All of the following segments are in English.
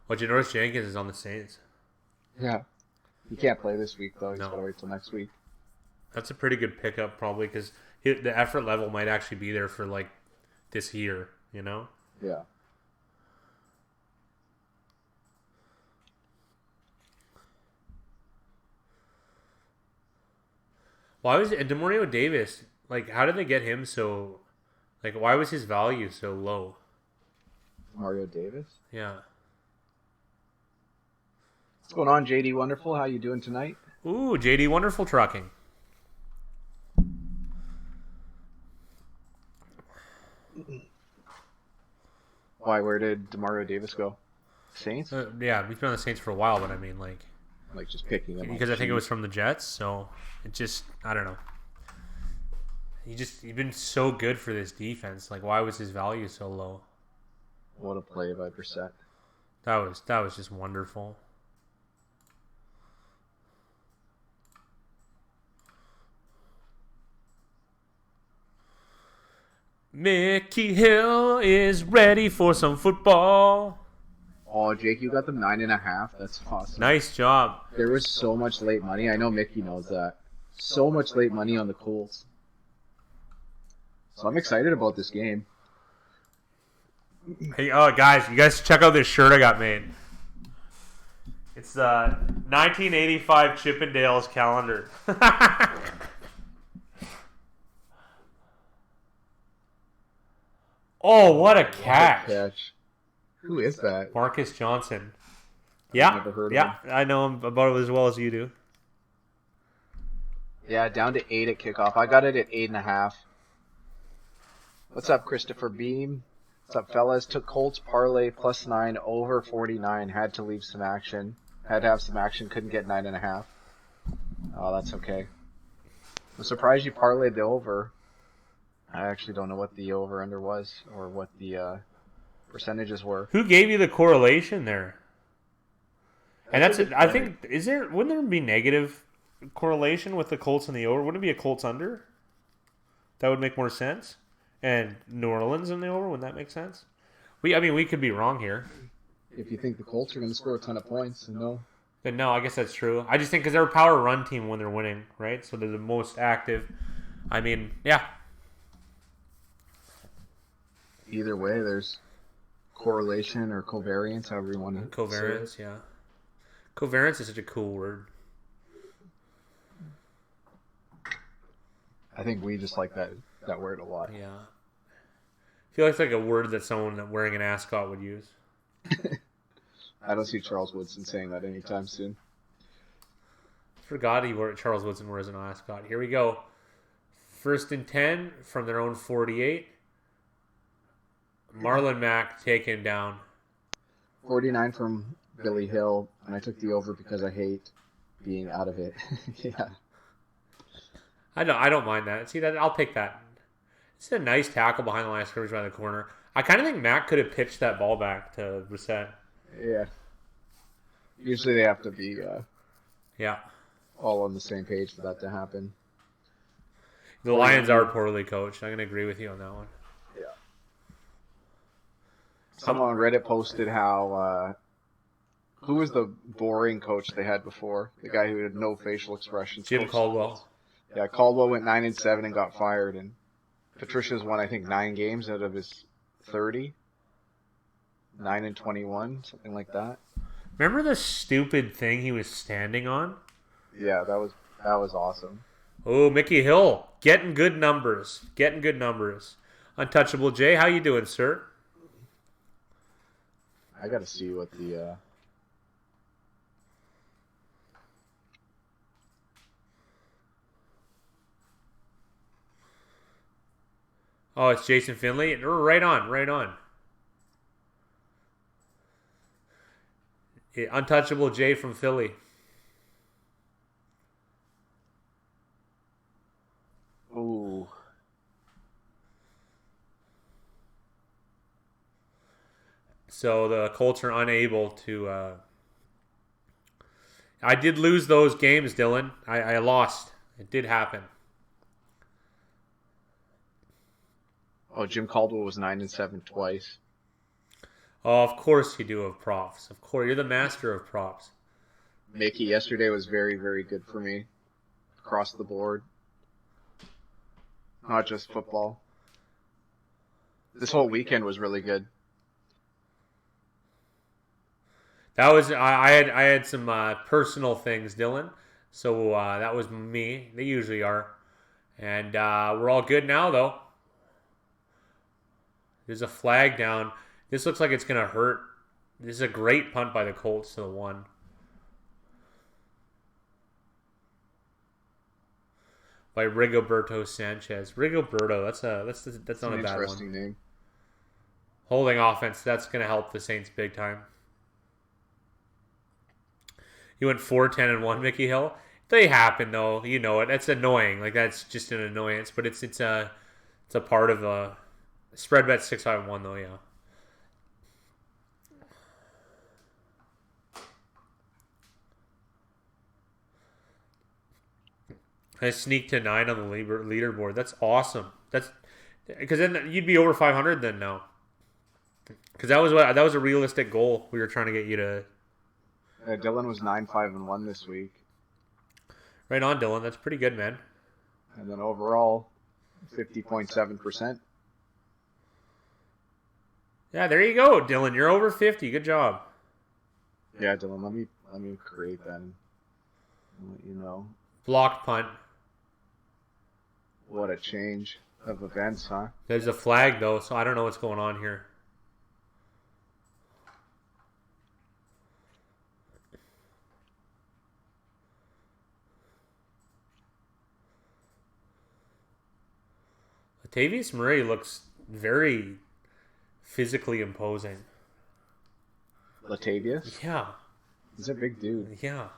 Well, Janoris Jenkins is on the Saints. Yeah. He can't play this week, though. He's got No, to wait till next week. that's a pretty good pickup probably because the effort level might actually be there for like this year. You know. Yeah. Why was Demario Davis like? How did they get him so? Like, why was his value so low? Mario Davis. Yeah. What's going on, JD Wonderful? How you doing tonight? Ooh, JD Wonderful Trucking. Why? Where did Demario Davis go? Saints? Yeah, he's been on the Saints for a while, but I mean, like, Like just picking him up because I think it cheap. was from the Jets, so it just I don't know. He's been so good for this defense. Like, why was his value so low? What a play by Brissett. That was just wonderful. Mickey Hill is ready for some football. Oh, Jake, you got them 9.5. That's awesome. Nice job. There was so much late money. I know Mickey knows that. So much late money on the Colts. So I'm excited about this game. Hey, guys, you guys check out this shirt I got made. It's the 1985 Chippendales calendar. Oh, what a What a catch. catch. Who is that? Marcus Johnson. I've Yeah, never heard of yeah, him. I know him about it as well as you do. Yeah, down to 8 at kickoff. I got it at 8.5. What's up, Christopher Beam? What's up, fellas? Took Colts parlay +9 over 49. Had to leave some action. Had to have some action. Couldn't get 9.5. Oh, that's okay. I'm surprised you parlayed the over. I actually don't know what the over under was or what the percentages were. Who gave you the correlation there? And That's that's a it. good I point. think wouldn't there be negative correlation with the Colts and the over? Wouldn't it be a Colts under? That would make more sense. And New Orleans in the over, wouldn't that make sense? I mean, we could be wrong here. If you think the Colts are going to score a ton of points, no. But no, I guess that's true. I just think because they're a power run team when they're winning, right? So they're the most active. I mean, yeah. Either way, there's correlation or covariance, however you want to say it. Covariance, yeah. Covariance is such a cool word. I think we just like that word a lot. Yeah. I feel like it's like a word that someone wearing an ascot would use. I don't see Charles Woodson saying that anytime soon. Forgot Charles Woodson wears an ascot. Here we go. 1st and 10 from their own 48. Marlon Mack taken down. 49 from Billy Hill, and I took the over because I hate being out of it. Yeah. I don't mind that. See that I'll pick that. It's a nice tackle behind the line of scrimmage by the corner. I kind of think Mack could have pitched that ball back to Brissett. Yeah. Usually they have to be Yeah. all on the same page for that to happen. The Lions are poorly coached. I'm going to agree with you on that one. Yeah. Someone on Reddit posted how who was the boring coach they had before? The guy who had no facial expressions. Jim Caldwell. Yeah, Caldwell went 9-7 and got fired, and Patricia's won I think 9 games out of his 30. 9-21, something like that. Remember the stupid thing he was standing on? Yeah, that was awesome. Oh, Mickey Hill. Getting good numbers. Getting good numbers. Untouchable Jay, how you doing, sir? I got to see what the Oh, it's Jason Finley. Right on, right on. Yeah, Untouchable Jay from Philly. ooh. So the Colts are unable to. I did lose those games, Dylan. I lost. It did happen. Oh, Jim Caldwell was 9-7 twice. Oh, of course you do have props. Of course, you're the master of props. Mickey yesterday was very, very good for me across the board, not just football. This whole weekend was really good. That was I had some personal things, Dylan. So that was me. They usually are, and we're all good now though. There's a flag down. This looks like it's gonna hurt. This is a great punt by the Colts to the 1. By Rigoberto Sanchez. Rigoberto, that's It's not an a bad one. interesting name. Holding offense, that's gonna help the Saints big time. You went 4-10-1, Mickey Hill. They happen though, you know it. That's annoying. Like that's just an annoyance, but it's a part of the spread bet 6-5-1 though. Yeah. I sneaked to 9 on the leaderboard. That's awesome. That's because then you'd be over 500 then now. Because that was a realistic goal we were trying to get you to. Dylan was 9-5-1 this week, Right on, Dylan. That's pretty good, man. and then overall, 50.7%. Yeah, there you go, Dylan. You're over 50. Good job. Yeah, Dylan, let me create that and let you know. Blocked punt. What a change of events, huh? There's a flag though, so I don't know what's going on here. Latavius Murray looks very physically imposing. Latavius? Yeah, He's a big dude. yeah.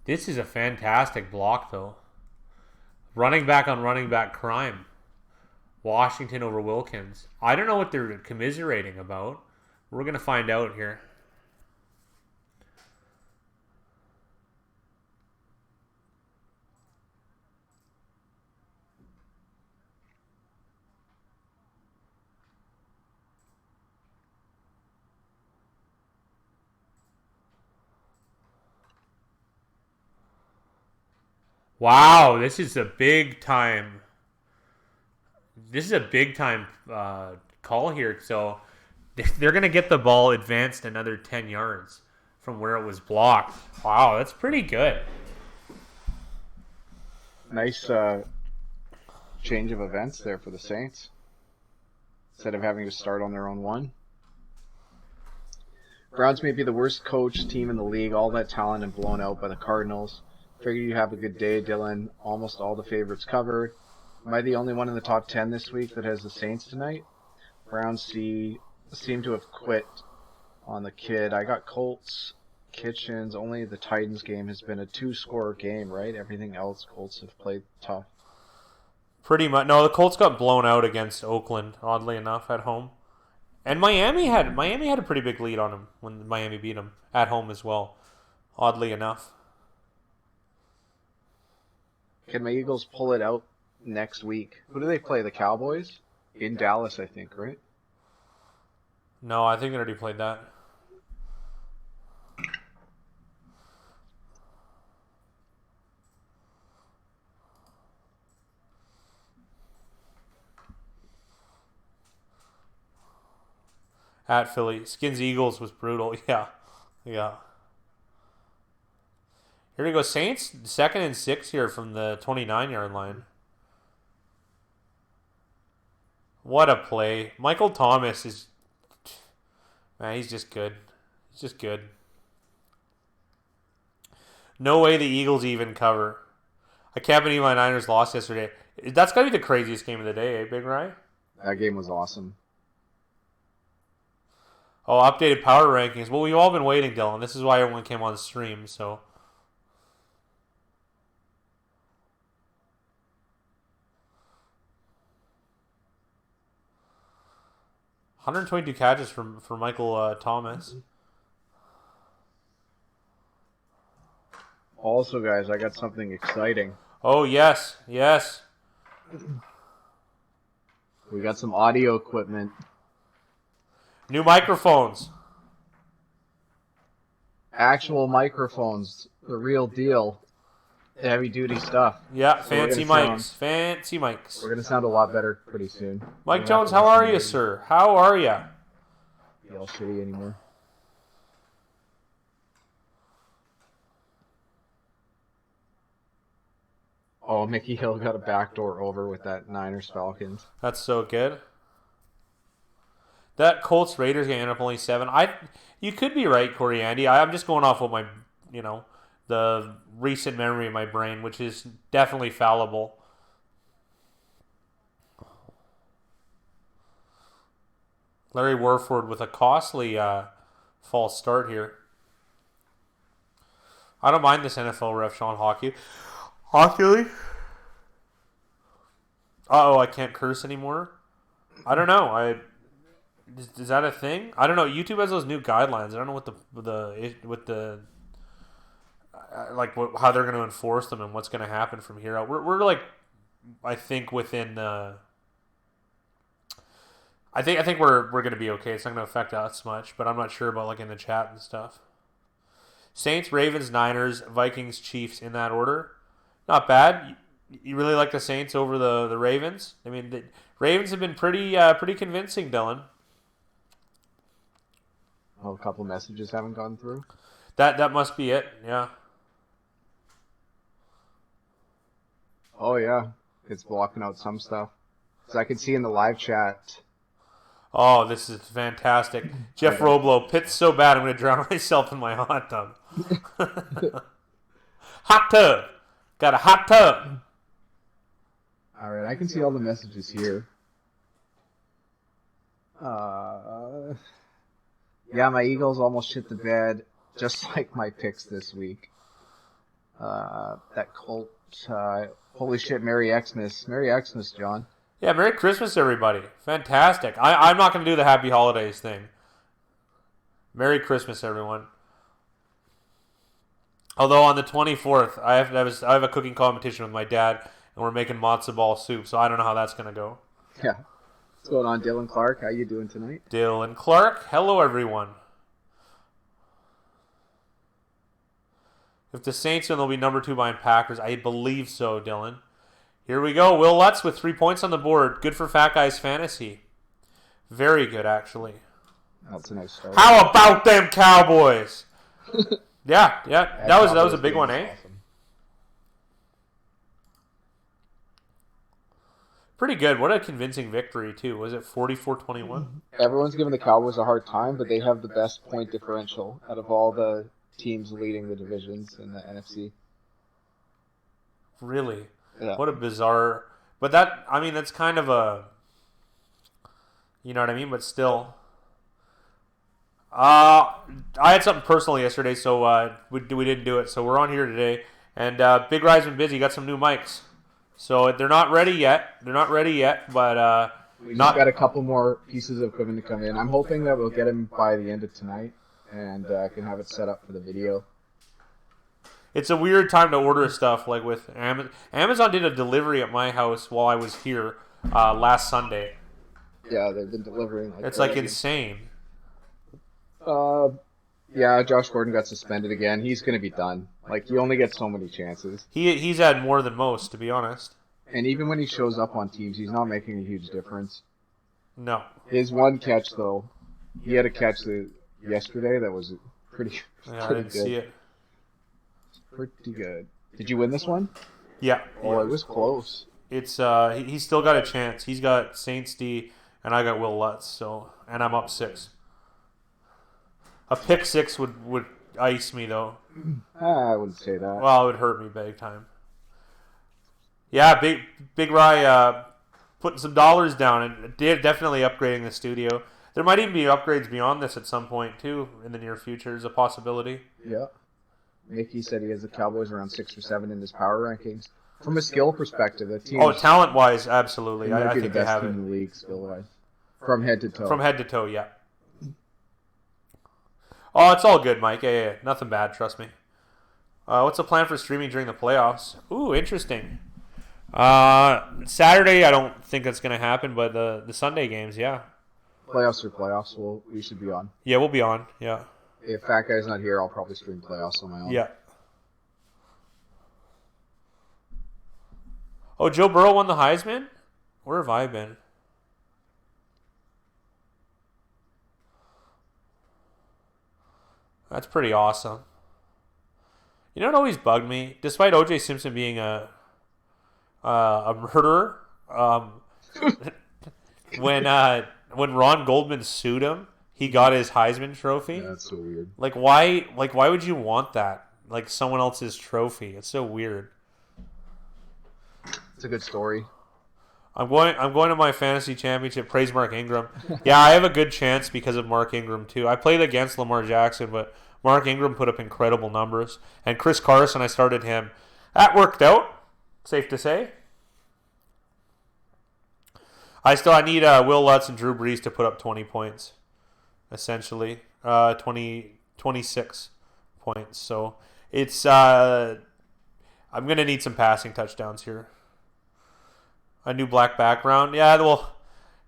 This is a fantastic block, though. Running back on running back crime. Washington over Wilkins. I don't know what they're commiserating about. We're going to find out here. Wow, this is a big time. This is a big time call here. So they're going to get the ball advanced another 10 yards from where it was blocked. Wow, that's pretty good. Nice change of events there for the Saints. Instead of having to start on their own 1. Browns may be the worst coached team in the league. All that talent and blown out by the Cardinals. Figure you have a good day, Dylan. Almost all the favorites covered. Am I the only one in the top 10 this week that has the Saints tonight? Browns seem to have quit on the kid. I got Colts, Kitchens. Only the Titans game has been a 2-score game, right? Everything else, Colts have played tough. Pretty much. No, the Colts got blown out against Oakland, oddly enough, at home. And Miami had a pretty big lead on them when Miami beat them at home as well, oddly enough. Can my Eagles pull it out next week? Who do they play? The Cowboys? In Dallas, I think, right? No, I think they already played that. At Philly. Skins Eagles was brutal. Yeah. Yeah. Here we go. Saints, 2nd and 6 here from the 29-yard line. What a play. Michael Thomas is... Man, he's just good. He's just good. No way the Eagles even cover. I can't believe my Niners lost yesterday. That's got to be the craziest game of the day, eh, Big Rye? That game was awesome. Oh, updated power rankings. Well, we've all been waiting, Dylan. This is why everyone came on stream, so... 122 catches for Michael Thomas. Also, guys, I got something exciting. Oh, yes. Yes. We got some audio equipment. New microphones. Actual microphones. The real deal. Heavy duty stuff. Yeah, So fancy mics. Fancy mics. We're going to sound a lot better pretty soon. Mike Jones, how are you, sir? How are you? Be all shitty anymore. Oh, Mickey Hill got a backdoor over with that Niners Falcons. That's so good. That Colts Raiders game ended up only 7. You could be right, Corey Andy. I'm just going off what my, the recent memory of my brain, which is definitely fallible. Larry Warford with a costly false start here. I don't mind this NFL ref, Sean Hockey. Hockley? Uh-oh, I can't curse anymore. I don't know. Is that a thing? I don't know. YouTube has those new guidelines. I don't know how they're going to enforce them and what's going to happen from here out. We're like, I think within. I think we're going to be okay. It's not going to affect us much, but I'm not sure about like in the chat and stuff. Saints, Ravens, Niners, Vikings, Chiefs in that order. Not bad. You really like the Saints over the Ravens? I mean, the Ravens have been pretty convincing, Dylan. Oh, a couple messages haven't gone through. That must be it. Yeah. Oh yeah, it's blocking out some stuff. So I can see in the live chat. Oh, this is fantastic. Jeff Roblo, Pitt's so bad I'm going to drown myself in my hot tub. Hot tub. Got a hot tub. All right, I can see all the messages here. Yeah, my Eagles almost shit the bed, just like my picks this week. That Colt, holy shit, Merry Xmas. Merry Xmas, John. Yeah, Merry Christmas, everybody. Fantastic. I'm not going to do the Happy Holidays thing. Merry Christmas, everyone. Although on the 24th, I have a cooking competition with my dad, and we're making matzo ball soup, so I don't know how that's going to go. Yeah. What's going on, Dylan Clark? How you doing tonight? Dylan Clark. Hello, everyone. If the Saints win, they'll be number 2 behind Packers. I believe so, Dylan. Here we go. Will Lutz with 3 points on the board. Good for Fat Guys Fantasy. Very good, actually. That's a nice start. How about them Cowboys? Yeah. That was a big one, eh? Awesome. Pretty good. What a convincing victory, too. Was it 44-21? Everyone's giving the Cowboys a hard time, but they have the best point differential out of all the teams leading the divisions in the NFC. Really? Yeah. What a bizarre... But that's kind of a... You know what I mean? But still... I had something personal yesterday, so we didn't do it. So we're on here today. And Big Rye's been busy. Got some new mics. So they're not ready yet. But... We just got a couple more pieces of equipment to come in. I'm hoping that we'll get them by the end of tonight, and I can have it set up for the video. It's a weird time to order stuff, like with Amazon. Amazon did a delivery at my house while I was here last Sunday. Yeah, they've been delivering. It's like insane. Yeah, Josh Gordon got suspended again. He's going to be done. Like, he only gets so many chances. He's had more than most, to be honest. And even when he shows up on teams, he's not making a huge difference. No. His one catch, though, he had a catch yesterday that was pretty I pretty didn't good. see it. Pretty good. Did you win this one? Yeah. Oh, it was close. It's he's still got a chance. He's got Saints D, and I got Will Lutz, and I'm up 6. A pick 6 would ice me, though. I wouldn't say that. Well, it would hurt me big time. Yeah, Big Rye putting some dollars down and definitely upgrading the studio. There might even be upgrades beyond this at some point, too, in the near future. There's a possibility. Yeah. Mickey said he has the Cowboys around 6 or 7 in his power rankings. From a skill perspective, the team. Oh, talent-wise, absolutely. They might I be think the they best have team it. in the league skill-wise. From head to toe. From head to toe, yeah. Oh, it's all good, Mike. Yeah. Nothing bad, trust me. What's the plan for streaming during the playoffs? Ooh, interesting. Saturday, I don't think that's gonna happen, but the Sunday games, yeah, Playoffs or playoffs, we should be on. yeah, we'll be on. Yeah, If Fat Guy's not here, I'll probably stream playoffs on my own. yeah. Oh, Joe Burrow won the Heisman. Where have I been? That's pretty awesome. You know what always bugged me? Despite O.J. Simpson being a murderer, when Ron Goldman sued him, he got his Heisman trophy. Yeah, that's so weird. Like why? Like why would you want that? Like someone else's trophy? It's so weird. It's a good story. I'm going to my fantasy championship. Praise Mark Ingram. Yeah, I have a good chance because of Mark Ingram too. I played against Lamar Jackson, but Mark Ingram put up incredible numbers. And Chris Carson, I started him. That worked out. Safe to say. I need Will Lutz and Drew Brees to put up 20 points, essentially 26 points. So it's I'm gonna need some passing touchdowns here. A new black background. Yeah, well,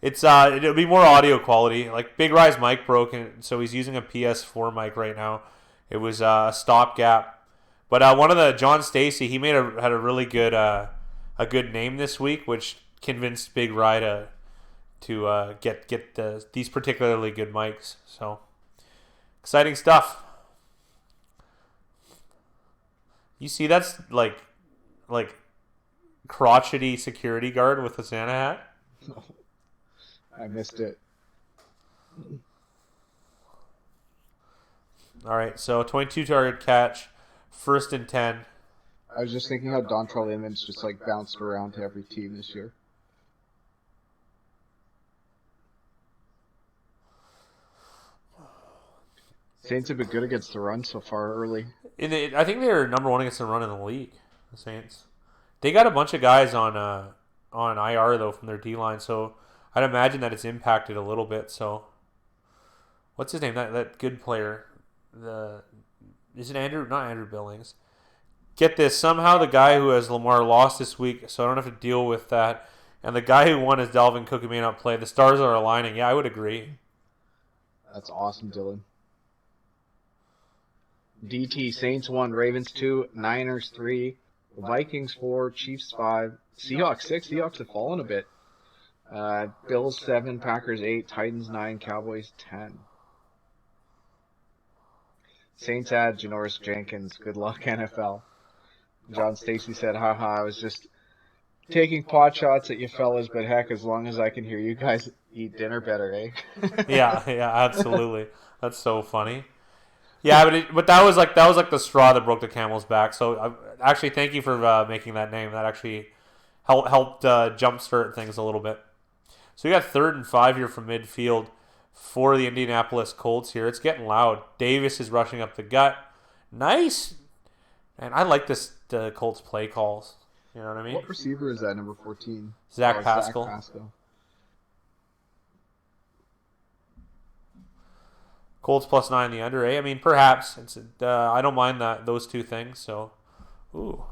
it'll be more audio quality. Like Big Rise mic broke, and so he's using a PS4 mic right now. It was a stopgap, but one of the John Stacy, he had a really good a good name this week, which convinced Big Rye to get these particularly good mics. So exciting stuff. You see, that's like crotchety security guard with a Santa hat. I missed it. All right, so 22 target catch, 1st and 10. I was just thinking how Dontrell Emmons just like bounced around to every team this year. Saints have been good against the run so far early. I think they're number one against the run in the league. The Saints. They got a bunch of guys on IR though from their D line, so I'd imagine that it's impacted a little bit. So, what's his name? That good player. Is it Andrew? Not Andrew Billings. Get this. Somehow the guy who has Lamar lost this week, so I don't have to deal with that. And the guy who won is Dalvin Cook, who may not play. The stars are aligning. Yeah, I would agree. That's awesome, Dylan. DT Saints 1, Ravens 2, Niners 3, Vikings 4, Chiefs 5, Seahawks 6. Seahawks have fallen a bit. Bills 7, Packers 8, Titans 9, Cowboys 10. Saints add Janoris Jenkins. Good luck, NFL. John Stacy said, haha, I was just taking pot shots at you fellas, but heck, as long as I can hear you guys eat dinner better, eh? Yeah, absolutely. That's so funny. Yeah, but that was like the straw that broke the camel's back. So actually, thank you for making that name. That actually helped jumpstart things a little bit. So we got 3rd and 5 here from midfield for the Indianapolis Colts here. It's getting loud. Davis is rushing up the gut. Nice. And I like the Colts play calls. You know what I mean? What receiver is that, number 14? Zach Pascal. Zach Pascal. Colts +9 the under, eh? I mean, perhaps. I don't mind those two things. So, ooh.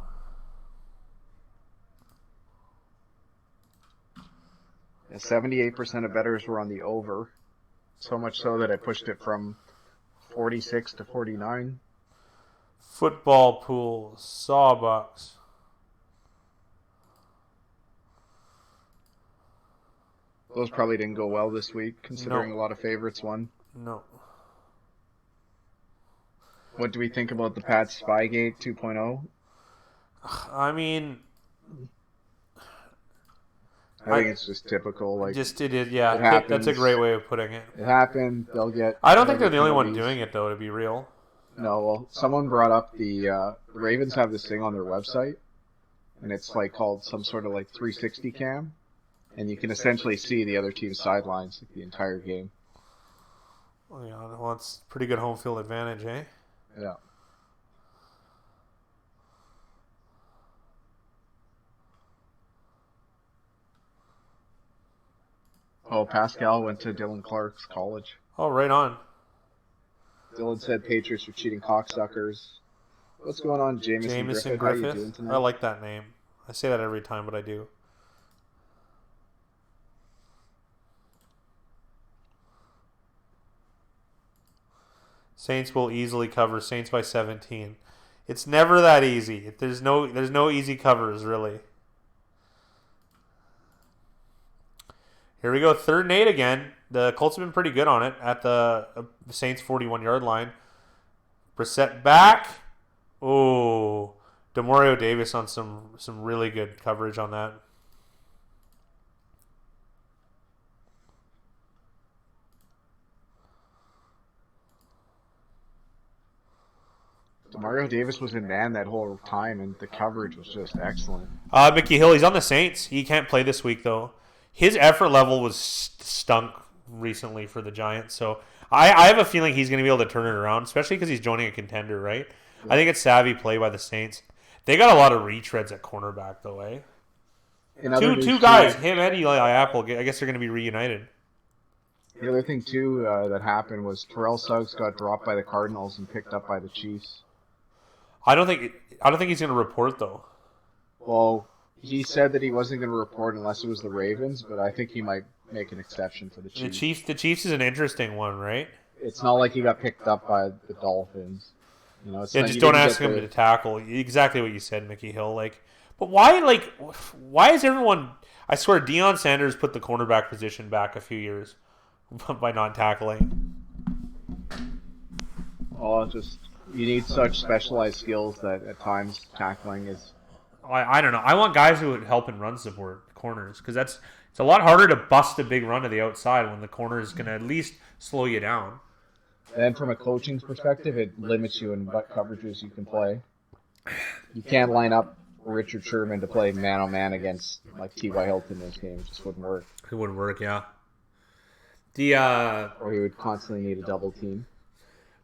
Yeah, 78% of bettors were on the over. So much so that I pushed it from 46 to 49. Football pool, Sawbucks. Those probably didn't go well this week, considering No. a lot of favorites won. No. What do we think about the Pats Spygate 2.0? I mean, I think it's just typical. Like, it is. Yeah, it happens. that's a great way of putting it. It happened. They'll get. I don't think they're the only penalties. one doing it, though. To be real. No, well, someone brought up the Ravens have this thing on their website, and it's like called some sort of like 360 cam, and you can essentially see the other team's sidelines like, the entire game. Well, yeah, well, it's pretty good home field advantage, eh? Yeah. Oh, Pascal went to Dylan Clark's college. Oh, right on. Dylan said Patriots are cheating cocksuckers. What's going on, Jameson Jameson Griffith? How you Griffith. doing I tonight? like that name. I say that every time, but I do. Saints will easily cover. Saints by 17. It's never that easy. There's no easy covers really. Here we go, 3rd and 8 again. The Colts have been pretty good on it at the Saints 41-yard line. Brissett back. Oh, Demario Davis on some really good coverage on that. Demario Davis was in man that whole time, and the coverage was just excellent. Mickey Hill, he's on the Saints. He can't play this week though. His effort level was stunk recently for the Giants, so I have a feeling he's going to be able to turn it around, especially because he's joining a contender, right? Yeah. I think it's savvy play by the Saints. They got a lot of retreads at cornerback though, eh? Two guys, him and Eli Apple. I guess they're going to be reunited. The other thing too that happened was Terrell Suggs got dropped by the Cardinals and picked up by the Chiefs. I don't think he's going to report though. Well, he said that he wasn't going to report unless it was the Ravens, but I think he might make an exception for the Chiefs. The Chiefs is an interesting one, right? It's not like he got picked up by the Dolphins. You know, just don't ask him to tackle. Exactly what you said, Mickey Hill. But why is everyone? I swear, Deion Sanders put the cornerback position back a few years by not tackling. Oh, you need such specialized skills that at times tackling is. I don't know. I want guys who would help in run support corners because it's a lot harder to bust a big run to the outside when the corner is going to at least slow you down. And from a coaching perspective, it limits you in what coverages you can play. You can't line up Richard Sherman to play man-on-man against like T.Y. Hilton in this game. It just wouldn't work. It wouldn't work, yeah. Or he would constantly need a double team.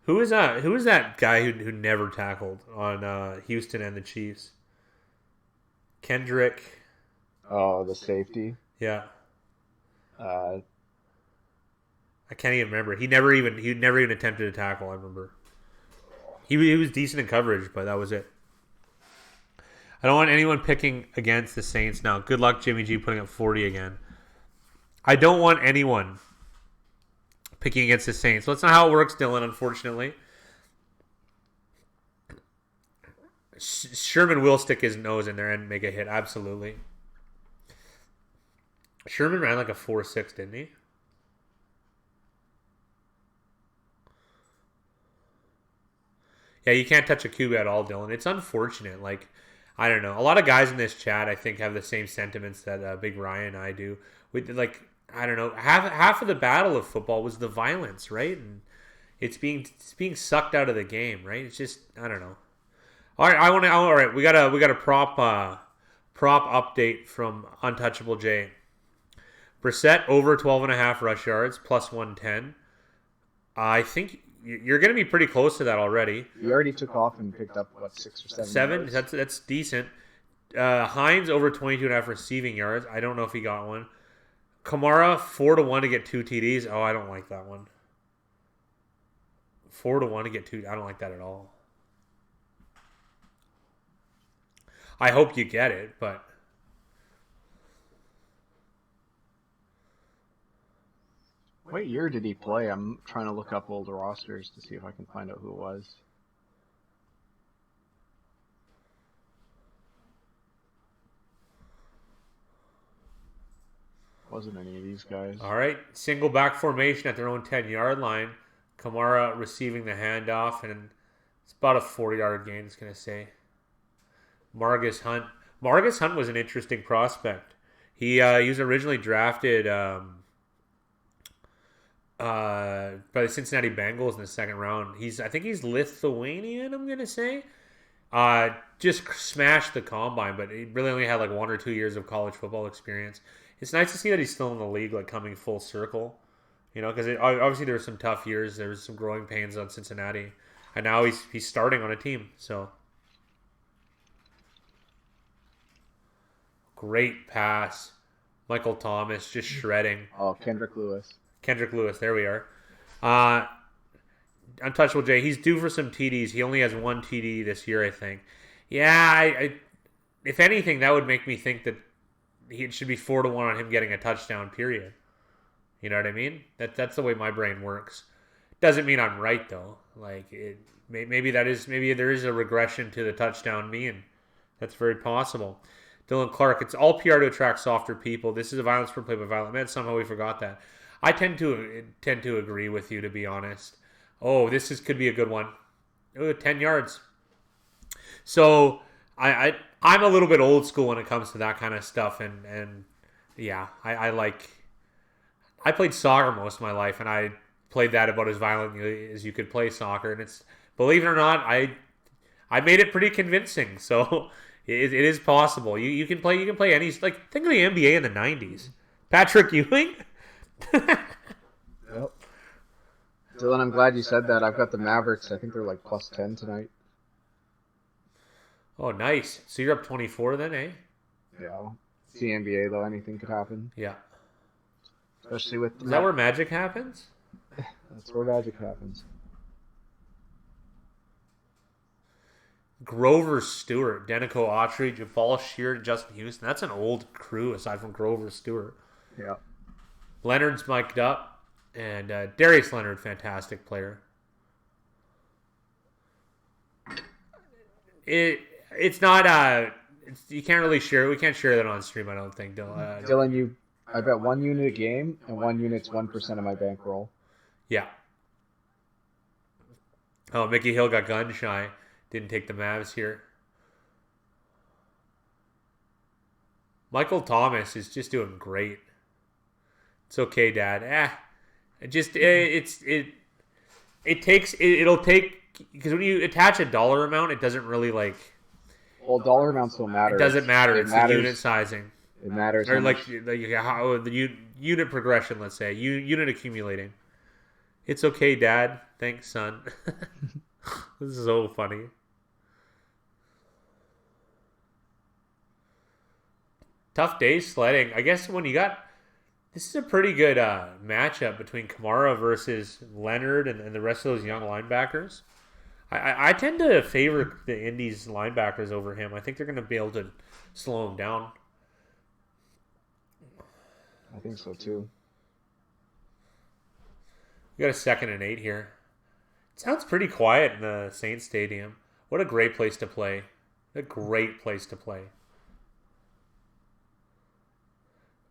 Who is that? Who is that guy who never tackled on Houston and the Chiefs? Kendrick. Oh, the safety. Yeah. I can't even remember. He never even attempted a tackle. I remember. He was decent in coverage, but that was it. I don't want anyone picking against the Saints now. Good luck, Jimmy G, putting up 40 again. I don't want anyone picking against the Saints. So that's not how it works, Dylan, unfortunately. Sherman will stick his nose in there and make a hit, absolutely. Sherman ran like a 4.6, didn't he? Yeah, you can't touch a QB at all, Dylan. It's unfortunate. I don't know. A lot of guys in this chat, I think, have the same sentiments that Big Ryan and I do. I don't know. Half of the battle of football was the violence, right? And it's being sucked out of the game, right? It's just, I don't know. All right, we got a prop update from Untouchable J. Brissett over 12.5 rush yards, plus 110. I think you're going to be pretty close to that already. You already took off and picked up, 6 or 7 yards? That's decent. Hines over 22.5 receiving yards. I don't know if he got one. Kamara 4-1 to get 2 TDs. Oh, I don't like that one. 4-1 to get 2. I don't like that at all. I hope you get it, but what year did he play? I'm trying to look up old rosters to see if I can find out who it was. Wasn't any of these guys. All right, single back formation at their own 10-yard line. Kamara receiving the handoff, and it's about a 40-yard gain, it's going to say. Margus Hunt. Margus Hunt was an interesting prospect. He was originally drafted by the Cincinnati Bengals in the second round. I think he's Lithuanian, I'm going to say. Just smashed the combine, but he really only had 1 or 2 years of college football experience. It's nice to see that he's still in the league, coming full circle. Because obviously there were some tough years. There was some growing pains on Cincinnati. And now he's starting on a team, so... Great pass. Michael Thomas just shredding. Oh, Kendrick Lewis. There we are. Untouchable Jay, he's due for some TDs. He only has one TD this year, I think. Yeah, if anything, that would make me think that it should be 4-1 on him getting a touchdown. Period. You know what I mean? That's the way my brain works. Doesn't mean I'm right though. Like maybe there is a regression to the touchdown mean. That's very possible. Dylan Clark, it's all PR to attract softer people. This is a violence per play by violent men. Somehow we forgot that. I tend to agree with you, to be honest. Oh, could be a good one. 10 yards. So I'm a little bit old school when it comes to that kind of stuff, and yeah, I played soccer most of my life, and I played that about as violently as you could play soccer, and it's, believe it or not, I made it pretty convincing. So it is possible. You can play any, like, think of the NBA in the 90s. Patrick Ewing. Yep. Dylan, I'm glad you said that. I've got the Mavericks. I think they're like +10 tonight. Oh, nice. So you're up 24 then, eh? Yeah. It's the NBA though. Anything could happen. Yeah. Especially with. Is that where magic happens? That's where magic happens. Grover Stewart, Denico Autry, Jabal Sheard, Justin Houston. That's an old crew aside from Grover Stewart. Yeah. Leonard's mic'd up. And Darius Leonard, fantastic player. It's not you can't really share. We can't share that on stream, I don't think. Dylan, I bet 1 unit a game, and 1 unit's 1% of my bankroll. Yeah. Oh, Mickey Hill got gun shy. Didn't take the Mavs here. Michael Thomas is just doing great. It's okay, Dad. It'll take, because when you attach a dollar amount, it doesn't really like. Well, dollar amounts don't matter. It doesn't matter. It's matters. the unit sizing. It matters. Or like how the unit progression. Let's say unit accumulating. It's okay, Dad. Thanks, son. This is so funny. Tough day sledding. I guess when you got. This is a pretty good matchup between Kamara versus Leonard and the rest of those young linebackers. I tend to favor the Indies linebackers over him. I think they're going to be able to slow him down. I think so too. We got a 2nd and 8 here. It sounds pretty quiet in the Saints Stadium. What a great place to play. A great place to play.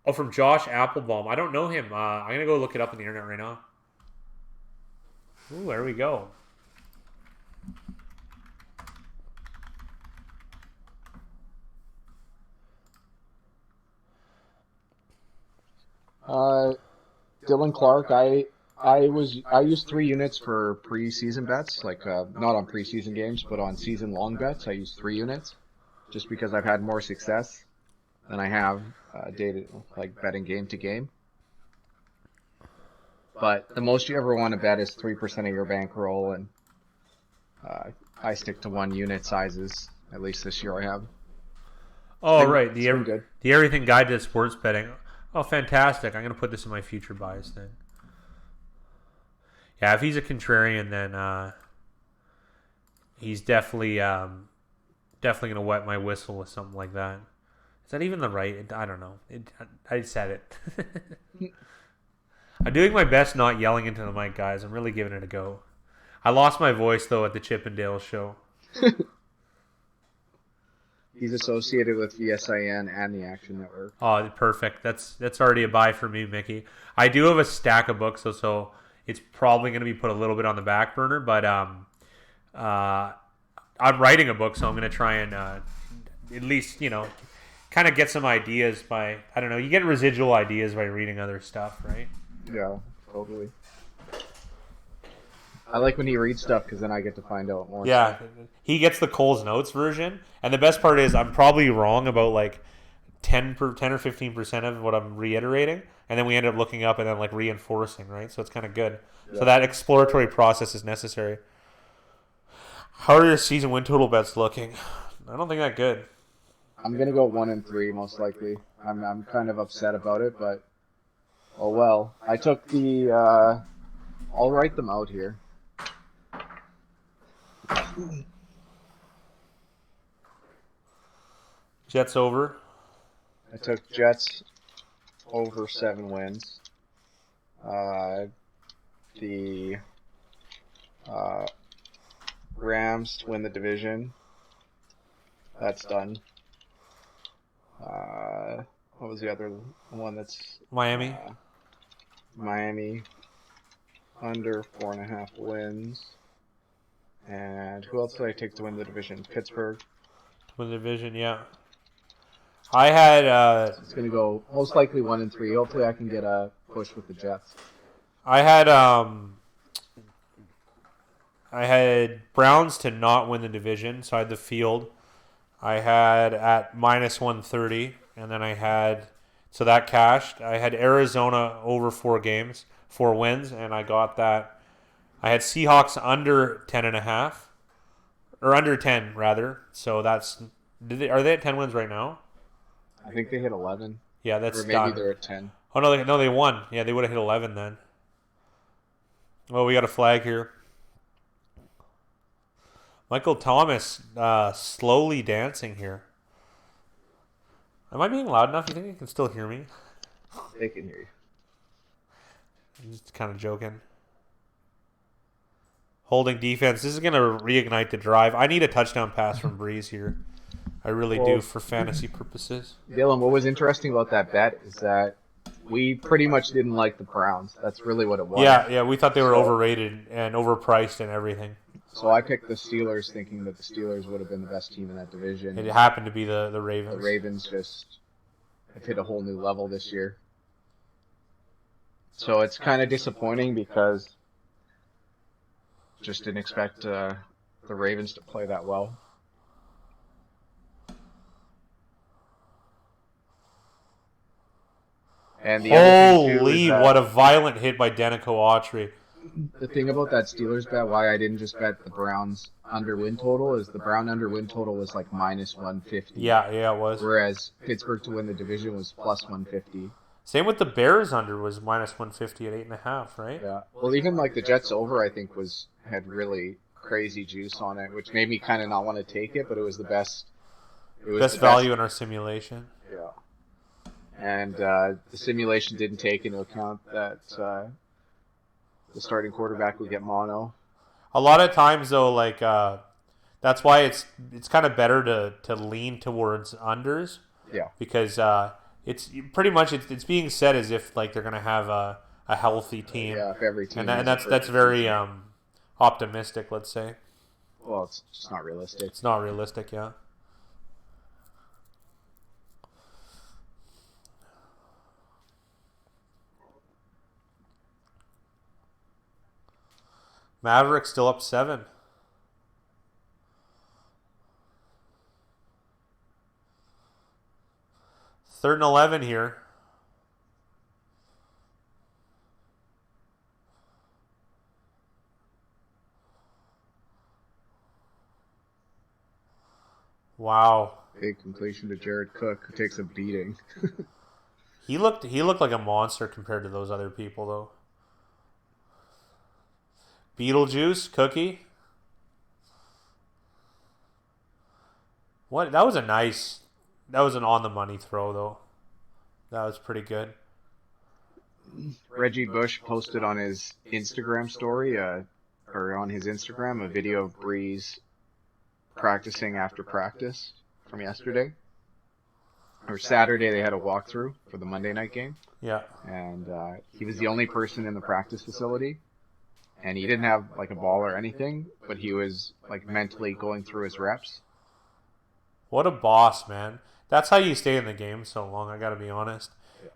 Oh, from Josh Applebaum. I don't know him. I'm going to go look it up on the internet right now. Ooh, there we go. Dylan Clark, I used 3 units for preseason bets, like not on preseason games, but on season long bets. I used 3 units, just because I've had more success than I have dated, like betting game to game. But the most you ever want to bet is 3% of your bankroll, and I stick to 1 unit sizes. At least this year I have. Oh, right, the Everything Guide to Sports Betting. Oh, fantastic! I'm gonna put this in my future buys thing. Yeah, if he's a contrarian, then he's definitely gonna wet my whistle with something like that. Is that even the right? I don't know. I said it. I'm doing my best not yelling into the mic, guys. I'm really giving it a go. I lost my voice, though, at the Chippendale show. He's associated with ESIN and the Action Network. Oh, perfect. That's already a buy for me, Mickey. I do have a stack of books, so it's probably going to be put a little bit on the back burner, but I'm writing a book, so I'm going to try and at least, kind of get some ideas by, I don't know, you get residual ideas by reading other stuff, right? Yeah, totally. I like when he reads stuff because then I get to find out more. Yeah, stuff. He gets the Cole's Notes version, and the best part is I'm probably wrong about like 10 or 15% of what I'm reiterating, and then we end up looking up and then like reinforcing, right? So it's kind of good. Yeah. So that exploratory process is necessary. How are your season win total bets looking? I don't think that good. I'm gonna go 1-3 most likely. I'm kind of upset about it, but oh well. I took the. I'll write them out here. Jets over. I took Jets over 7 wins. The Rams to win the division. That's done. What was the other one that's Miami. Miami under 4.5 wins. And who else did I take to win the division? Pittsburgh. Win the division, yeah. I had It's gonna go most likely 1-3. Hopefully, I can get a push with the Jets. I had Browns to not win the division, so I had the field. I had at minus 130, and then I had, so that cashed. I had Arizona over 4 wins, and I got that. I had Seahawks under 10.5, or under 10 rather. So that's, are they at 10 wins right now? I think they hit 11. Yeah, that's or maybe done. they're at 10. Oh no, they won. Yeah, they would have hit 11 then. Oh, we got a flag here. Michael Thomas slowly dancing here. Am I being loud enough? You think you can still hear me? They can hear you. I'm just kind of joking. Holding defense. This is going to reignite the drive. I need a touchdown pass from Breeze here. I really do for fantasy purposes. Dylan, what was interesting about that bet is that we pretty much didn't like the Browns. That's really what it was. Yeah, we thought they were overrated and overpriced and everything. So I picked the Steelers thinking that the Steelers would have been the best team in that division. It happened to be the Ravens. The Ravens just have hit a whole new level this year. So it's kind of disappointing because just didn't expect the Ravens to play that well. And the other thing too is that what a violent hit by Danico Autry. the thing about that Steelers bet, why I didn't just bet the Browns under win total, is the Brown under win total was like minus 150. Yeah, it was. Whereas Pittsburgh to win the division was plus 150. Same with the Bears under was minus 150 at 8.5, right? Yeah. Well, even like the Jets over, I think had really crazy juice on it, which made me kind of not want to take it, but it was the best. It was best value in our simulation. Yeah. And the simulation didn't take into account that the starting quarterback would get mono. A lot of times, though, like that's why it's kind of better to lean towards unders. Yeah. Because it's pretty much it's being said as if like they're gonna have a healthy team. Yeah, if every team. And that's very optimistic. Let's say. Well, it's just not realistic. It's not realistic, yeah. Mavericks still up 7. Third and 11 here. Wow. Big completion to Jared Cook, who takes a beating. He looked like a monster compared to those other people, though. Beetlejuice, Cookie. What? That was an on the money throw, though. That was pretty good. Reggie Bush posted on his Instagram story, or on his Instagram, a video of Breeze practicing after practice from yesterday. Or Saturday, they had a walkthrough for the Monday night game. Yeah. And he was the only person in the practice facility. And he didn't have like a ball or anything, but he was like mentally going through his reps. What a boss, man. That's how you stay in the game so long, I gotta be honest.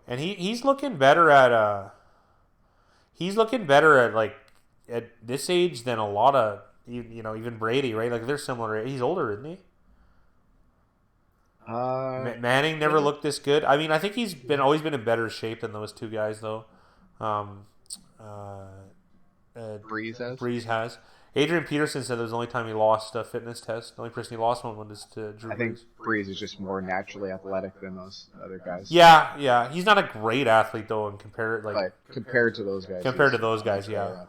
And he's looking better at like at this age than a lot of even Brady, right? Like they're similar. He's older, isn't he? Manning never looked this good. I mean, I think he's always been in better shape than those two guys, though. Breeze has. Adrian Peterson said that was the only time he lost a fitness test. The only person he lost one was to Drew Brees. I think Breeze is just more naturally athletic than those other guys. Yeah. He's not a great athlete though, and compared to those guys. Compared to those guys, yeah.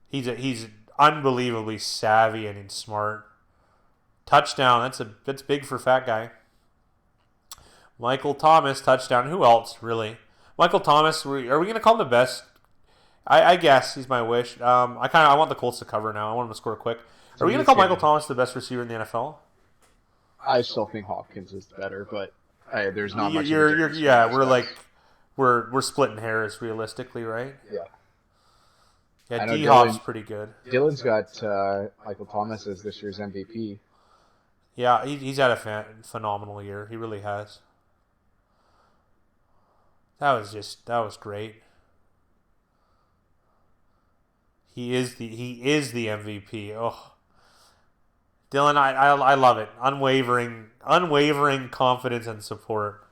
He's unbelievably savvy and smart. Touchdown. That's big for fat guy. Michael Thomas touchdown. Who else really? Michael Thomas. Are we going to call him the best? I guess he's my wish. I want the Colts to cover now. I want them to score quick. Are we going to call Michael Thomas the best receiver in the NFL? I still think Hopkins is better, but there's not much. We're splitting hairs realistically, right? Yeah. Yeah, D-Hop's pretty good. Dylan's got Michael Thomas as this year's MVP. Yeah, he's had a phenomenal year. He really has. That was great. He is the MVP. Oh, Dylan, I love it. Unwavering confidence and support.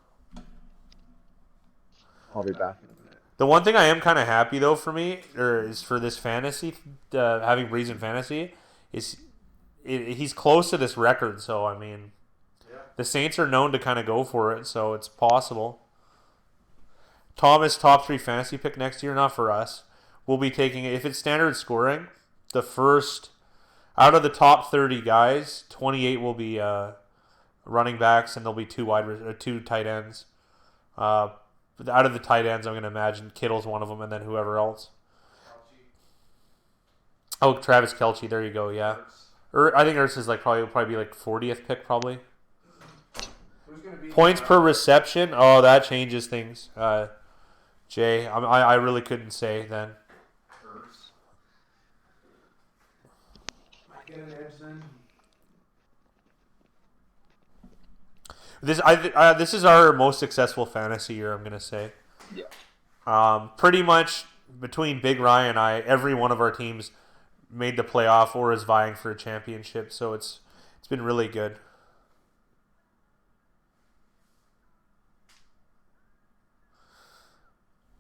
I'll be back in a minute. The one thing I am kind of happy though is for this fantasy, having Breeze in fantasy, he's close to this record. So I mean, the Saints are known to kind of go for it, so it's possible. Thomas top 3 fantasy pick next year, not for us. We'll be taking it if it's standard scoring. The first out of the top 30 guys, 28 will be running backs, and there'll be 2 tight ends. Out of the tight ends, I'm going to imagine Kittle's one of them, and then whoever else. Oh, Travis Kelce. There you go. Yeah, I think Ertz is probably be like 40th pick probably. Points per reception. Oh, that changes things. Jay, I really couldn't say then. This is our most successful fantasy year, I'm gonna say. Yeah. Pretty much between Big Ryan and I, every one of our teams made the playoff or is vying for a championship. So it's been really good.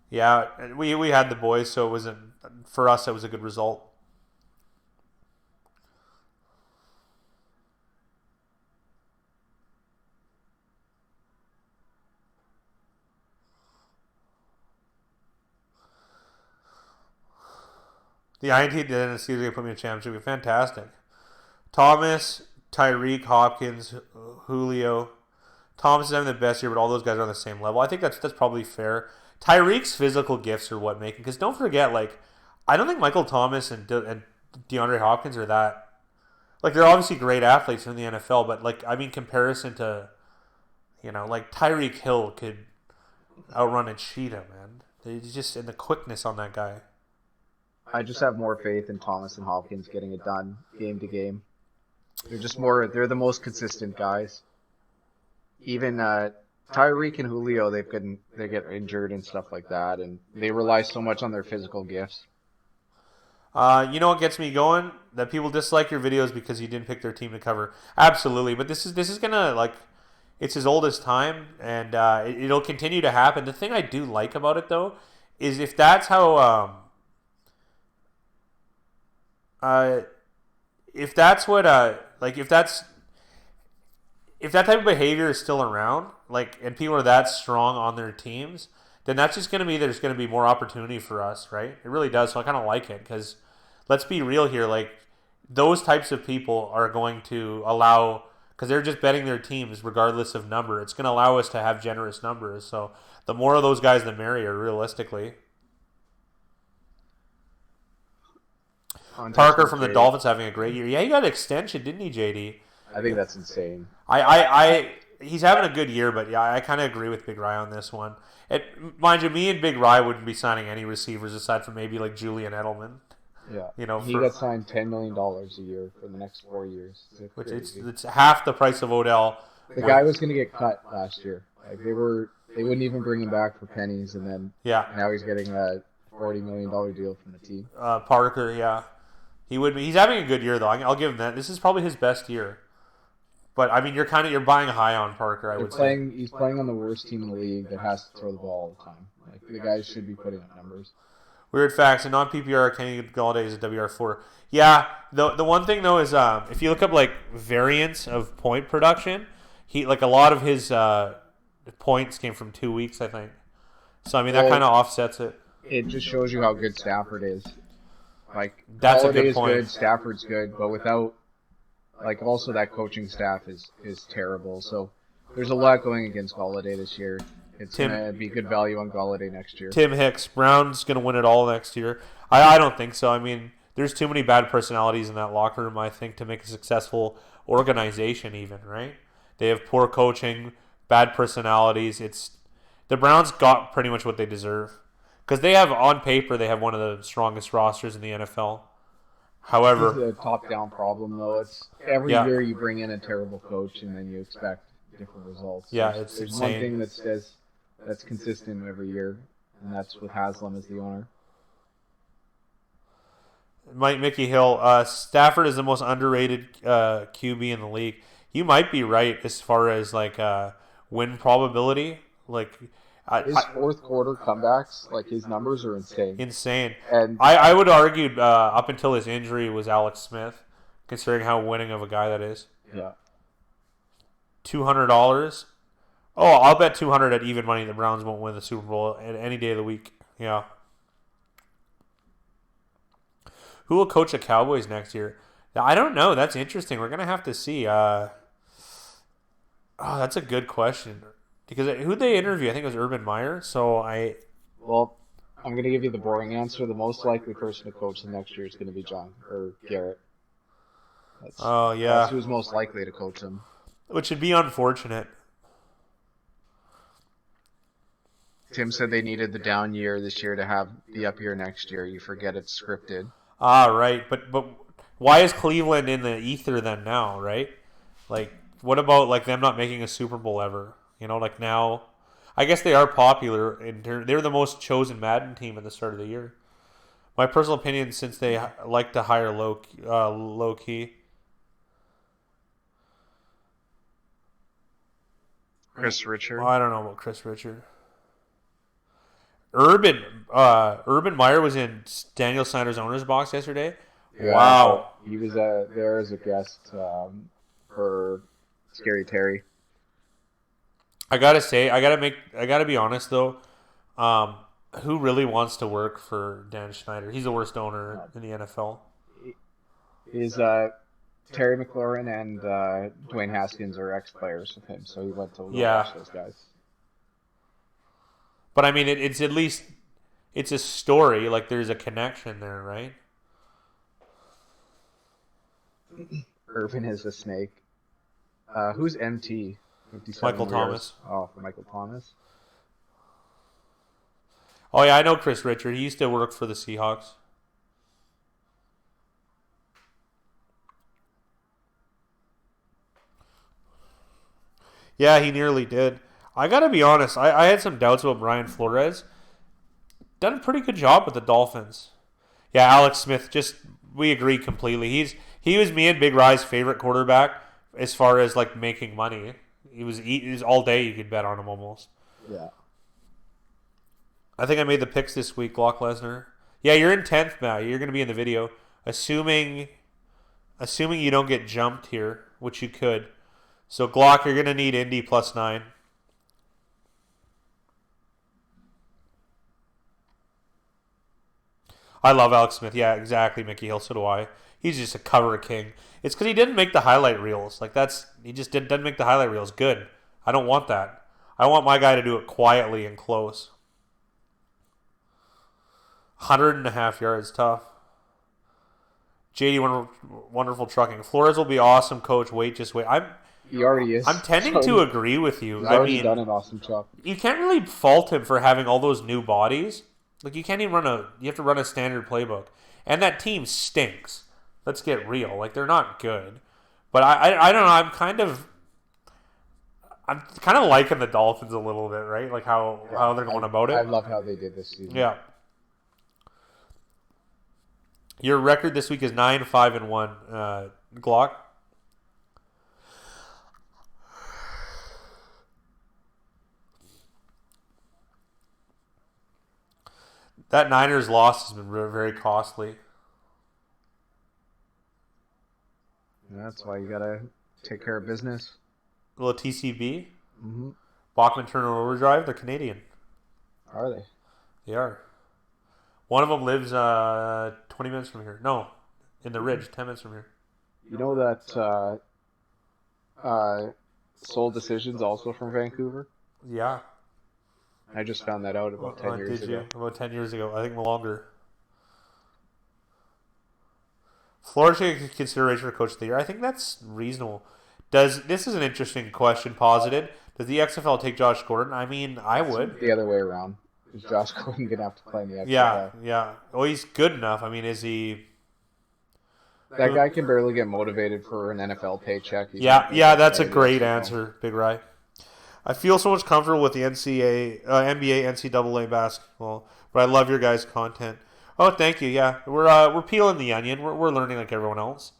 Yeah, we had the boys, so it wasn't for us. It was a good result. The INT didn't see they put me in a championship. Fantastic. Thomas, Tyreek, Hopkins, Julio. Thomas is having the best year, but all those guys are on the same level. I think that's probably fair. Tyreek's physical gifts are what make him. Because don't forget, I don't think Michael Thomas and DeAndre Hopkins are that. They're obviously great athletes in the NFL, but comparison to, Tyreek Hill could outrun and cheat him, man. He's just in the quickness on that guy. I just have more faith in Thomas and Hopkins getting it done game to game. They're the most consistent guys. Even Tyreek and Julio, they get injured and stuff like that, and they rely so much on their physical gifts. You know what gets me going? That people dislike your videos because you didn't pick their team to cover. Absolutely, but this is gonna it's as old as time, and it'll continue to happen. The thing I do like about it though is if that's how if that's what if that type of behavior is still around, and people are that strong on their teams, then that's just going to be there's going to be more opportunity for us, right? It really does. So I kind of like it because let's be real here. Those types of people are going to allow, because they're just betting their teams regardless of number. It's going to allow us to have generous numbers. So the more of those guys, the merrier, realistically. Parker from the Dolphins having a great year. Yeah, he got an extension, didn't he, JD? I think that's insane. He's having a good year, but yeah, I kind of agree with Big Rye on this one. Mind you, me and Big Rye wouldn't be signing any receivers aside from maybe Julian Edelman. Yeah, he got signed $10 million a year for the next 4 years. It's half the price of Odell. The guy was going to get cut last year. They wouldn't even bring him back for pennies, and then now he's getting a $40 million deal from the team. Parker, yeah. He would be. He's having a good year though. I'll give him that. This is probably his best year. But you're buying high on Parker. I would say he's playing on the worst team in the league that has to throw the ball all the time. The guys should be putting up numbers. Weird facts. And non PPR, Kenny Galladay is a WR4. Yeah. The one thing though is if you look up variance of point production, he a lot of his points came from 2 weeks, I think. So that kind of offsets it. It just shows you how good Stafford is. Like That's a Holiday good is point. good, Stafford's good, but without also that coaching staff is terrible. So there's a lot going against Holiday this year. It's Tim gonna be good value on Holiday next year. Tim Hicks, Brown's going to win it all next year. I don't think so. I mean, there's too many bad personalities in that locker room, I think, to make a successful organization even, right? They have poor coaching, bad personalities. The Browns got pretty much what they deserve. Because they have, on paper, they have one of the strongest rosters in the NFL. This is However, a top-down problem, though. It's every yeah, year you bring in a terrible coach, and then you expect different results. yeah, There's, it's there's one insane. thing that's consistent every year, and that's with Haslam as the owner. Mickey Hill, Stafford is the most underrated QB in the league. You might be right as far as like win probability. Like, His fourth quarter comebacks, like his numbers are insane. insane. And I would argue up until his injury was Alex Smith, considering how winning of a guy that is. yeah, $200. Oh, I'll bet 200 at even money the Browns won't win the Super Bowl at any day of the week. Yeah. Who will coach the Cowboys next year? I don't know. That's interesting. We're gonna have to see. That's a good question. Because who'd they interview? I think it was Urban Meyer. well, I'm gonna give you the boring answer. The most likely person to coach the next year is gonna be John or Garrett. That's who's most likely to coach him. Which would be unfortunate. Tim said they needed the down year this year to have the up year next year. You forget it's scripted. Right. But why is Cleveland in the ether then now, right? Like, what about like them not making a Super Bowl ever? You know, like now, I guess they are popular. They're the most chosen Madden team at the start of the year. My personal opinion, since they like to hire low key. Chris Richard. I don't know about Chris Richard. Urban Meyer was in Daniel Snyder's owner's box yesterday. Yeah, Wow. He was there as a guest for Scary Terry. I gotta be honest though. Who really wants to work for Dan Schneider? He's the worst owner in the NFL. Is Terry McLaurin and Dwayne Haskins are ex-players with him, so he went to watch those guys. But I mean, it's at least it's a story. Like there's a connection there, right? Irvin is a snake. Who's MT? Michael Thomas. Oh, Michael Thomas. Oh yeah, I know Chris Richard. He used to work for the Seahawks. Yeah, he nearly did. I gotta be honest. I had some doubts about Brian Flores. Done a pretty good job with the Dolphins. Yeah, Alex Smith. We agree completely. He was me and Big Rye's favorite quarterback as far as like making money. He was all day. You could bet on him almost. Yeah. I think I made the picks this week. Glock Lesnar. Yeah, you're in 10th now. You're gonna be in the video, assuming you don't get jumped here, which you could. So Glock, you're gonna need Indy +9. I love Alex Smith. Yeah, exactly, Mickey Hill. So do I. He's just a cover king. It's because he didn't make the highlight reels. He just doesn't make the highlight reels. Good. I don't want that. I want my guy to do it quietly and close. 100.5 yards, tough. JD, wonderful trucking. Flores will be awesome, coach. Just wait. He already is. I'm tending to agree with you. He's already done an awesome job. You can't really fault him for having all those new bodies. Like you can't even you have to run a standard playbook. And that team stinks. Let's get real. Like they're not good. But I don't know, I'm kind of liking the Dolphins a little bit, right? Like how they're going about it. I love how they did this season. Yeah. Your record this week is 9-5-1, Glock. That Niners loss has been very, very costly. That's why you gotta take care of business. A little TCB. Mm-hmm. Bachman Turner Overdrive. They're Canadian. Are they? They are. One of them lives 20 minutes from here. No, in the Ridge, 10 minutes from here. You know that Soul Decision's also from Vancouver? Yeah. I just found that out about 10 years Did you? ago. About 10 years ago. I think longer. Florida should get consideration for Coach of the Year. I think that's reasonable. This is an interesting question posited. Does the XFL take Josh Gordon? I mean, I would. The other way around. Is Josh Gordon going to have to play in the Yeah, XFL? yeah. Well, he's good enough. I mean, is he? That guy can barely get motivated for an NFL paycheck. Yeah. That's a great answer, Big Rye. I feel so much comfortable with the NBA, NCAA basketball, but I love your guys' content. Oh, thank you. Yeah, we're peeling the onion. We're learning like everyone else.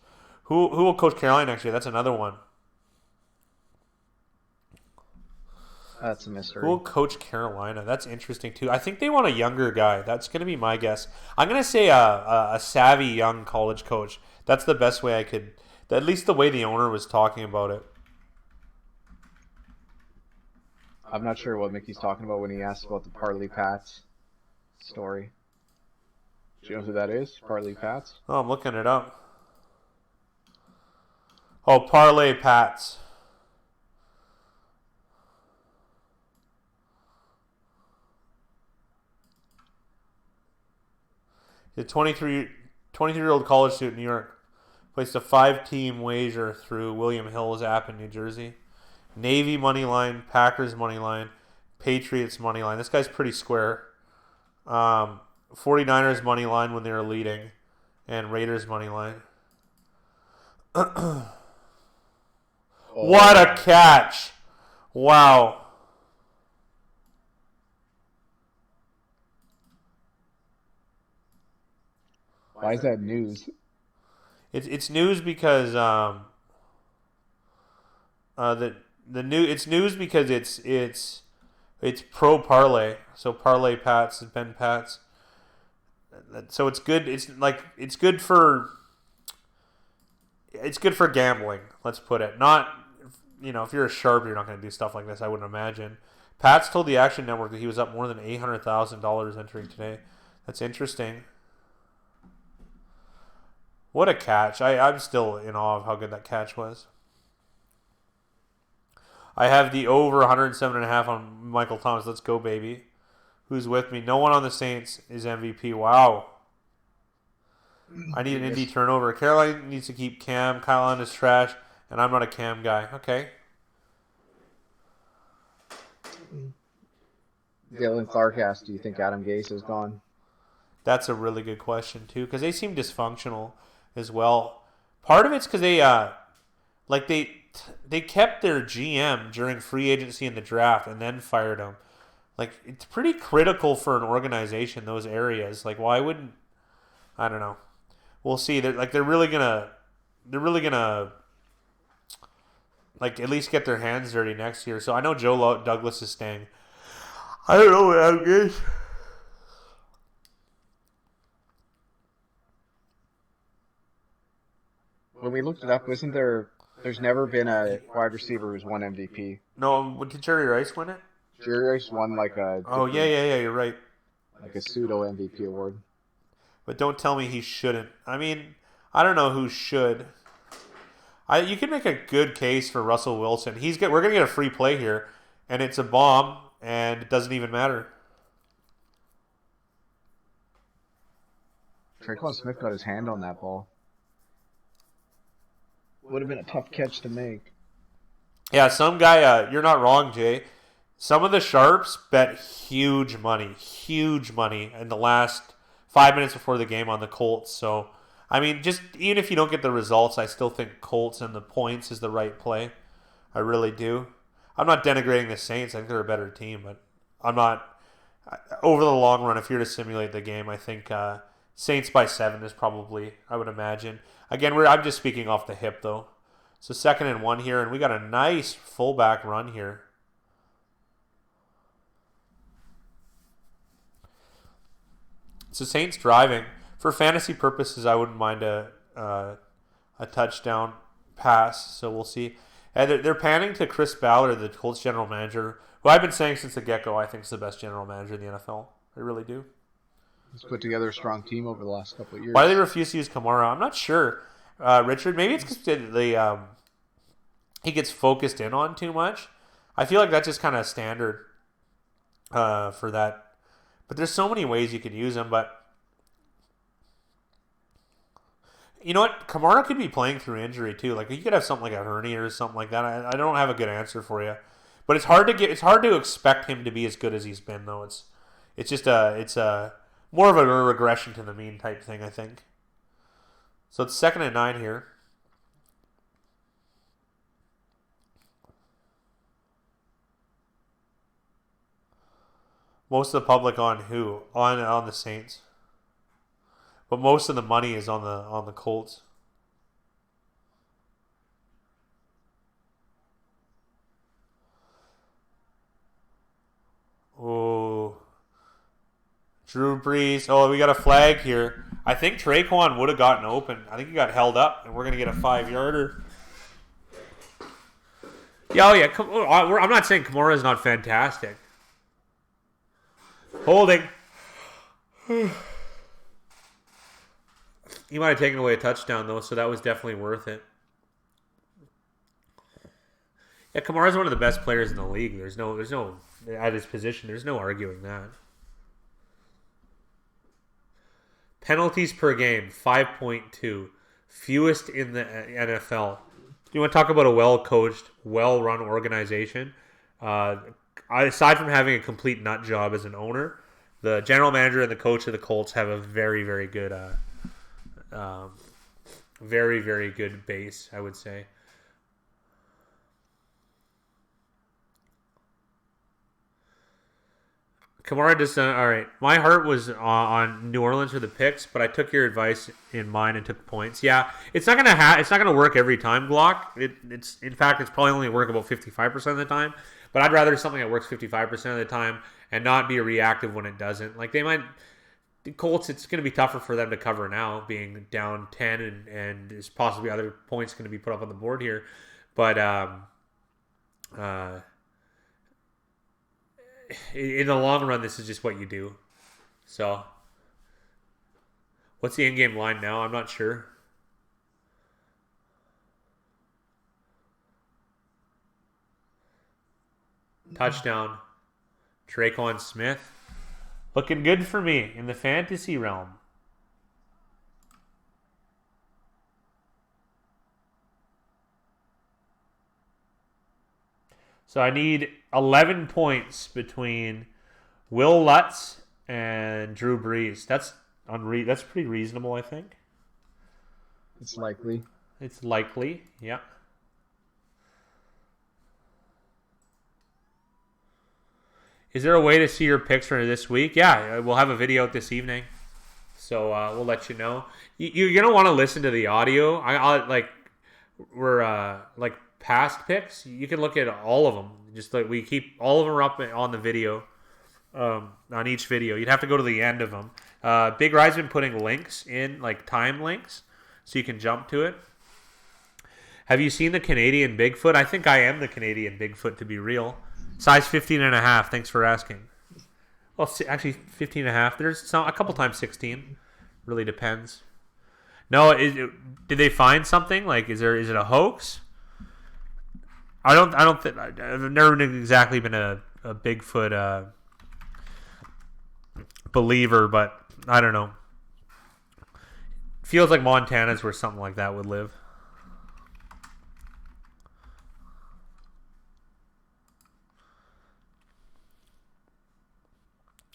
Who will coach Carolina next year? That's another one. That's a mystery. Who will coach Carolina? That's interesting too. I think they want a younger guy. That's going to be my guess. I'm going to say a savvy young college coach. That's the best way I could. At least the way the owner was talking about it. I'm not sure what Mickey's talking about when he asked about the Parley Pats story. Do you know who that is? Parley Pats? Oh, I'm looking it up. Oh, Parlay Pats. The 23-year-old college student in New York placed a 5-team wager through William Hill's app in New Jersey. Navy money line, Packers money line, Patriots money line. This guy's pretty square. 49ers money line when they were leading, and Raiders money line. What a catch! Wow. Why is that news? It's news because it's news because it's pro parlay. So parlay Pats and Ben Pats. So it's good. It's good for gambling. Let's put it. Not if you're a sharp, you're not going to do stuff like this. I wouldn't imagine. Pats told the Action Network that he was up more than $800,000 entering today. That's interesting. What a catch. I'm still in awe of how good that catch was. I have the over 107.5 on Michael Thomas. Let's go, baby. Who's with me? No one on the Saints is MVP. Wow. I need an Indy turnover. Carolina needs to keep Cam. Kyle Allen is trash, and I'm not a Cam guy. Okay. Dylan Clark asked, do you think Adam Gase is gone? That's a really good question, too, because they seem dysfunctional as well. Part of it's because they kept their GM during free agency and the draft and then fired him. Like, it's pretty critical for an organization, those areas. Like, why wouldn't... I don't know. We'll see. They're really gonna like at least get their hands dirty next year. So I know Joe Douglas is staying. I don't know what Adam Gase... When we looked it up, there's never been a wide receiver who's won MVP. No, did Jerry Rice win it? Jerry Rice won like a... Oh, yeah, you're right. Like a pseudo MVP award. But don't tell me he shouldn't. I mean, I don't know who should. You can make a good case for Russell Wilson. We're going to get a free play here, and it's a bomb, and it doesn't even matter. Traquan Smith got his hand on that ball. Would have been a tough catch to make. Yeah, some guy, you're not wrong, Jay. Some of the sharps bet huge money in the last 5 minutes before the game on the Colts. So, I mean, just even if you don't get the results, I still think Colts and the points is the right play. I really do. I'm not denigrating the Saints. I think they're a better team, but I'm not. Over the long run, if you're to simulate the game, I think Saints by 7 is probably, I would imagine. Again, I'm just speaking off the hip, though. So 2nd and 1 here, and we got a nice fullback run here. So Saints driving. For fantasy purposes, I wouldn't mind a touchdown pass, so we'll see. And they're panning to Chris Ballard, the Colts general manager, who I've been saying since the get-go I think is the best general manager in the NFL. I really do. He's put together a strong team over the last couple of years. Why do they refuse to use Kamara? I'm not sure, Richard. Maybe it's because he gets focused in on too much. I feel like that's just kind of standard for that. But there's so many ways you could use him. But you know what? Kamara could be playing through injury too. Like you could have something like a hernia or something like that. I don't have a good answer for you. But it's hard to expect him to be as good as he's been though. It's just more of a regression to the mean type thing, I think. So it's 2nd and 9 here. Most of the public on who? On the Saints. But most of the money is on the Colts. Oh. Drew Brees. Oh, we got a flag here. I think Traquan would have gotten open. I think he got held up, and we're going to get a 5-yarder. Yeah, oh yeah. I'm not saying Kamara is not fantastic. Holding. He might have taken away a touchdown, though, so that was definitely worth it. Yeah, Kamara's one of the best players in the league. There's no at his position. There's no arguing that. Penalties per game, 5.2. Fewest in the NFL. You want to talk about a well-coached, well-run organization? Aside from having a complete nut job as an owner, the general manager and the coach of the Colts have a very, very good, very, very good base, I would say. Kamara just all right. My heart was on New Orleans for the picks, but I took your advice in mind and took points. Yeah, it's not gonna work every time, Glock. It's in fact it's probably only work about 55% of the time. But I'd rather something that works 55% of the time and not be reactive when it doesn't. Like the Colts, it's going to be tougher for them to cover now, being down 10 and there's possibly other points going to be put up on the board here. But in the long run, this is just what you do. So, what's the in-game line now? I'm not sure. Touchdown. Traquan Smith. Looking good for me in the fantasy realm. So I need 11 points between Will Lutz and Drew Brees. That's pretty reasonable, I think. It's likely. It's likely, yeah. Is there a way to see your picks for this week? Yeah, we'll have a video out this evening, so we'll let you know. You're gonna want to listen to the audio. We're past picks. You can look at all of them. Just like we keep all of them up on the video, on each video. You'd have to go to the end of them. Big Ride's been putting links in, like time links, so you can jump to it. Have you seen the Canadian Bigfoot? I think I am the Canadian Bigfoot, to be real. Size 15.5. Thanks for asking. Well, actually 15.5. There's a couple times 16. Really depends. No, did they find something? Like, is it a hoax? I don't think I've never exactly been a Bigfoot believer, but I don't know. Feels like Montana's where something like that would live.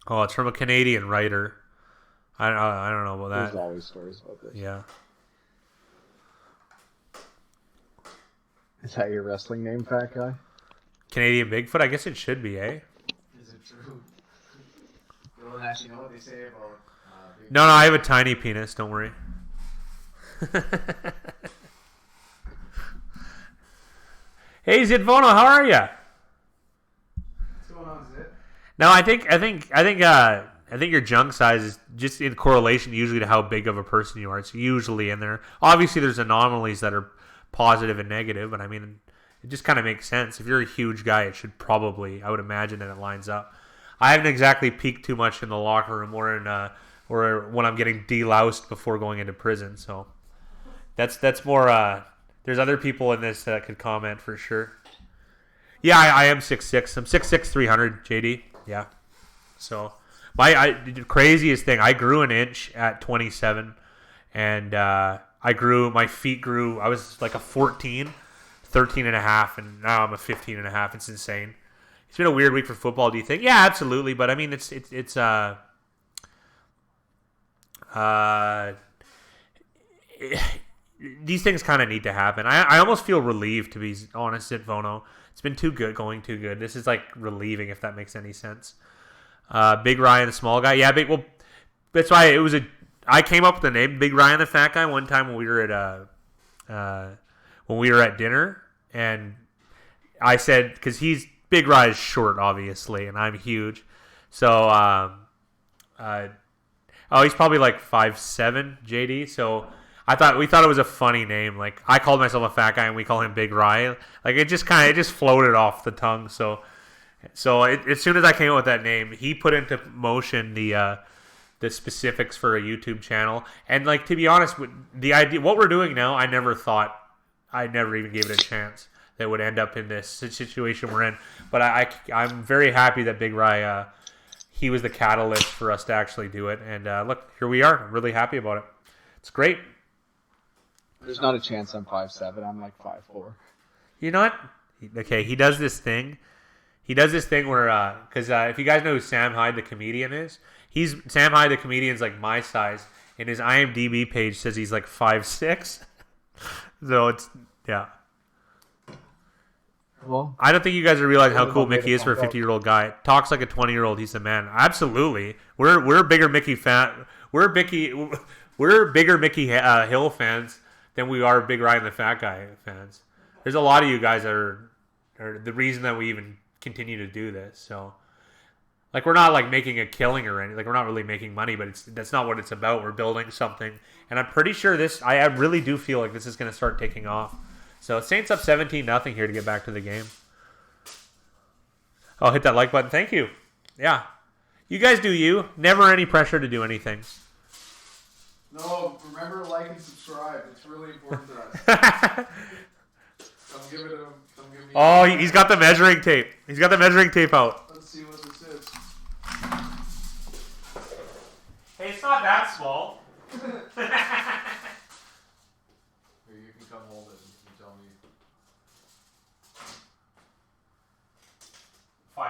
Oh, it's from a Canadian writer. I don't know about that. There's always stories about this. Yeah. Is that your wrestling name, fat guy? Canadian Bigfoot? I guess it should be, eh? Is it true? You don't actually know what they say about... No, I have a tiny penis. Don't worry. Hey, Zidvona, how are you? What's going on, Zid? No, I think your junk size is just in correlation usually to how big of a person you are. It's usually in there. Obviously, there's anomalies that are positive and negative, but I mean, it just kind of makes sense. If you're a huge guy, it should probably, I would imagine that it lines up. I haven't exactly peeked too much in the locker room or or when I'm getting deloused before going into prison. So that's more. There's other people in this that could comment for sure. Yeah, I am 6'6". I'm 6'6", 300, JD. Yeah. So the craziest thing, I grew an inch at 27, and my feet grew. I was like a 14, 13 and a half, and now I'm a 15 and a half. It's insane. It's been a weird week for football. Do you think? Yeah, absolutely. But I mean, it's these things kind of need to happen. I almost feel relieved, to be honest, at Vono. It's been going too good. This is like relieving, if that makes any sense. Big Ryan, the small guy. Yeah, well, that's why I came up with the name Big Ryan, the fat guy, one time when we were at dinner, and I said, because Big Ryan's short, obviously, and I'm huge, so he's probably like 5'7", JD. So we thought it was a funny name. Like, I called myself a fat guy, and we call him Big Ryan. Like, it just floated off the tongue. So as soon as I came up with that name, he put into motion the specifics for a YouTube channel. And like, to be honest, with the idea, what we're doing now, I never even gave it a chance that would end up in this situation we're in. But I'm very happy that Big Rye, he was the catalyst for us to actually do it. And look, here we are. I'm really happy about it. It's great. There's not a chance I'm 5'7". I'm like 5'4". You're not? Okay, he does this thing. He does this thing where, because if you guys know who Sam Hyde the comedian is, Sam Hyde the comedian's like my size, and his IMDb page says he's like 5'6". So it's, yeah. Well, I don't think you guys are realizing how cool Mickey is for a 50-year-old guy. Talks like a 20-year-old. He's the man. Absolutely. We're a bigger Mickey fan. We're bigger Mickey Hill fans than we are Big Ryan the Fat Guy fans. There's a lot of you guys that are the reason that we even continue to do this. So, like, we're not like making a killing or anything. Like, we're not really making money, but that's not what it's about. We're building something, and I'm pretty sure I really do feel like this is going to start taking off. So Saints up 17-0 here to get back to the game. I'll hit that like button. Thank you. Yeah, you guys do you. Never any pressure to do anything. No, remember, like and subscribe. It's really important to us. Come give me. Oh, he's got the measuring tape. He's got the measuring tape out. Let's see what this is. Hey, it's not that small. Here, you can come hold it and you can tell me. 5'5".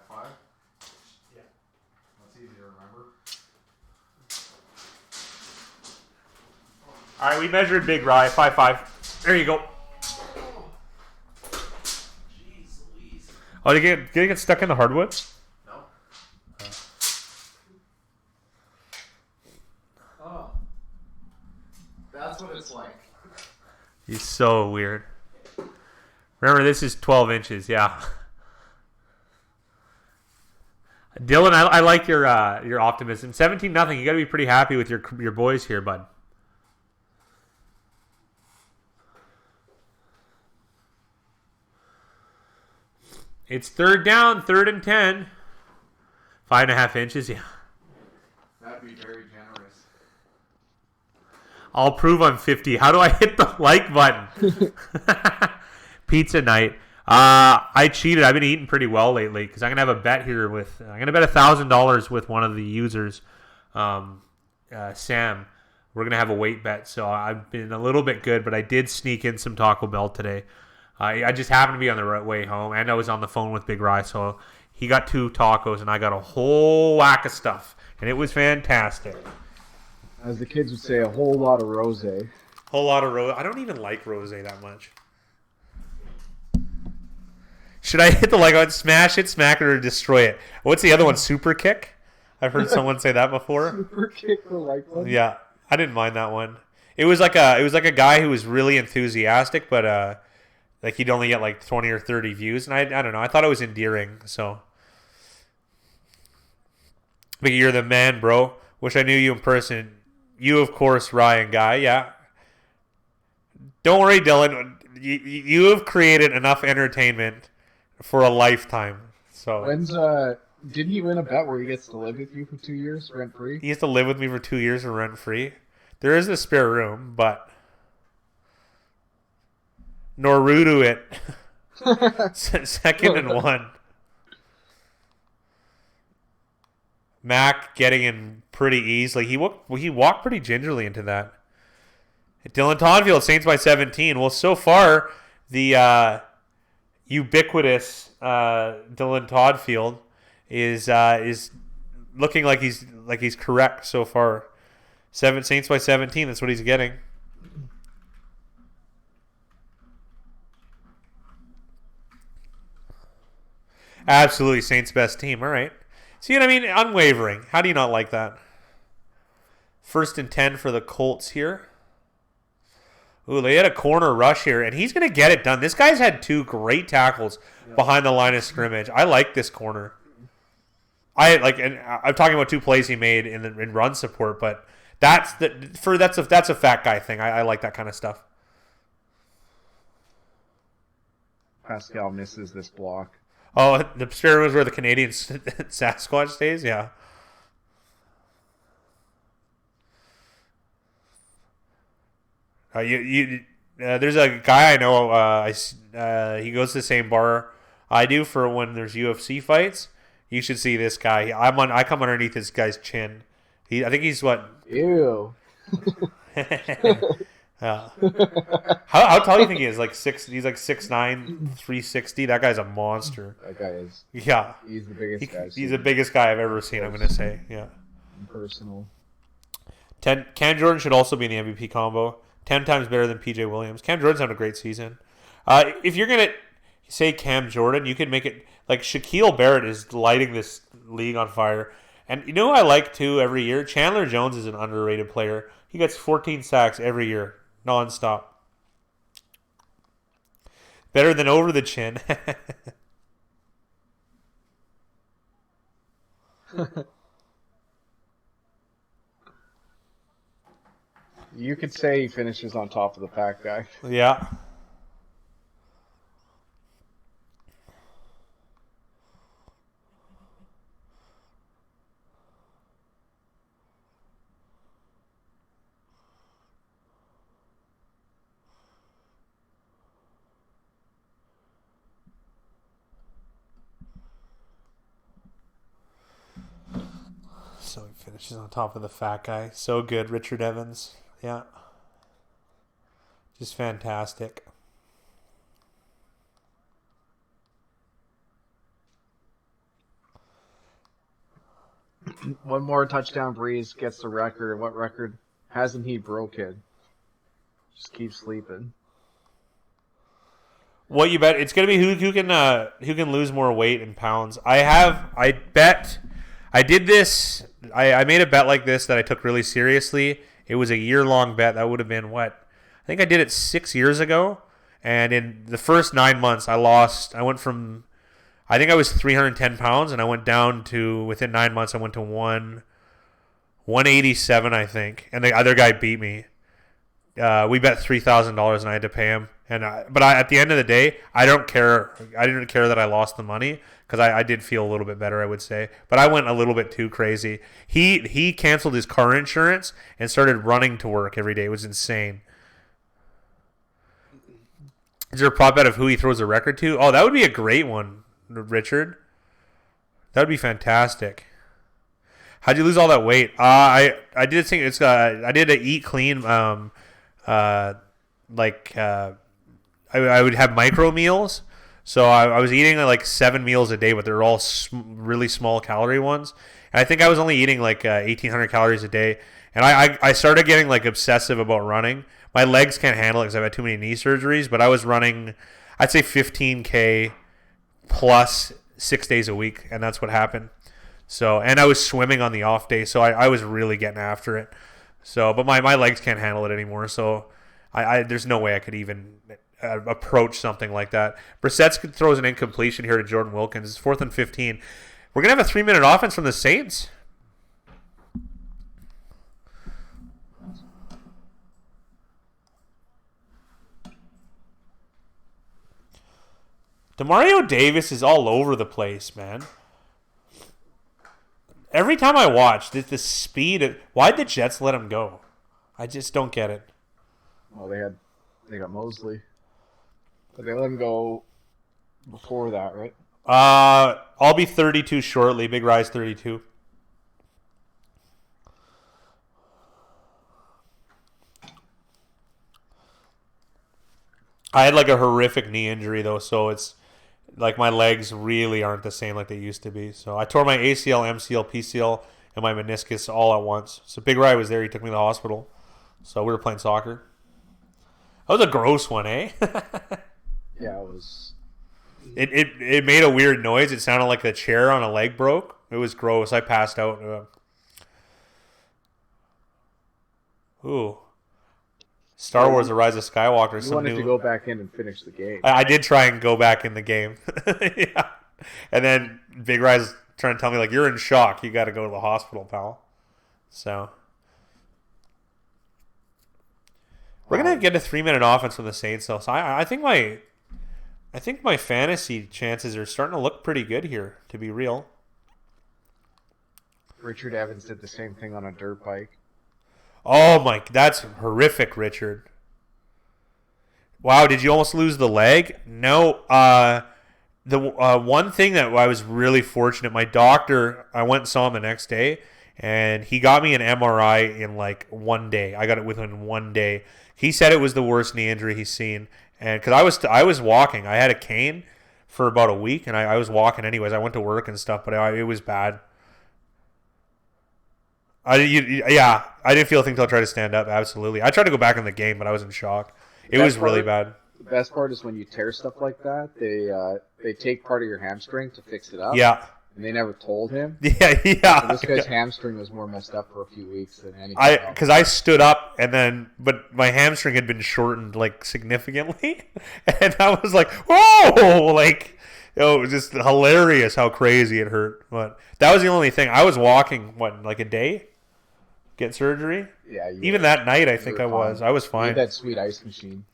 5'5"? Yeah. That's easy to remember. All right, we measured Big Rye, 5'5". There you go. Jeez Louise. Oh, did it get stuck in the hardwood? No. Oh. That's what it's like. He's so weird. Remember, this is 12 inches, yeah. Dylan, I like your optimism. 17-0. You got to be pretty happy with your boys here, bud. It's third down, 3rd and 10. 5.5 inches, yeah. That'd be very generous. I'll prove I'm 50. How do I hit the like button? Pizza night. I cheated. I've been eating pretty well lately because I'm gonna have a bet here with. I'm gonna bet $1,000 with one of the users, Sam. We're gonna have a weight bet. So I've been a little bit good, but I did sneak in some Taco Bell today. I just happened to be on the right way home, and I was on the phone with Big Rye, so he got 2 tacos, and I got a whole whack of stuff, and it was fantastic. as the kids would say, a whole lot of rosé. Whole lot of rose. I don't even like rosé that much. Should I hit the like on smash it, smack it, or destroy it? What's the other one? Super kick? I've heard someone say that before. Super kick the like one. Yeah, I didn't mind that one. It was like a guy who was really enthusiastic, but like he'd only get like 20 or 30 views, and I don't know. I thought it was endearing. So, but you're the man, bro. Wish I knew you in person. You, of course, Ryan guy. Yeah. Don't worry, Dylan. You have created enough entertainment for a lifetime. So When's Didn't he win a bet where he gets to live with you for 2 years rent free? He has to live with me for 2 years and rent free. There is a spare room, but Norudu it. Second and 1. Mac getting in pretty easily. He walked pretty gingerly into that. Dylan Tonfield, Saints by 17. Well, so far, the ubiquitous Dylan Toddfield is looking like he's correct so far. Saints by 17. That's what he's getting. Absolutely, Saints' best team. All right. See what I mean? Unwavering. How do you not like that? 1st and 10 for the Colts here. Ooh, they had a corner rush here, and he's going to get it done. This guy's had 2 great tackles behind the line of scrimmage. I like this corner. And I'm talking about 2 plays he made in run support, but that's a fat guy thing. I like that kind of stuff. Pascal misses this block. Oh, the spare was where the Canadian Sasquatch stays? Yeah. There's a guy I know. He goes to the same bar I do for when there's UFC fights. You should see this guy. I come underneath this guy's chin. I think he's what? Ew. How tall do you think he is? He's like 6'9", 360. That guy's a monster. That guy is. Yeah. He's the biggest guy. He's the biggest guy I've ever seen. I'm gonna say. Yeah. Personal. Cam Jordan should also be in the MVP combo. 10 times better than PJ Williams. Cam Jordan's had a great season. If you're going to say Cam Jordan, you can make it like Shaquille Barrett is lighting this league on fire. And you know who I like too every year? Chandler Jones is an underrated player. He gets 14 sacks every year, nonstop. Better than over the chin. You could say he finishes on top of the pack guy. Yeah. So he finishes on top of the fat guy. So good, Richard Evans. Yeah. Just fantastic. One more touchdown, Breeze gets the record. What record hasn't he broken? Just keep sleeping. What you bet? It's gonna be who can lose more weight in pounds. I did this. I made a bet like this that I took really seriously. It was a year-long bet. That would have been what? I think I did it 6 years ago. And in the first 9 months, I went from, I think I was 310 pounds, and I went down to, within 9 months, I went to 187, I think. And the other guy beat me. We bet $3,000, and I had to pay him. But at the end of the day, I don't care. I didn't care that I lost the money because I did feel a little bit better, I would say. But I went a little bit too crazy. He canceled his car insurance and started running to work every day. It was insane. Is there a prop bet of who he throws a record to? Oh, that would be a great one, Richard. That would be fantastic. How'd you lose all that weight? I did think it's I did a eat clean. I would have micro meals. So I was eating like 7 meals a day, but they're all really small calorie ones. And I think I was only eating like 1,800 calories a day. And I started getting like obsessive about running. My legs can't handle it because I've had too many knee surgeries. But I was running, I'd say 15K plus 6 days a week. And that's what happened. So, and I was swimming on the off day. So I was really getting after it. So, but my legs can't handle it anymore. So there's no way I could even approach something like that. Brissett throws an incompletion here to Jordan Wilkins. It's 4th and 15. We're going to have a 3-minute offense from the Saints. Demario Davis is all over the place, man. Every time I watch, the speed. Why'd the Jets let him go? I just don't get it. Well, they got Mosley, but they let him go before that, right? I'll be 32 shortly. Big Rise 32. I had like a horrific knee injury though, so it's like my legs really aren't the same like they used to be. So I tore my ACL, MCL, PCL, and my meniscus all at once. So Big Ry was there. He took me to the hospital. So we were playing soccer. That was a gross one, eh? Yeah, it was. It made a weird noise. It sounded like the chair on a leg broke. It was gross. I passed out. Ooh. Star Wars: The Rise of Skywalker. You wanted to go back in and finish the game. I did try and go back in the game. Yeah. And then Big Rise trying to tell me, like, you're in shock. You got to go to the hospital, pal. So. We're going to get a 3-minute offense from the Saints, though. So I think my fantasy chances are starting to look pretty good here, to be real. Richard Evans did the same thing on a dirt bike. Oh, my. That's horrific, Richard. Wow, did you almost lose the leg? No. The one thing that I was really fortunate, my doctor, I went and saw him the next day, and he got me an MRI in like 1 day. I got it within 1 day. He said it was the worst knee injury he's seen, and because I was walking, I had a cane for about a week, and I was walking anyways. I went to work and stuff, but it was bad. I didn't feel a thing until I tried to stand up. Absolutely, I tried to go back in the game, but I was in shock. It was really bad. The best part is when you tear stuff like that, they take part of your hamstring to fix it up. Yeah. And they never told him. Yeah. So this guy's hamstring was more messed up for a few weeks than anything else. Because I stood up but my hamstring had been shortened like significantly, and I was like, whoa, like, it was just hilarious how crazy it hurt. But that was the only thing. I was walking like a day, get surgery. Yeah. Even that night, I think I was fine. You had that sweet ice machine.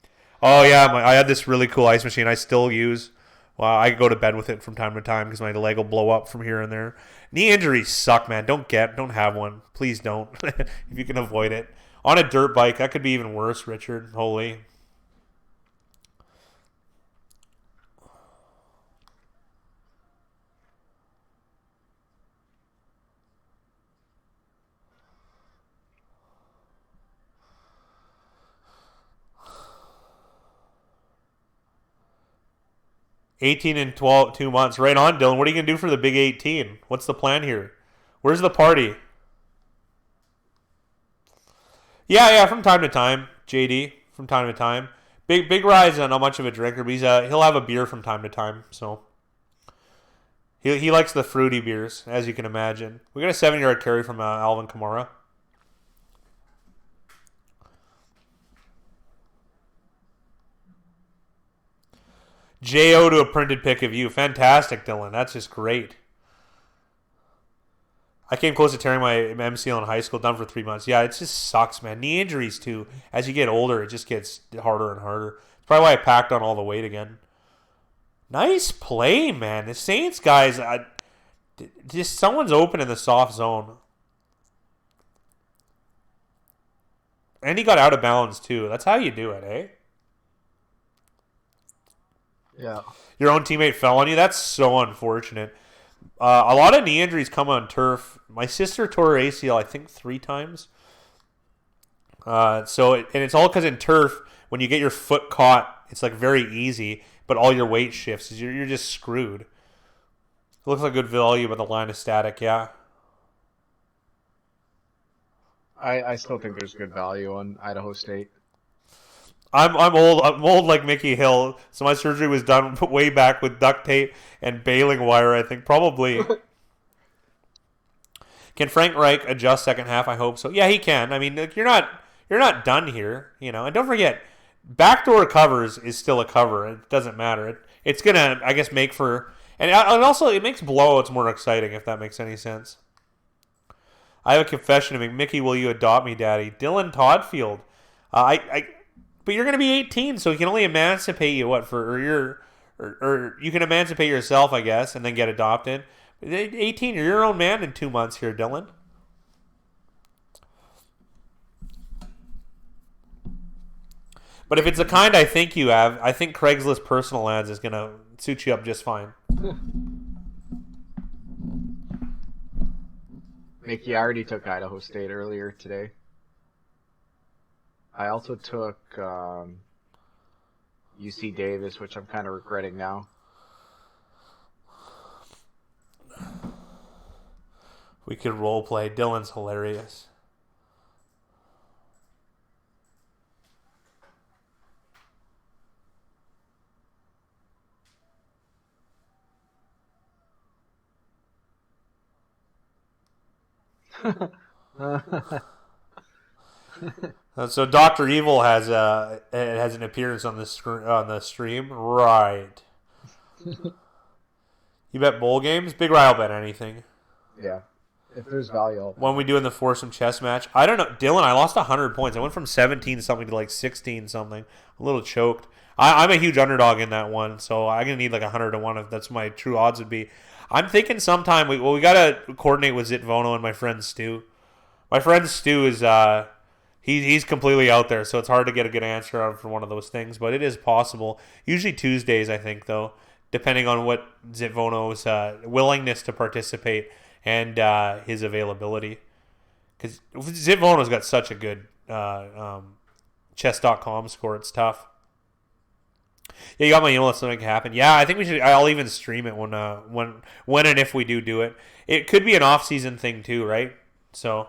Oh yeah, I had this really cool ice machine I still use. Well, I go to bed with it from time to time because my leg will blow up from here and there. Knee injuries suck, man. Don't have one. Please don't. If you can avoid it. On a dirt bike, that could be even worse, Richard. Holy. $18 and 2 months. Right on, Dylan. What are you going to do for the big 18? What's the plan here? Where's the party? Yeah, from time to time. JD, from time to time. Big Rise, not much of a drinker, but he'll have a beer from time to time. So he likes the fruity beers, as you can imagine. We got a 7-yard carry from Alvin Kamara. J.O. to a printed pic of you. Fantastic, Dylan. That's just great. I came close to tearing my MCL in high school, done for 3 months. Yeah, it just sucks, man. Knee injuries, too. As you get older, it just gets harder and harder. It's probably why I packed on all the weight again. Nice play, man. The Saints guys, just someone's open in the soft zone. And he got out of bounds, too. That's how you do it, eh? Yeah. Your own teammate fell on you. That's so unfortunate. A lot of knee injuries come on turf. My sister tore her ACL, I think, 3 times. And it's all because in turf, when you get your foot caught, it's like very easy, but all your weight shifts. You're just screwed. It looks like good value, but the line is static. Yeah. I still think there's good value on Idaho State. I'm old. I'm old like Mickey Hill. So my surgery was done way back with duct tape and baling wire. I think probably. Can Frank Reich adjust second half? I hope so. Yeah, he can. I mean, you're not done here, And don't forget, backdoor covers is still a cover. It doesn't matter. It's gonna, I guess, make for and also it makes blowouts more exciting if that makes any sense. I have a confession to make. Mickey, will you adopt me, Daddy? Dylan Toddfield. But you're going to be 18, so he can only emancipate you, or you can emancipate yourself, I guess, and then get adopted. 18, you're your own man in 2 months here, Dylan. But if it's the kind I think you have, I think Craigslist personal ads is going to suit you up just fine. Mickey, I already took Idaho State earlier today. I also took UC Davis, which I'm kind of regretting now. We could role play. Dylan's hilarious. So Dr. Evil has an appearance on the stream, right? You bet bowl games? Big Ry will bet anything. Yeah, if there's value. When we do in the foursome chess match, I don't know, Dylan. I lost 100 points. I went from 17 something to like 16 something. A little choked. I'm a huge underdog in that one, so I'm gonna need like 100 to 1 if that's my true odds would be. I'm thinking sometime we gotta coordinate with Zitvono and my friend Stu. My friend Stu is he's completely out there, so it's hard to get a good answer out for one of those things, but it is possible. Usually Tuesdays, I think, though, depending on what Zitvono's willingness to participate and his availability. Because Zitvono's got such a good chess.com score, it's tough. Yeah, you got my email. Let's make it happen. Yeah, I think we should. I'll even stream it when and if we do it. It could be an off-season thing too, right? So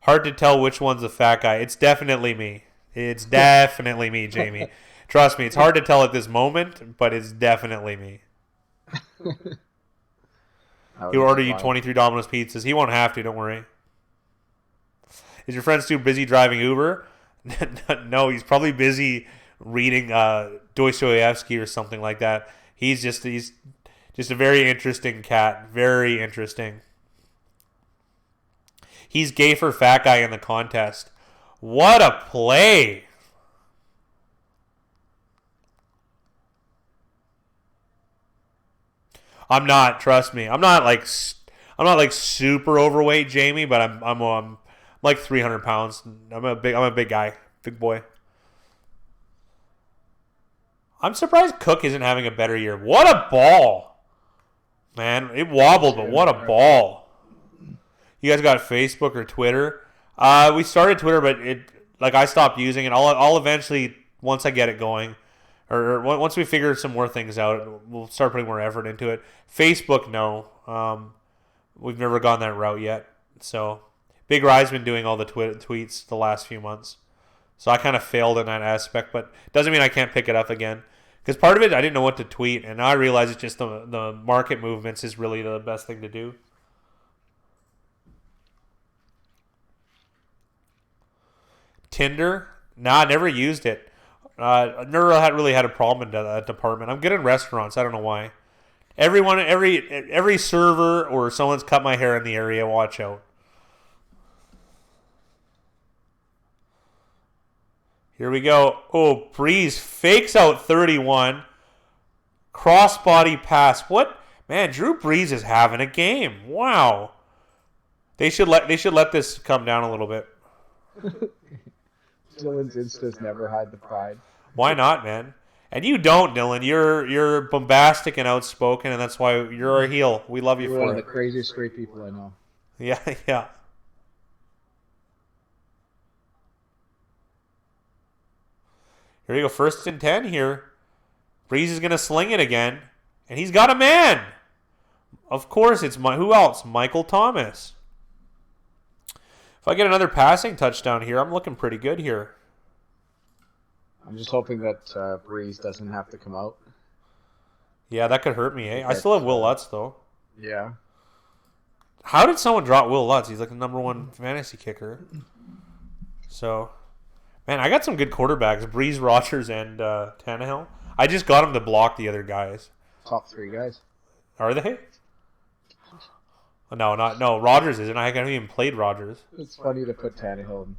hard to tell which one's the fat guy. It's definitely me. It's definitely me, Jamie. Trust me, it's hard to tell at this moment, but it's definitely me. He'll order you 23 Domino's pizzas. He won't have to. Don't worry. Is your friend Stu busy driving Uber? No, he's probably busy reading Dostoevsky or something like that. He's just a very interesting cat. Very interesting. He's gay for fat guy in the contest. What a play! I'm not. Trust me. I'm not like super overweight, Jamie, but I'm like 300 pounds. I'm a big guy, big boy. I'm surprised Cook isn't having a better year. What a ball, man! It wobbled, but what a ball. You guys got Facebook or Twitter? We started Twitter, but I stopped using it. I'll eventually, once I get it going, or once we figure some more things out, we'll start putting more effort into it. Facebook, no. We've never gone that route yet. So Big Ry's been doing all the tweets the last few months. So I kind of failed in that aspect, but doesn't mean I can't pick it up again. Because part of it, I didn't know what to tweet, and now I realize it's just the market movements is really the best thing to do. Tinder? Nah, I never used it. Never really had a problem in that department. I'm good in restaurants. I don't know why. Every server or someone's cut my hair in the area. Watch out. Here we go. Oh, Breeze fakes out 31. Crossbody pass. What? Man, Drew Brees is having a game. Wow. They should let this come down a little bit. Dylan's Insta's never had the pride. Why not, man? And you don't, Dylan. You're bombastic and outspoken, and that's why you're our heel. We love you You're for one it. of the craziest straight people I know. Yeah, yeah. Here we go. 1st and 10 here. Breeze is going to sling it again. And he's got a man. Of course, it's who else? Michael Thomas. If I get another passing touchdown here, I'm looking pretty good here. I'm just hoping that Breeze doesn't have to come out. Yeah, that could hurt me, eh? I still have Will Lutz, though. Yeah. How did someone drop Will Lutz? He's like the #1 fantasy kicker. So, man, I got some good quarterbacks. Breeze, Rodgers, and Tannehill. I just got him to block the other guys. Top 3 guys. Are they? No. Rodgers isn't. I haven't even played Rodgers. It's funny to put Tannehill in.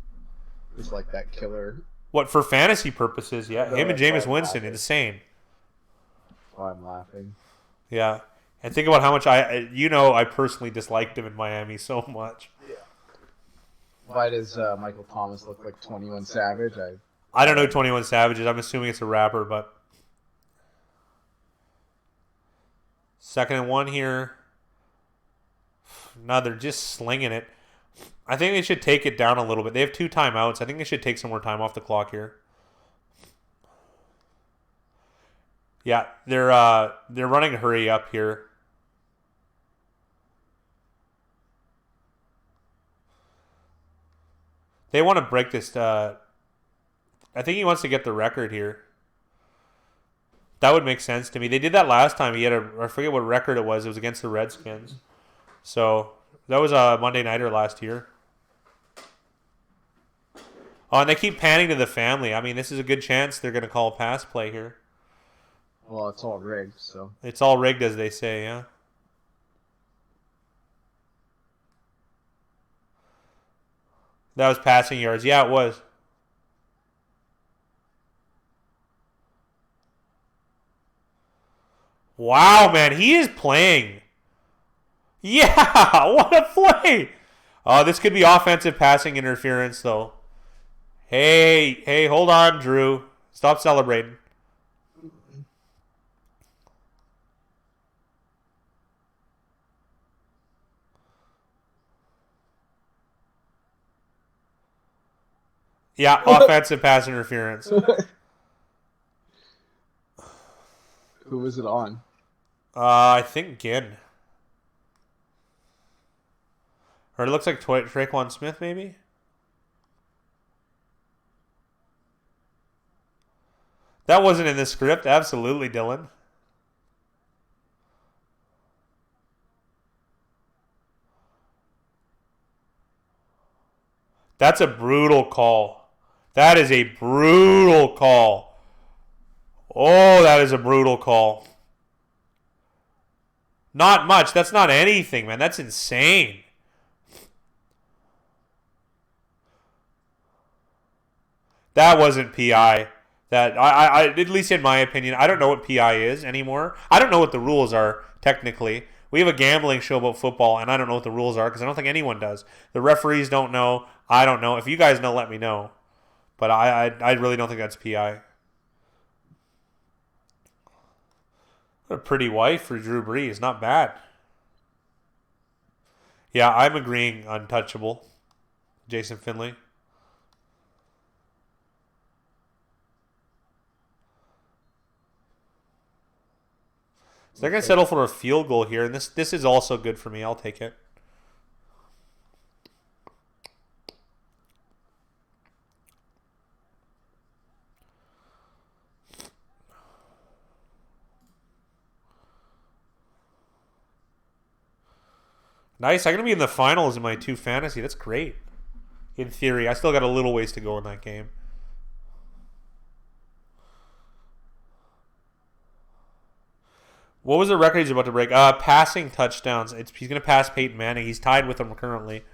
He's like that killer. What, for fantasy purposes? Yeah, No, him and that's Jameis why I'm Winston, laughing. insane. Oh, I'm laughing. Yeah, And think about how much I personally disliked him in Miami so much. Yeah. Why does Michael Thomas look like 21 Savage? I don't know 21 Savage is. I'm assuming it's a rapper, but 2nd and 1 here. No, they're just slinging it. I think they should take it down a little bit. They have 2 timeouts. I think they should take some more time off the clock here. Yeah, they're running hurry up here. They want to break this. I think he wants to get the record here. That would make sense to me. They did that last time. He had I forget what record it was. It was against the Redskins. So that was a Monday Nighter last year. Oh, and they keep panning to the family. I mean, this is a good chance they're going to call a pass play here. Well, it's all rigged, so. It's all rigged, as they say, yeah. That was passing yards. Yeah, it was. Wow, man, he is playing. Yeah, what a play. Oh, this could be offensive passing interference, though. Hey, hold on, Drew. Stop celebrating. Yeah, offensive pass interference. Who was it on? I think Ginn. Or it looks like Traquan Smith, maybe? That wasn't in the script. Absolutely, Dylan. That's a brutal call. That is a brutal call. Oh, that is a brutal call. Not much. That's not anything, man. That's insane. That wasn't PI. That I at least in my opinion, I don't know what PI is anymore. I don't know what the rules are technically. We have a gambling show about football, and I don't know what the rules are because I don't think anyone does. The referees don't know. I don't know. If you guys know, let me know. But I really don't think that's PI. What a pretty wife for Drew Brees. Not bad. Yeah, I'm agreeing untouchable. Jason Finley. So they're going to settle for a field goal here, and this is also good for me. I'll take it. Nice. I'm going to be in the finals in my 2 fantasy. That's great. In theory. I still got a little ways to go in that game. What was the record he's about to break? Passing touchdowns. He's going to pass Peyton Manning. He's tied with him currently.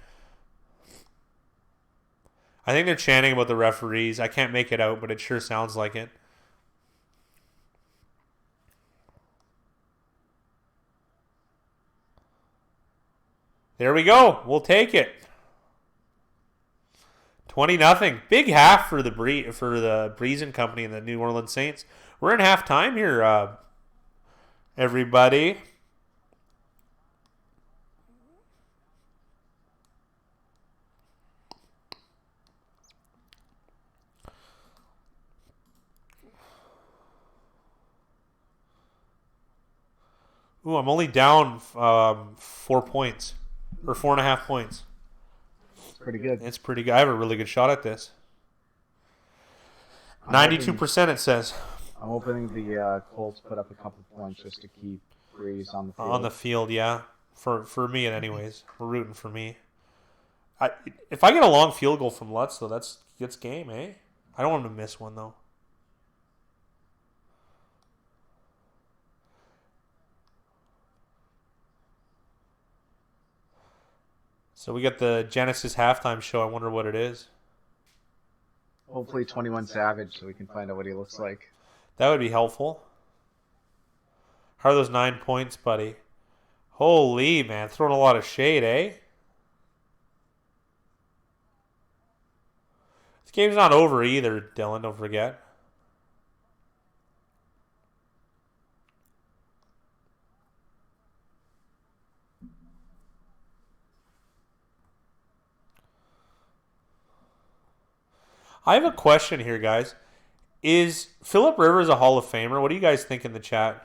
I think they're chanting about the referees. I can't make it out, but it sure sounds like it. There we go. We'll take it. 20-0. Big half for the Breeze and Company and the New Orleans Saints. We're in halftime here, everybody. Ooh, I'm only down 4 points. Or 4.5 points. It's pretty good. It's pretty good. I have a really good shot at this. 92% it says. I'm hoping the Colts put up a couple points just to keep Breeze on the field. On the field, yeah. For me, anyways. We're rooting for me. If I get a long field goal from Lutz, though, that's game, eh? I don't want him to miss one, though. So we got the Genesis halftime show. I wonder what it is. Hopefully 21 Savage so we can find out what he looks like. That would be helpful. How are those 9 points, buddy? Holy, man. Throwing a lot of shade, eh? This game's not over either, Dylan. Don't forget. I have a question here, guys. Is Philip Rivers a Hall of Famer? What do you guys think in the chat?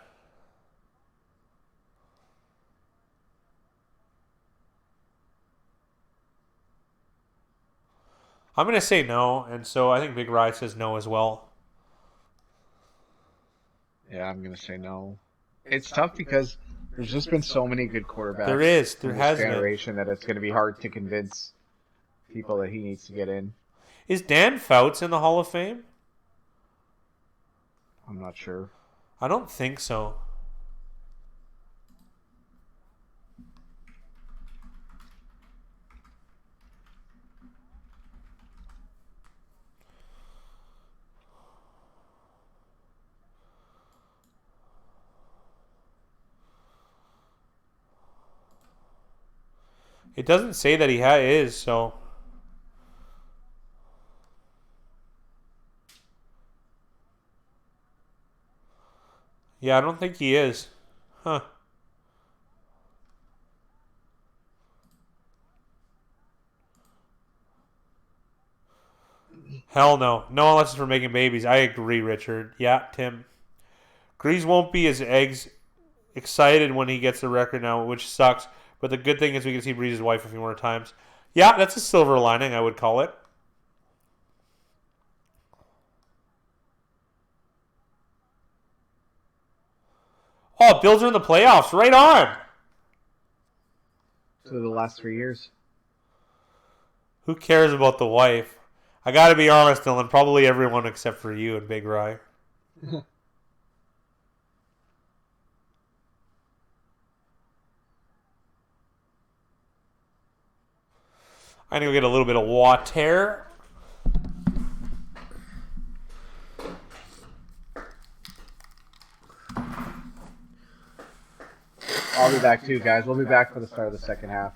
I'm going to say no, and so I think Big Rye says no as well. Yeah, I'm gonna say no. It's tough because there's just been so many good There quarterbacks is. There from this has been. generation that it's gonna be hard to convince people that he needs to get in. Is Dan Fouts in the Hall of Fame? I'm not sure. I don't think so. It doesn't say that he is, so. Yeah, I don't think he is. Huh. Hell no. No, unless it's for making babies. I agree, Richard. Yeah, Tim. Grease won't be as excited when he gets the record now, which sucks. But the good thing is we can see Breeze's wife a few more times. Yeah, that's a silver lining, I would call it. Oh, Bills are in the playoffs. Right on. So the last 3 years. Who cares about the wife? I gotta be honest, Dylan. Probably everyone except for you and Big Rye. I need to get a little bit of water. I'll be back too, guys. We'll be back for the start of the second half.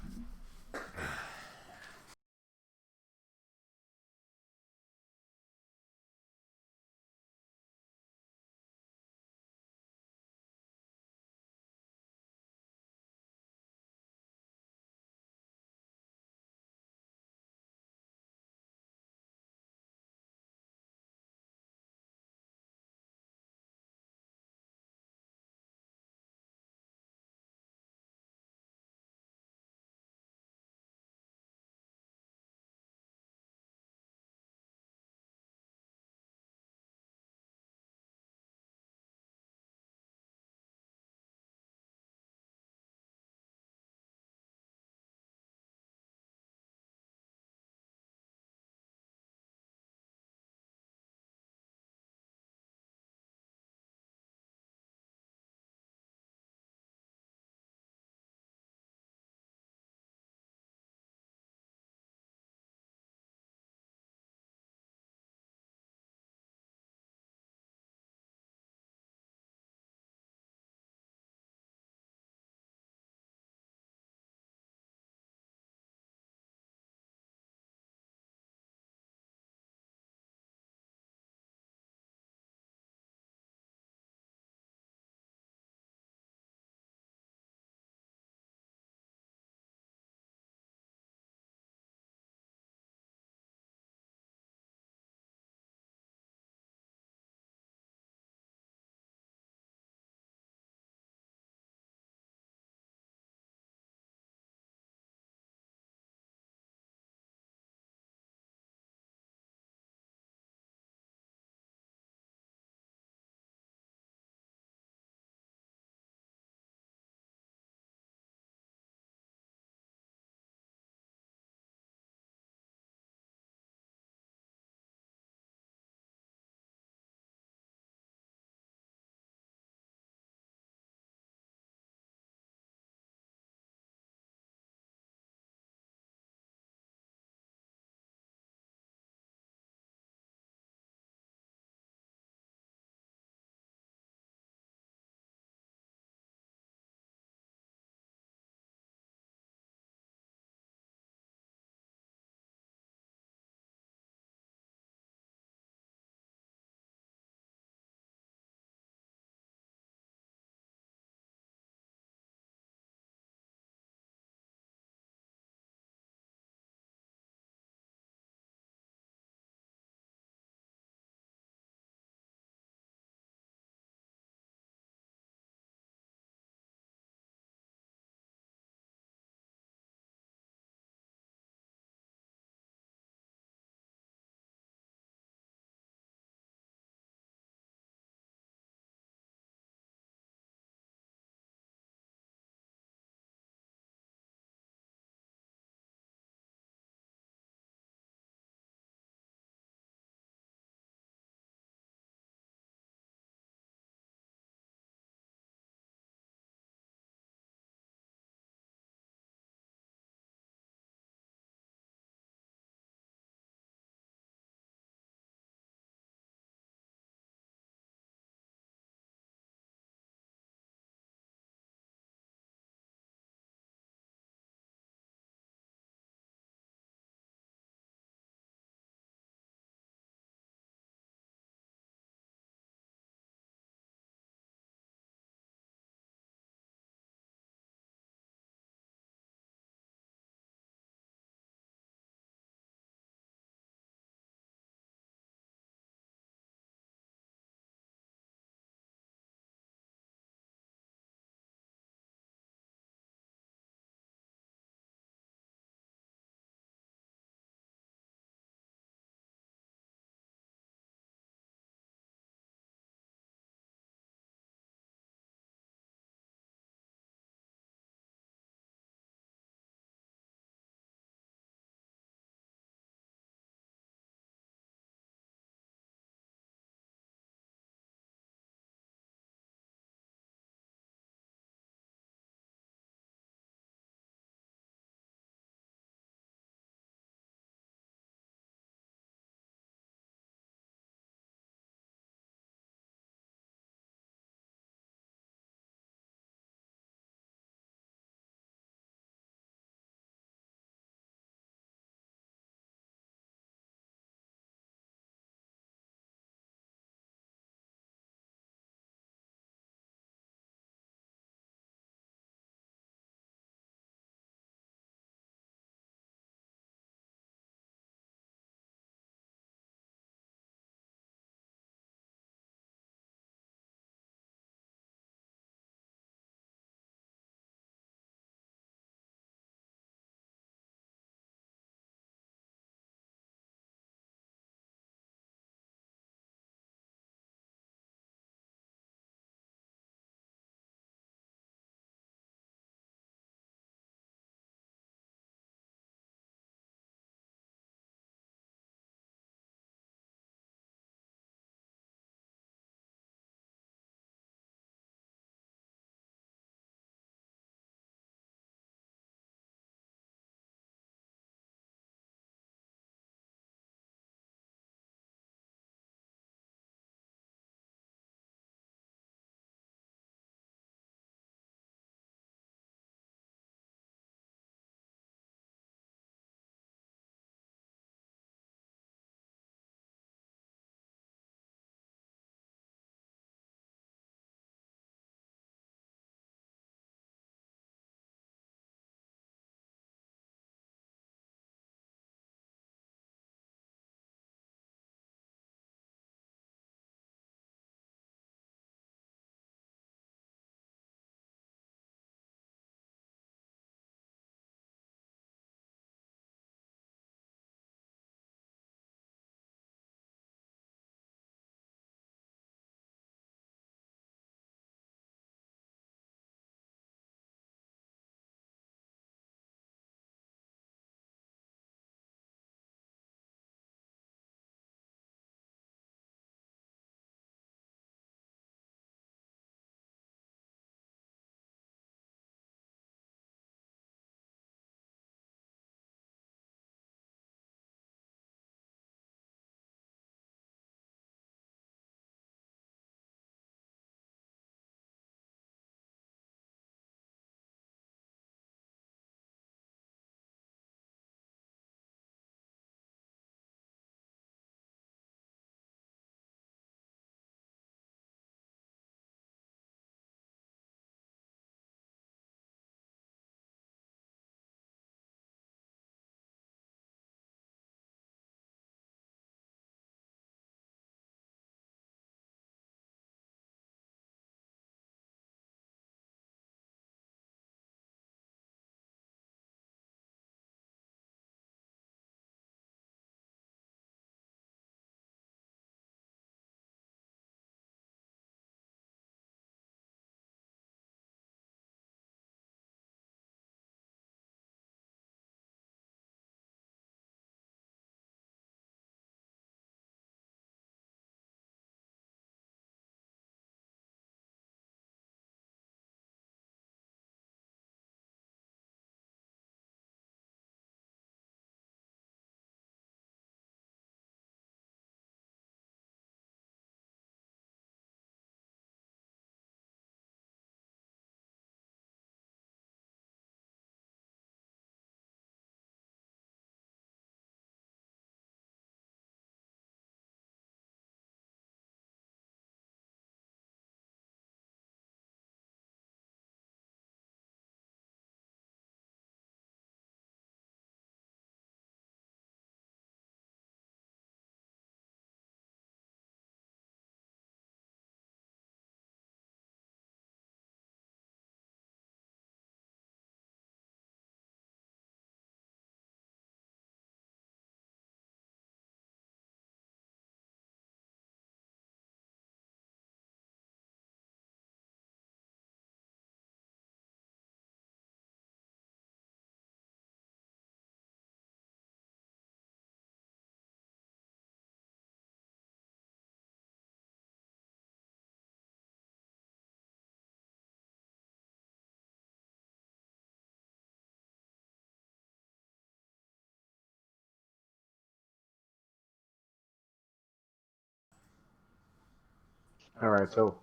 Alright, so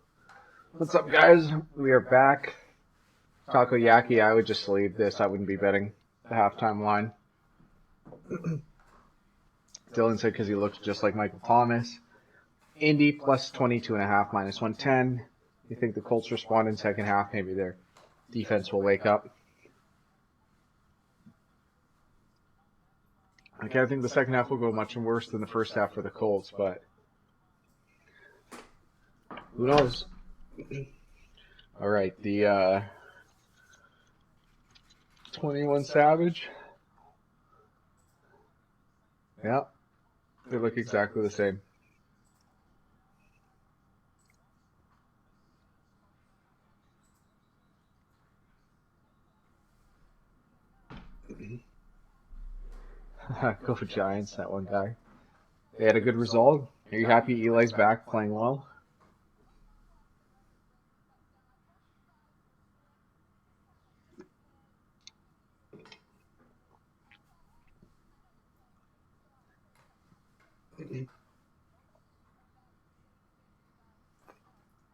what's up, guys? We are back. Takoyaki, I would just leave this. I wouldn't be betting the halftime line. Dylan said because he looks just like Michael Thomas. Indy plus 22.5, minus 110. You think the Colts respond in second half? Maybe their defense will wake up. I can't think the second half will go much worse than the first half for the Colts, but who knows? All right, the 21 Savage. Yeah, they look exactly the same. Go Giants, that one guy. They had a good result. Are you happy Eli's back playing well?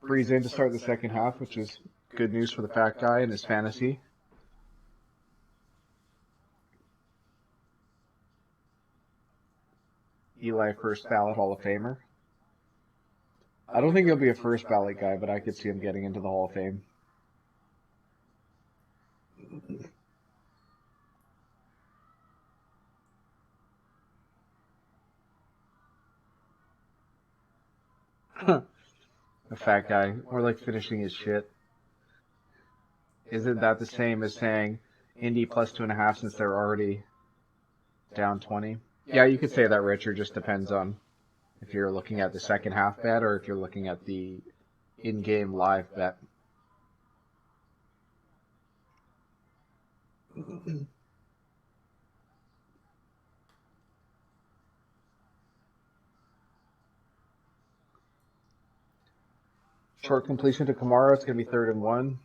Breeze in to start the second half, which is good news for the fat guy and his fantasy. Eli, first ballot Hall of Famer. I don't think he'll be a first ballot guy, but I could see him getting into the Hall of Fame. A fat guy, more like finishing his shit. Isn't that the same as saying Indy plus 2.5 since they're already down 20? Yeah, you could say that, Richard. Just depends on if you're looking at the second half bet or if you're looking at the in-game live bet. Short completion to Kamara. It's going to be 3rd and 1.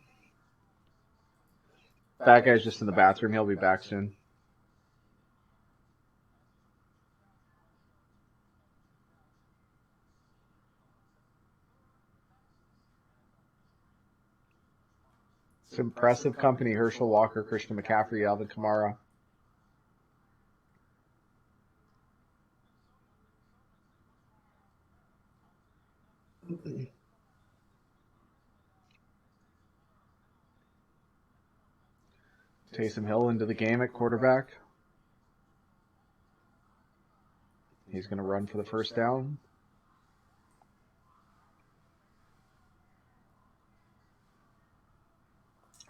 That guy's just in the bathroom. He'll be back soon. It's impressive company. Herschel Walker, Christian McCaffrey, Alvin Kamara. Taysom Hill into the game at quarterback. He's going to run for the first down.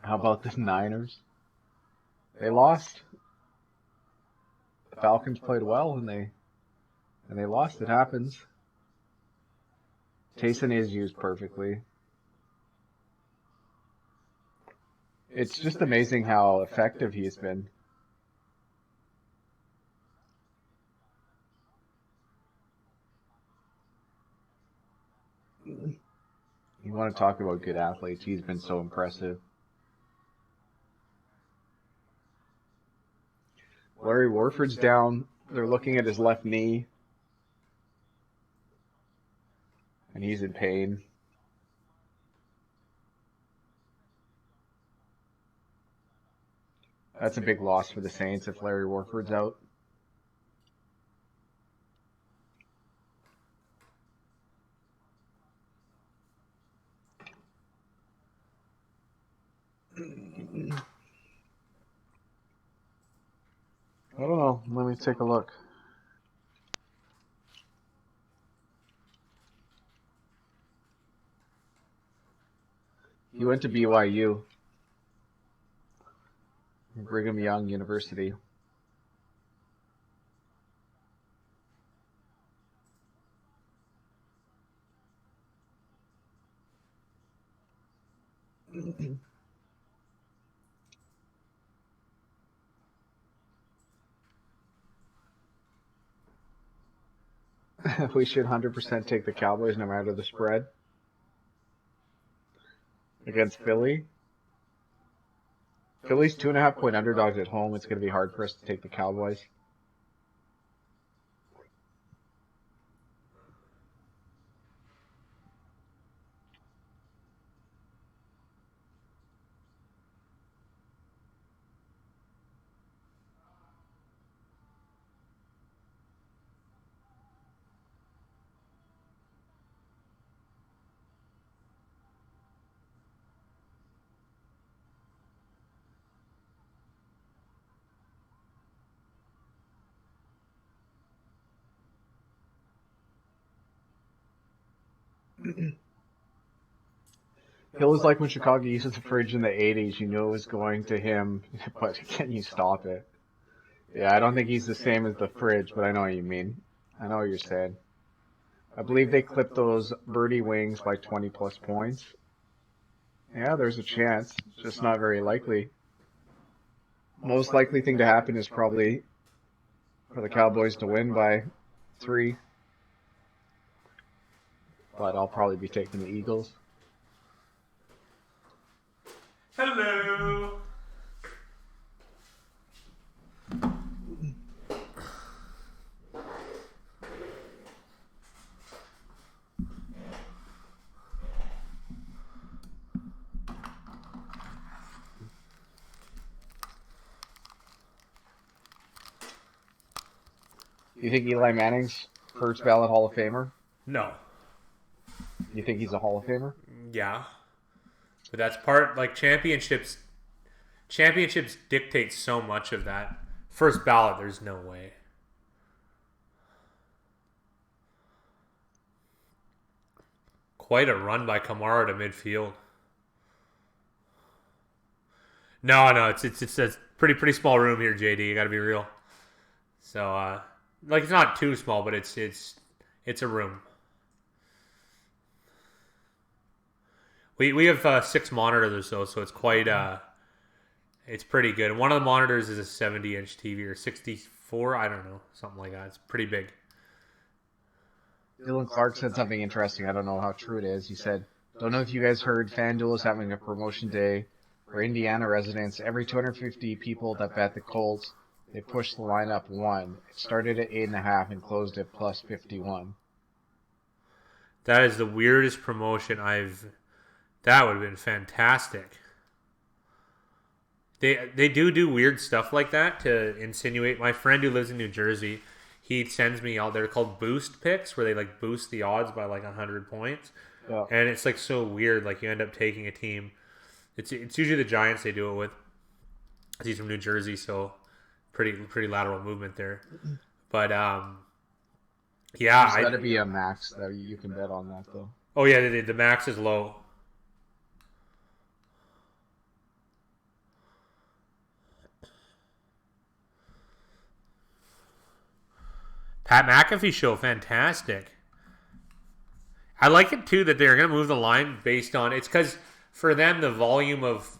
How about the Niners? They lost. The Falcons played well and they lost. It happens. Taysom is used perfectly. It's just amazing how effective he's been. You want to talk about good athletes. He's been so impressive. Larry Warford's down. They're looking at his left knee. And he's in pain. That's a big loss for the Saints if Larry Warford's out. I don't know. Let me take a look. He went to BYU. Brigham Young University. We should 100% take the Cowboys no matter the spread. Against Philly. Philly's 2.5-point underdogs at home. It's going to be hard for us to take the Cowboys. Hill is like when Chicago uses the fridge in the 80s. You know it was going to him, but can you stop it? Yeah, I don't think he's the same as the fridge, but I know what you mean. I know what you're saying. I believe they clipped those birdie wings by 20 plus points. Yeah, there's a chance. Just not very likely. Most likely thing to happen is probably for the Cowboys to win by 3. But I'll probably be taking the Eagles. Hello. You think Eli Manning's first ballot Hall of Famer? No. You think he's a Hall of Famer? Yeah. But that's part, like, championships dictate so much of that. First ballot, there's no way. Quite a run by Kamara to midfield. No, it's a pretty small room here, JD. You got to be real. So, like, it's not too small, but it's a room. We have 6 monitors though, so it's quite it's pretty good. One of the monitors is a 70-inch TV or 64, I don't know, something like that. It's pretty big. Dylan Clark said something interesting. I don't know how true it is. He said, "Don't know if you guys heard, FanDuel is having a promotion day for Indiana residents. Every 250 people that bet the Colts, they pushed the line up 1. It started at 8.5 and closed at plus 51. That is the weirdest promotion that would have been fantastic. They do weird stuff like that to insinuate. My friend who lives in New Jersey, he sends me all, they're called boost picks, where they like boost the odds by like 100 points. Yeah. And it's like so weird. Like you end up taking a team. It's usually the Giants they do it with. He's from New Jersey, so pretty lateral movement there. But yeah, There's got to be a max that you can bet on that though. Oh yeah, the max is low. Pat McAfee show, fantastic. I like it too that they're going to move the line based on it's because for them the volume of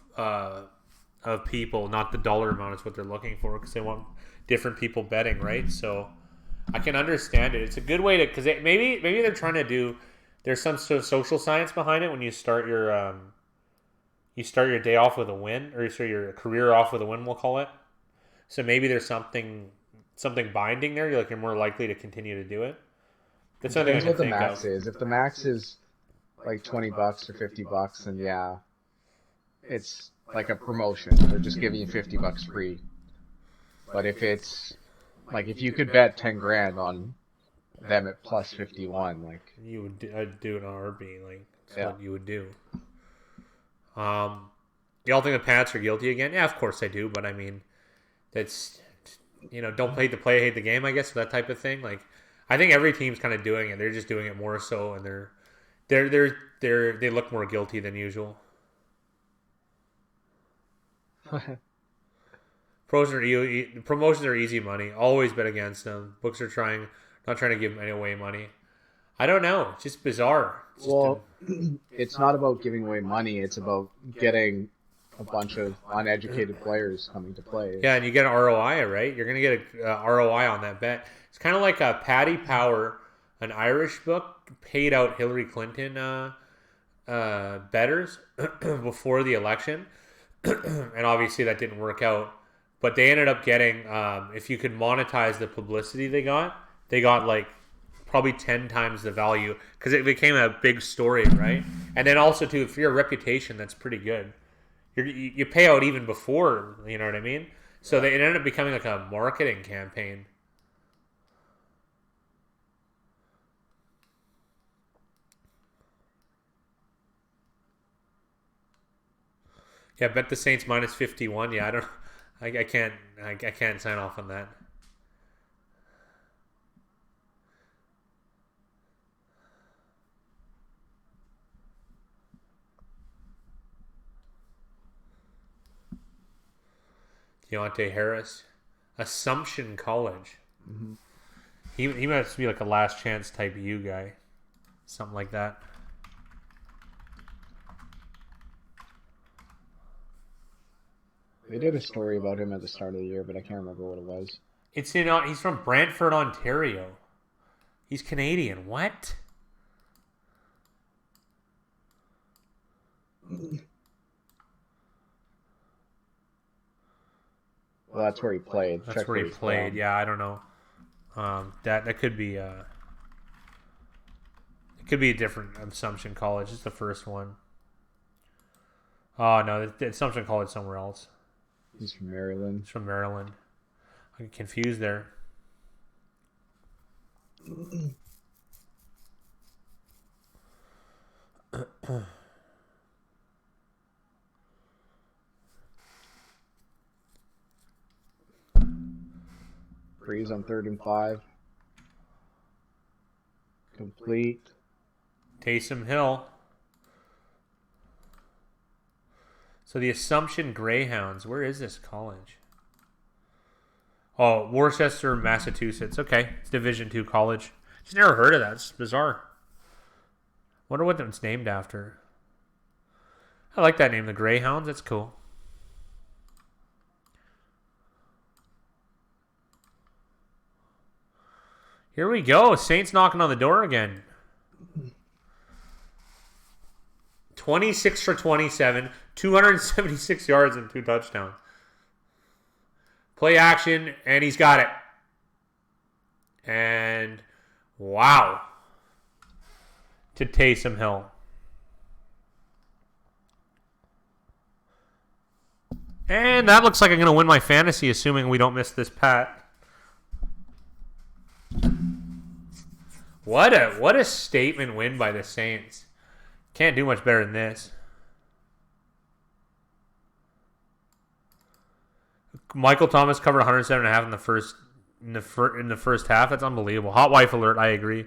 people, not the dollar amount, is what they're looking for because they want different people betting, right? So I can understand it. It's a good way to because maybe they're trying to do. There's some sort of social science behind it when you start your day off with a win, or you start your career off with a win, we'll call it. So maybe there's something binding there. You're more likely to continue to do it. That's something I Depends can what the think max of. is. If the max is like $20 or $50, then yeah, it's like a promotion. They're just giving you $50 free. But if it's like if you could bet 10 grand on them at plus 51, like You would I'd do it on RB, like that's Yeah. what you would do. Y'all think the Pats are guilty again? Yeah, of course I do. But I mean, that's don't play the play, hate the game. I guess that type of thing. Like, I think every team's kind of doing it. They're just doing it more so, and they look more guilty than usual. Promotions are easy money. Always bet against them. Books are not trying to give away money. I don't know. It's just bizarre. It's just well, it's not about giving away money. It's about getting a bunch of uneducated players coming to play. yeah, and you get an ROI, right? You're going to get a ROI on that bet. It's kind of like a Paddy Power, an Irish book, paid out Hillary Clinton bettors before the election. And obviously that didn't work out. But they ended up getting, if you could monetize the publicity they got like probably 10 times the value because it became a big story, right? And then also, too, for your reputation, that's pretty good. You pay out even before, you know what I mean? So it ended up becoming like a marketing campaign. Yeah, bet the Saints minus 51. Yeah, I can't sign off on that. Deontay Harris. Assumption College. Mm-hmm. He must be like a last chance type U guy. Something like that. They did a story about him at the start of the year, but I can't remember what it was. It's in. He's from Brantford, Ontario. He's Canadian. What? Well, that's where he played. That's Check where he he's played. from. Yeah, I don't know. That could be. It could be a different Assumption College. It's the first one. Oh no, the Assumption College somewhere else. He's from Maryland. He's from Maryland. I get confused there. Breeze on 3rd and 5. Complete. Taysom Hill. So the Assumption Greyhounds. Where is this college? Oh, Worcester, Massachusetts. Okay, it's Division II college. Just never heard of that. It's bizarre. Wonder what it's named after. I like that name, the Greyhounds. That's cool. Here we go. Saints knocking on the door again. 26 for 27, 276 yards and 2 touchdowns. Play action, and he's got it. And wow. To Taysom Hill. And that looks like I'm going to win my fantasy, assuming we don't miss this pat. What a statement win by the Saints. Can't do much better than this. Michael Thomas covered 107.5 in the first half. That's unbelievable. Hot wife alert. I agree.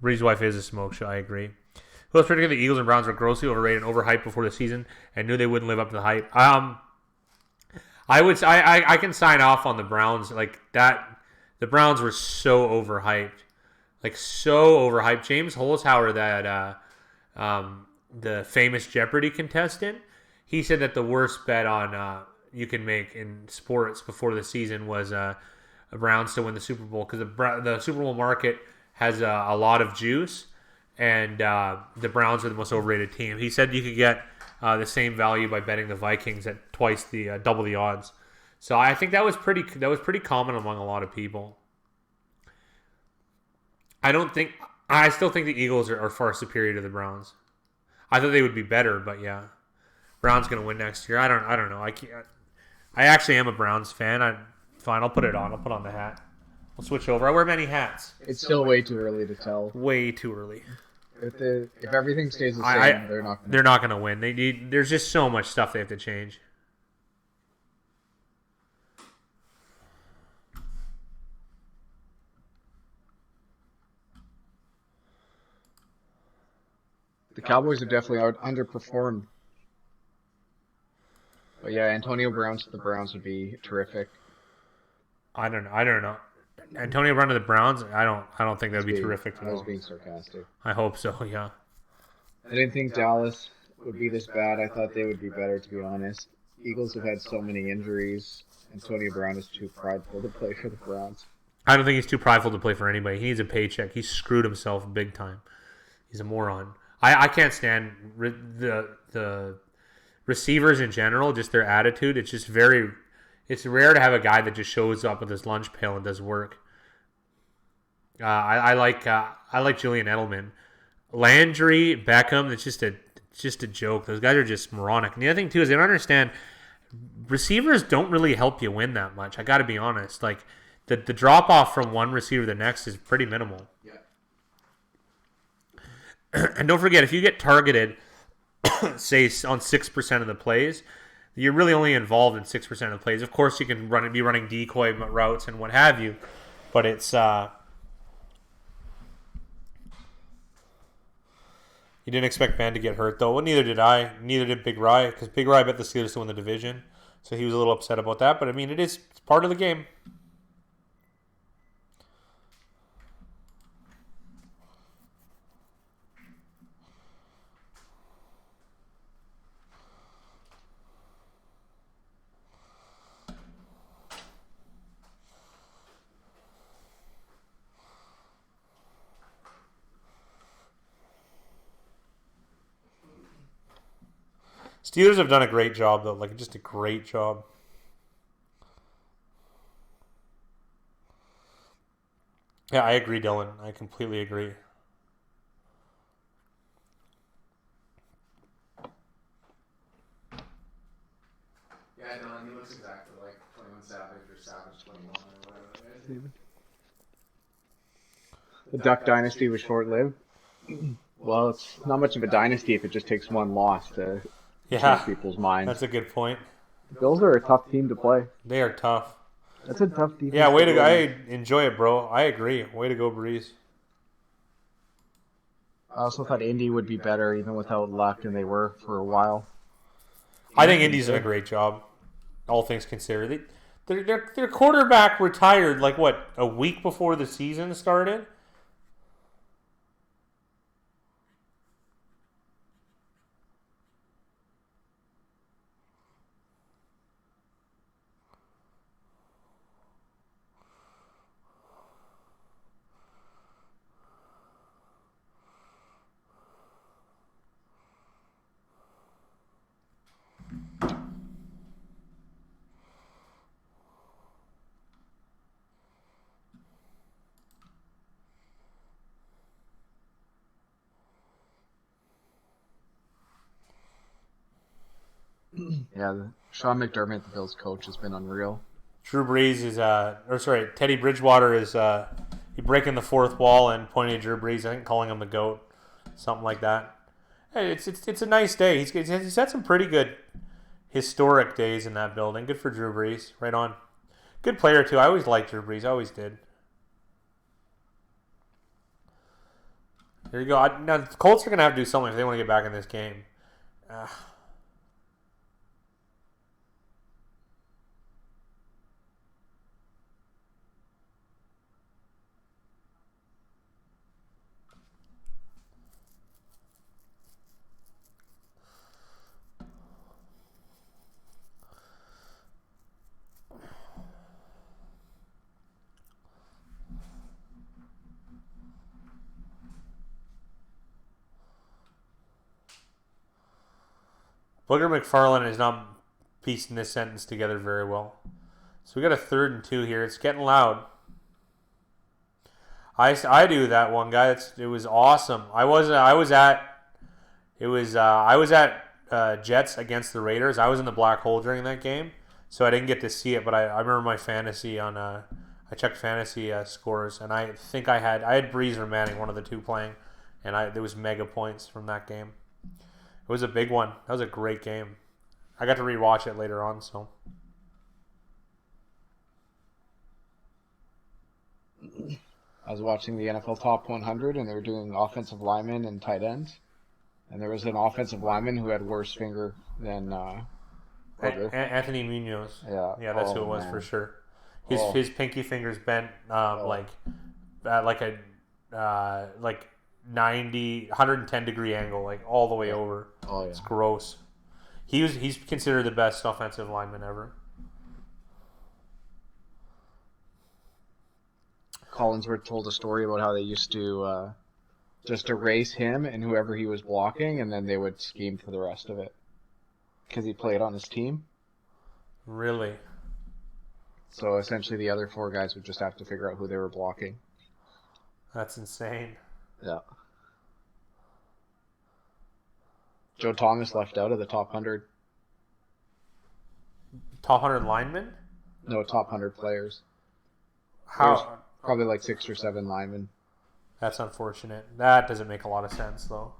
Bree's wife is a smoke show. I agree. Who else predicted the Eagles and Browns were grossly overrated and overhyped before the season and knew they wouldn't live up to the hype? I can sign off on the Browns like that. The Browns were so overhyped. Like, so overhyped. James Holzhauer, that the famous Jeopardy contestant, he said that the worst bet on you can make in sports before the season was Browns to win the Super Bowl, because the Super Bowl market has a lot of juice, and the Browns are the most overrated team. He said you could get the same value by betting the Vikings at twice the double the odds. So I think that was pretty common among a lot of people. I still think the Eagles are far superior to the Browns. I thought they would be better, but yeah, Browns gonna win next year. I don't know. I actually am a Browns fan. Fine. I'll put it on. I'll put on the hat. We'll switch over. I wear many hats. It's still way too early to tell. Way too early. If everything stays the same, they're not gonna win. There's just so much stuff they have to change. The Cowboys have definitely underperformed. But yeah, Antonio Brown to the Browns would be terrific. I don't know. Antonio Brown to the Browns. I don't think that'd be terrific. I was being sarcastic. I hope so. Yeah. I didn't think Dallas would be this bad. I thought they would be better, to be honest. Eagles have had so many injuries. Antonio Brown is too prideful to play for the Browns. I don't think he's too prideful to play for anybody. He needs a paycheck. He screwed himself big time. He's a moron. I can't stand the receivers in general, just their attitude. It's just it's rare to have a guy that just shows up with his lunch pail and does work. I like Julian Edelman. Landry, Beckham, it's just a joke. Those guys are just moronic. And the other thing too is they don't understand receivers don't really help you win that much. I got to be honest. Like the drop off from one receiver to the next is pretty minimal. Yeah. And don't forget, if you get targeted, say on 6% of the plays, you're really only involved in 6% of the plays. Of course, you can be running decoy routes and what have you, but it's You didn't expect Van to get hurt, though. Well, neither did I. Neither did Big Rye, because Big Rye bet the Steelers to win the division. So he was a little upset about that. But, I mean, it's part of the game. Steelers have done a great job, though. Like, just a great job. Yeah, I agree, Dylan. I completely agree. Yeah, Dylan, he looks exactly like 21 Savage or Savage 21 or whatever it is. The Duck Dynasty was short-lived. Well, it's not much of a dynasty if it just takes one loss to change Yeah, people's minds. that's a good point. The Bills are a tough team to play. They are tough. That's a tough defense. Yeah, way to go. go. I enjoy it, bro. I agree. Way to go, Breeze. I also thought Indy would be better even without luck, and they were for a while. I think Indy's done a great job, all things considered. Their quarterback retired, like, what, a week before the season started? Yeah, Sean McDermott, the Bills coach, has been unreal. Drew Brees is, Teddy Bridgewater is, he breaking the fourth wall and pointing at Drew Brees, I think calling him the GOAT, something like that. Hey, it's a nice day. He's had some pretty good historic days in that building. Good for Drew Brees. Right on. Good player, too. I always liked Drew Brees. I always did. There you go. Now, the Colts are going to have to do something if they want to get back in this game. Booger McFarland is not piecing this sentence together very well. So we got a 3rd and 2 here. It's getting loud. I do that one guy. It was awesome. I was at Jets against the Raiders. I was in the black hole during that game, so I didn't get to see it. But I remember my fantasy on. I checked fantasy scores, and I think I had Breeze or Manning, one of the two playing, and there was mega points from that game. It was a big one. That was a great game. I got to rewatch it later on, so. I was watching the NFL Top 100, and they were doing offensive linemen and tight ends. And there was an offensive lineman who had worse finger than Anthony Munoz. Yeah, that's who it was, man. For sure. His pinky fingers bent like 90, 110 degree angle, like all the way over. Oh yeah, it's gross. He's considered the best offensive lineman ever. Collinsworth told a story about how they used to just erase him and whoever he was blocking, and then they would scheme for the rest of it because he played on his team. Really? So essentially, the other 4 guys would just have to figure out who they were blocking. That's insane. Yeah. Joe Thomas left out of the top 100. Top 100 linemen? No, top 100 players. How? There's probably like 6 or 7 linemen. That's unfortunate. That doesn't make a lot of sense, though.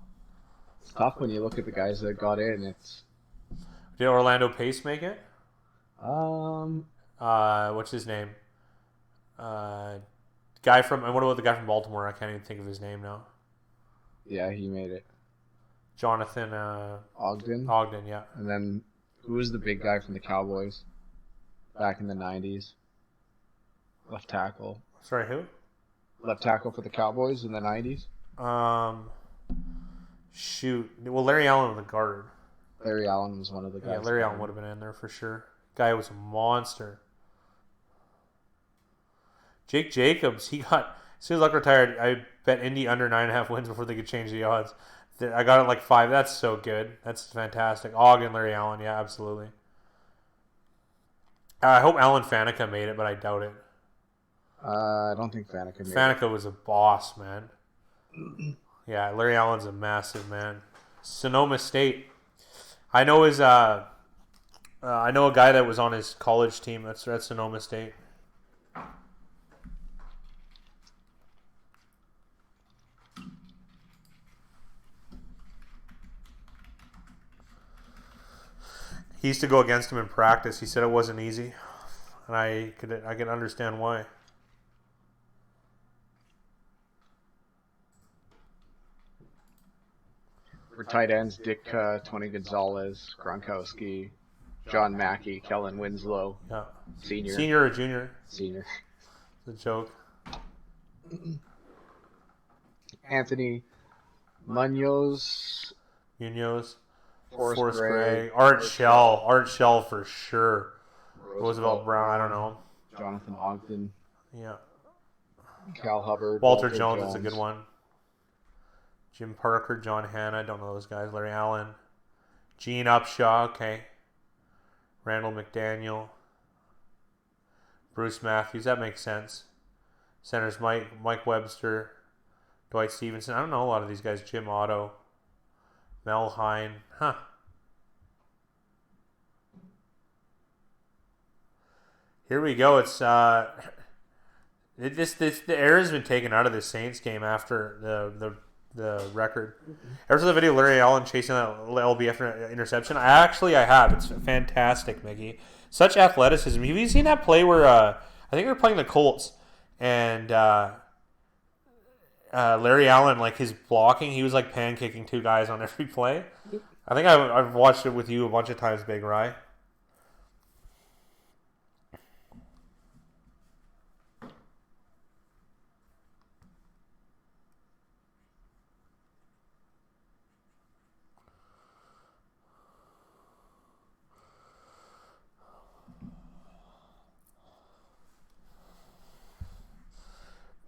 It's tough when you look at the guys that got in. Did Orlando Pace make it? What's his name? What about the guy from Baltimore? I can't even think of his name now. Yeah, he made it. Jonathan Ogden. Ogden, yeah. And then who was the big guy from the Cowboys back in the 90s? Left tackle. Sorry, who? Left tackle for the Cowboys in the 90s? Shoot. Well, Larry Allen was the guard. Larry Allen was one of the guys. Yeah, Larry Allen would have been in there for sure. Guy was a monster. Jake Jacobs, he got, as soon as Luck retired, I bet Indy under 9.5 wins before they could change the odds. I got it like 5. That's so good. That's fantastic. Ogden, Larry Allen, yeah, absolutely. I hope Alan Faneca made it, but I doubt it. I don't think Faneca made it. Faneca was a boss, man. Yeah, Larry Allen's a massive man. Sonoma State. I know his. I know a guy that was on his college team. That's at Sonoma State. He used to go against him in practice. He said it wasn't easy, and I can understand why. For tight ends, Dick Tony Gonzalez, Gronkowski, John Mackey, Kellen Winslow, Yeah, senior. senior or junior? Senior. It's a joke. Anthony Munoz, Forrest Gray, Art Shell for sure. Roosevelt Brown, I don't know. Jonathan Ogden, Yeah, Cal Hubbard, Walter Jones is a good one. Jim Parker, John Hanna, don't know those guys. Larry Allen, Gene Upshaw, okay. Randall McDaniel, Bruce Matthews, that makes sense. Centers Mike Webster, Dwight Stevenson. I don't know a lot of these guys. Jim Otto, Mel Hine, huh? Here we go. It's the air has been taken out of the Saints game after the record. Ever since the video of Larry Allen chasing that LBF interception, I have. It's fantastic, Mickey. Such athleticism. Have you seen that play where I think they're playing the Colts and Larry Allen, like his blocking, he was like pancaking 2 guys on every play. I think I've watched it with you a bunch of times, Big Rye.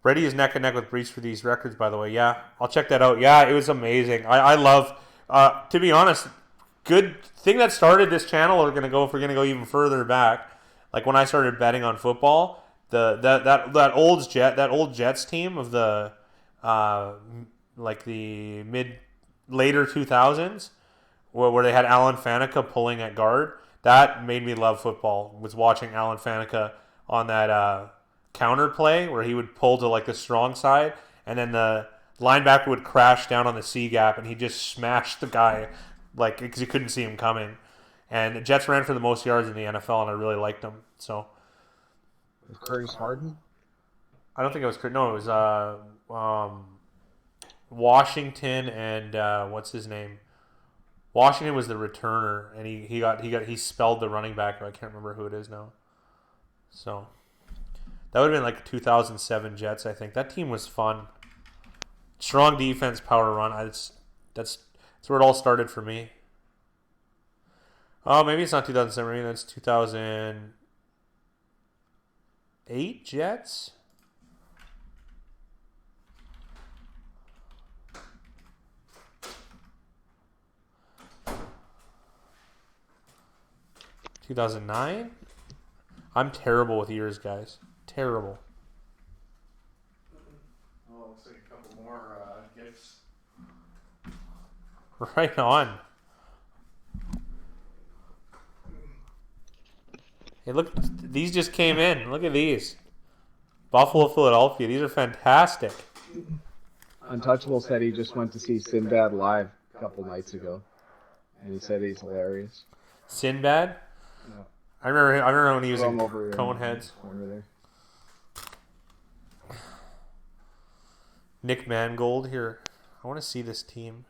Brady is neck and neck with Brees for these records, by the way. Yeah, I'll check that out. Yeah, it was amazing. I love, to be honest, good thing that started this channel. If we're gonna go even further back, like when I started betting on football, that old Jets team of the like the later 2000s, where they had Alan Faneca pulling at guard. That made me love football. Was watching Alan Faneca on that counter play where he would pull to like the strong side, and then the linebacker would crash down on the C gap, and he just smashed the guy like because you couldn't see him coming. And the Jets ran for the most yards in the NFL, and I really liked them. So Curtis Harden. I don't think it was no, it was Washington and what's his name? Washington was the returner, and he spelled the running back. I can't remember who it is now. So that would have been like 2007 Jets, I think. That team was fun. Strong defense, power run. That's where it all started for me. Oh, maybe it's not 2007. Maybe that's 2008 Jets. (2009). I'm terrible with years, guys. Terrible. Oh, looks like a couple more gifts. Right on. Hey, look, these just came in. Look at these. Buffalo, Philadelphia. These are fantastic. Untouchable said he just went to see Sinbad live a couple nights ago, and he said he's hilarious. Sinbad? Yeah. I remember when he was in Over Coneheads. corner there. Nick Mangold here. I want to see this team.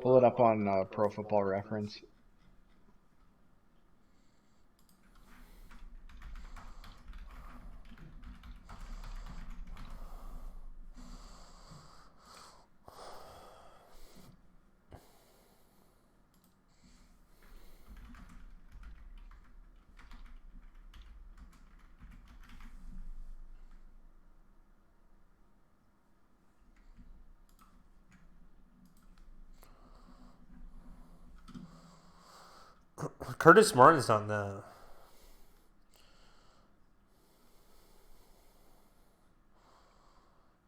Pull it up on Pro Football Reference. Curtis Martin's on the.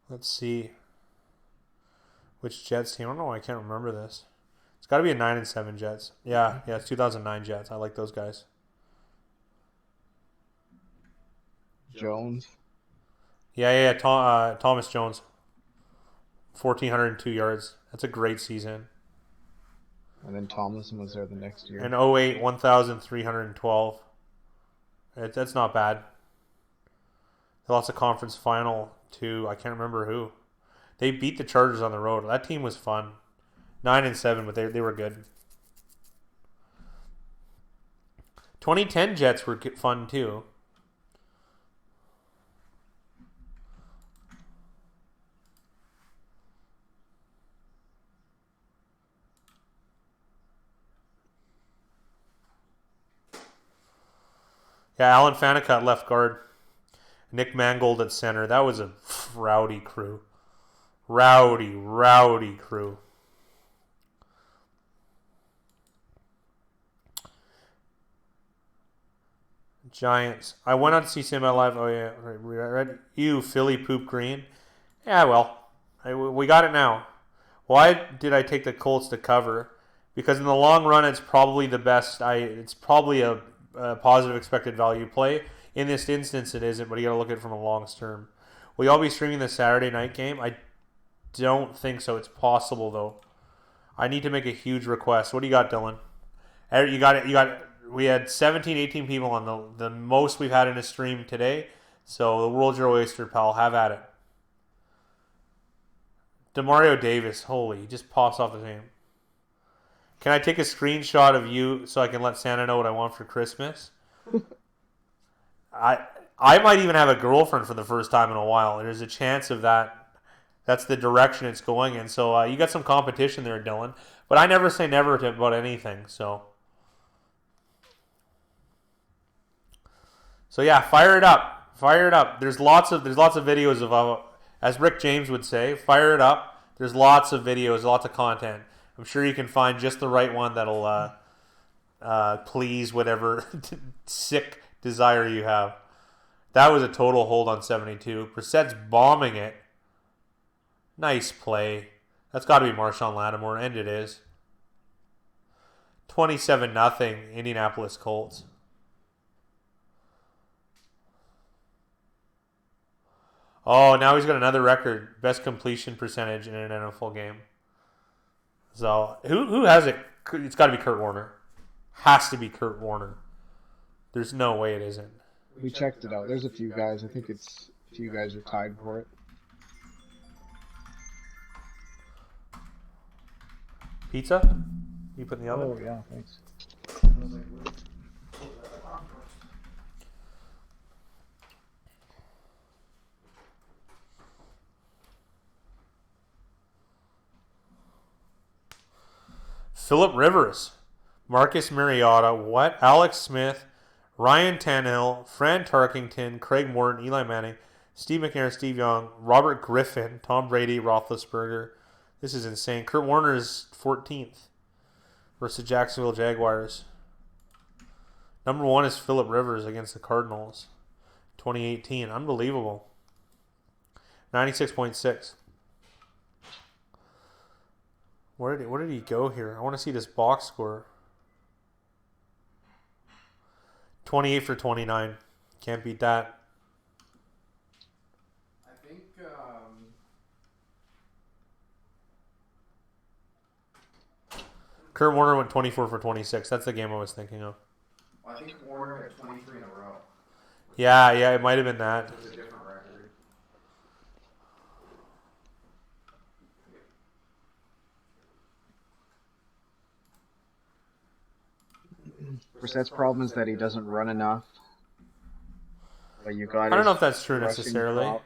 Let's see. Which Jets team? I don't know why I can't remember this. It's got to be a 9 and 7 Jets. Yeah, it's 2009 Jets. I like those guys. Jones. Yeah. Thomas Jones. 1,402 yards. That's a great season. And then Tomlinson was there the next year. And 08, 1,312. That's not bad. They lost a conference final to, I can't remember who. They beat the Chargers on the road. That team was fun. 9 and 7, but they were good. 2010 Jets were fun too. Yeah, Alan Faneca left guard. Nick Mangold at center. That was a rowdy crew. Rowdy crew. Giants. I went out to see Simba live. Oh, yeah. Right. You, Philly Poop Green. Yeah, well, we got it now. Why did I take the Colts to cover? Because in the long run, it's probably the best. It's probably a positive expected value play. In this instance, it isn't, but you got to look at it from a long term. Will y'all be streaming the Saturday night game? I don't think so. It's possible, though. I need to make a huge request. What do you got, Dylan? You got it. We had 17, 18 people on the most we've had in a stream today. So the world's your oyster, pal. Have at it. Demario Davis, holy, he just pops off the name. Can I take a screenshot of you so I can let Santa know what I want for Christmas? I might even have a girlfriend for the first time in a while. There's a chance of that. That's the direction it's going in. So you got some competition there, Dylan. But I never say never about anything. So yeah, fire it up. Fire it up. There's lots of videos of as Rick James would say, fire it up. There's lots of videos, lots of content. I'm sure you can find just the right one that'll please whatever sick desire you have. That was a total hold on 72. Brissett's bombing it. Nice play. That's got to be Marshawn Lattimore, and it is. 27-0 Indianapolis Colts. Oh, now he's got another record. Best completion percentage in an NFL game. So, who has it? It's got to be Kurt Warner. Has to be Kurt Warner. There's no way it isn't. We checked it out. There's a few guys. I think a few guys are tied for it. Pizza? You put in the oven? Oh, yeah, thanks. Phillip Rivers, Marcus Mariota, what? Alex Smith, Ryan Tannehill, Fran Tarkington, Craig Morton, Eli Manning, Steve McNair, Steve Young, Robert Griffin, Tom Brady, Roethlisberger. This is insane. Kurt Warner is 14th versus Jacksonville Jaguars. Number 1 is Phillip Rivers against the Cardinals. 2018. Unbelievable. 96.6. Where did he go here? I want to see this box score. 28 for 29. Can't beat that. I think Kurt Warner went 24 for 26. That's the game I was thinking of. I think Warner had 23 in a row. Yeah, it might have been that. It was a different record. Brissett's problem is that he doesn't run enough. But you got I don't his know if that's true rushing necessarily. prop.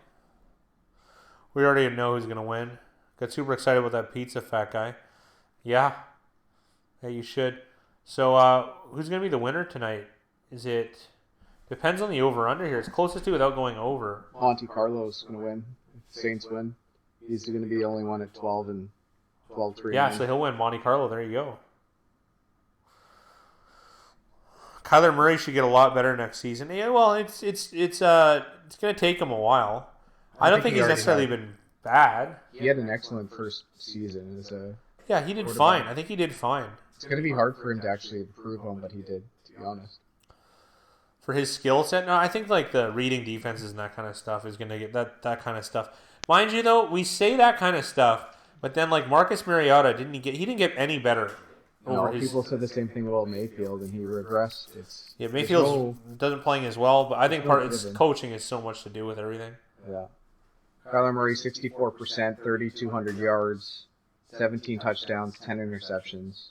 We already know who's going to win. Got super excited about that pizza fat guy. Yeah. Yeah, you should. So, who's going to be the winner tonight? Is it... Depends on the over-under here. It's closest to without going over. Monte Carlo's going to win. If Saints win. He's going to be the only one at 12 and 12-3. Yeah, so he'll win Monte Carlo. There you go. Kyler Murray should get a lot better next season. Yeah, well, it's going to take him a while. I don't think he's necessarily been bad. He had an excellent first season as a... Yeah, he did fine. I think he did fine. It's going to be hard for him to actually improve on what he did, to be honest. For his skill set, no, I think like the reading defenses and that kind of stuff is going to get that kind of stuff. Mind you, though, we say that kind of stuff, but then like Marcus Mariota he didn't get any better. People said the same thing about Mayfield, and he regressed. Mayfield doesn't playing as well, but I think part of its coaching has so much to do with everything. Yeah. Kyler Murray, 64%, 3,200 yards, 17 touchdowns, 10 interceptions.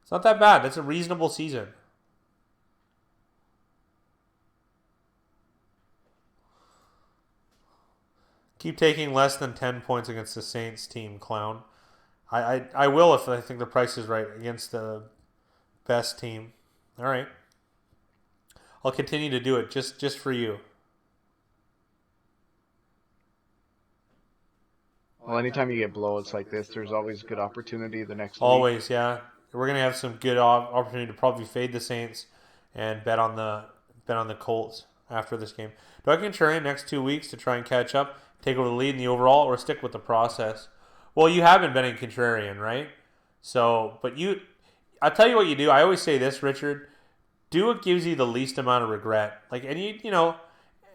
It's not that bad. That's a reasonable season. Keep taking less than 10 points against the Saints team, clown. I will if I think the price is right against the best team. All right. I'll continue to do it just for you. Well, anytime you get blowouts like this, there's always good opportunity the next week. Always, yeah. We're gonna have some good opportunity to probably fade the Saints and bet on the Colts after this game. Do I contrarian next 2 weeks to try and catch up, take over the lead in the overall, or stick with the process? Well, you have been betting contrarian, right? So, but I'll tell you what you do. I always say this, Richard. Do what gives you the least amount of regret. Like, and you know,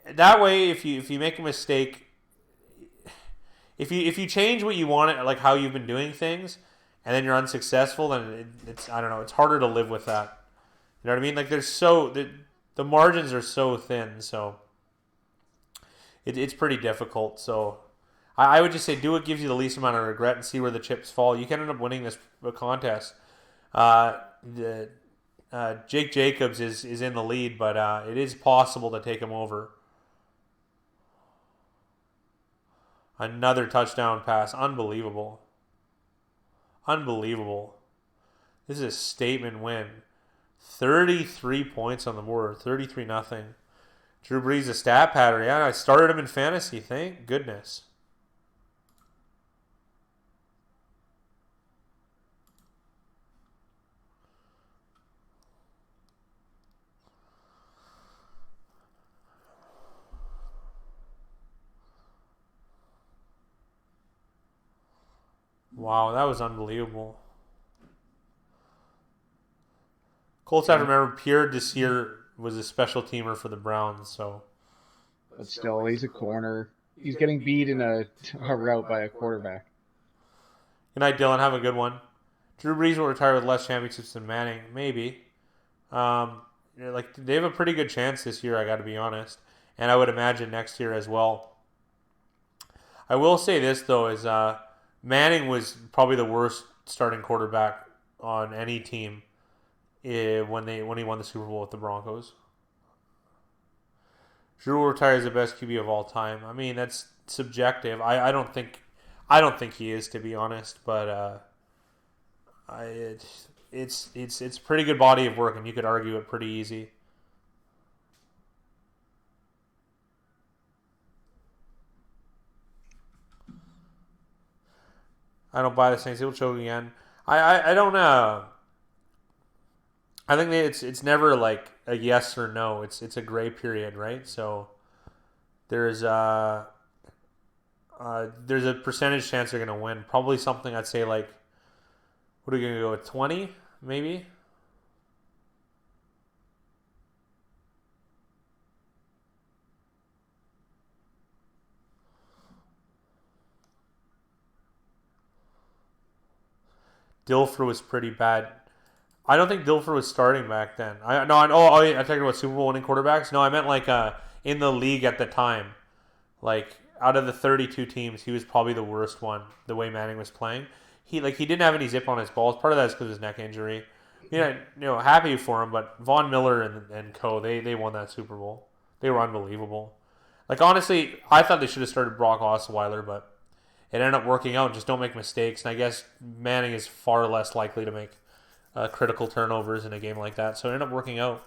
that way, if you make a mistake, if you change what you want, like how you've been doing things, and then you're unsuccessful, then it's I don't know. It's harder to live with that. You know what I mean? Like, the margins are so thin, so it's pretty difficult. So I would just say do what gives you the least amount of regret and see where the chips fall. You can end up winning this contest. Jake Jacobs is in the lead, but it is possible to take him over. Another touchdown pass. Unbelievable. Unbelievable. This is a statement win. 33 points on the board. 33-0. Drew Brees, a stat pattern. Yeah, I started him in fantasy. Thank goodness. Wow, that was unbelievable. Colts have to remember Pierre Desir was a special teamer for the Browns, so. But still, he's a corner. He's getting beat in a route by a quarterback. Good night, Dylan. Have a good one. Drew Brees will retire with less championships than Manning. Maybe. Like they have a pretty good chance this year, I got to be honest. And I would imagine next year as well. I will say this, though, is Manning was probably the worst starting quarterback on any team when he won the Super Bowl with the Broncos. Drew will retire as the best QB of all time. I mean, that's subjective. I don't think he is, to be honest, but it's a pretty good body of work, and you could argue it pretty easy. I don't buy the Saints. He'll choke again. I don't know. I think it's never like a yes or no. It's a gray period, right? So there's a percentage chance they're gonna win. Probably something I'd say like, what are we gonna go with 20 maybe? Dilfer was pretty bad. I don't think Dilfer was starting back then. I talking about Super Bowl winning quarterbacks. No, I meant like in the league at the time. Like out of the 32 teams, he was probably the worst one. The way Manning was playing, he didn't have any zip on his balls. Part of that is because of his neck injury, happy for him. But Von Miller and co, they won that Super Bowl. They were unbelievable. Like, honestly, I thought they should have started Brock Osweiler, but it ended up working out. Just don't make mistakes. And I guess Manning is far less likely to make critical turnovers in a game like that. So it ended up working out.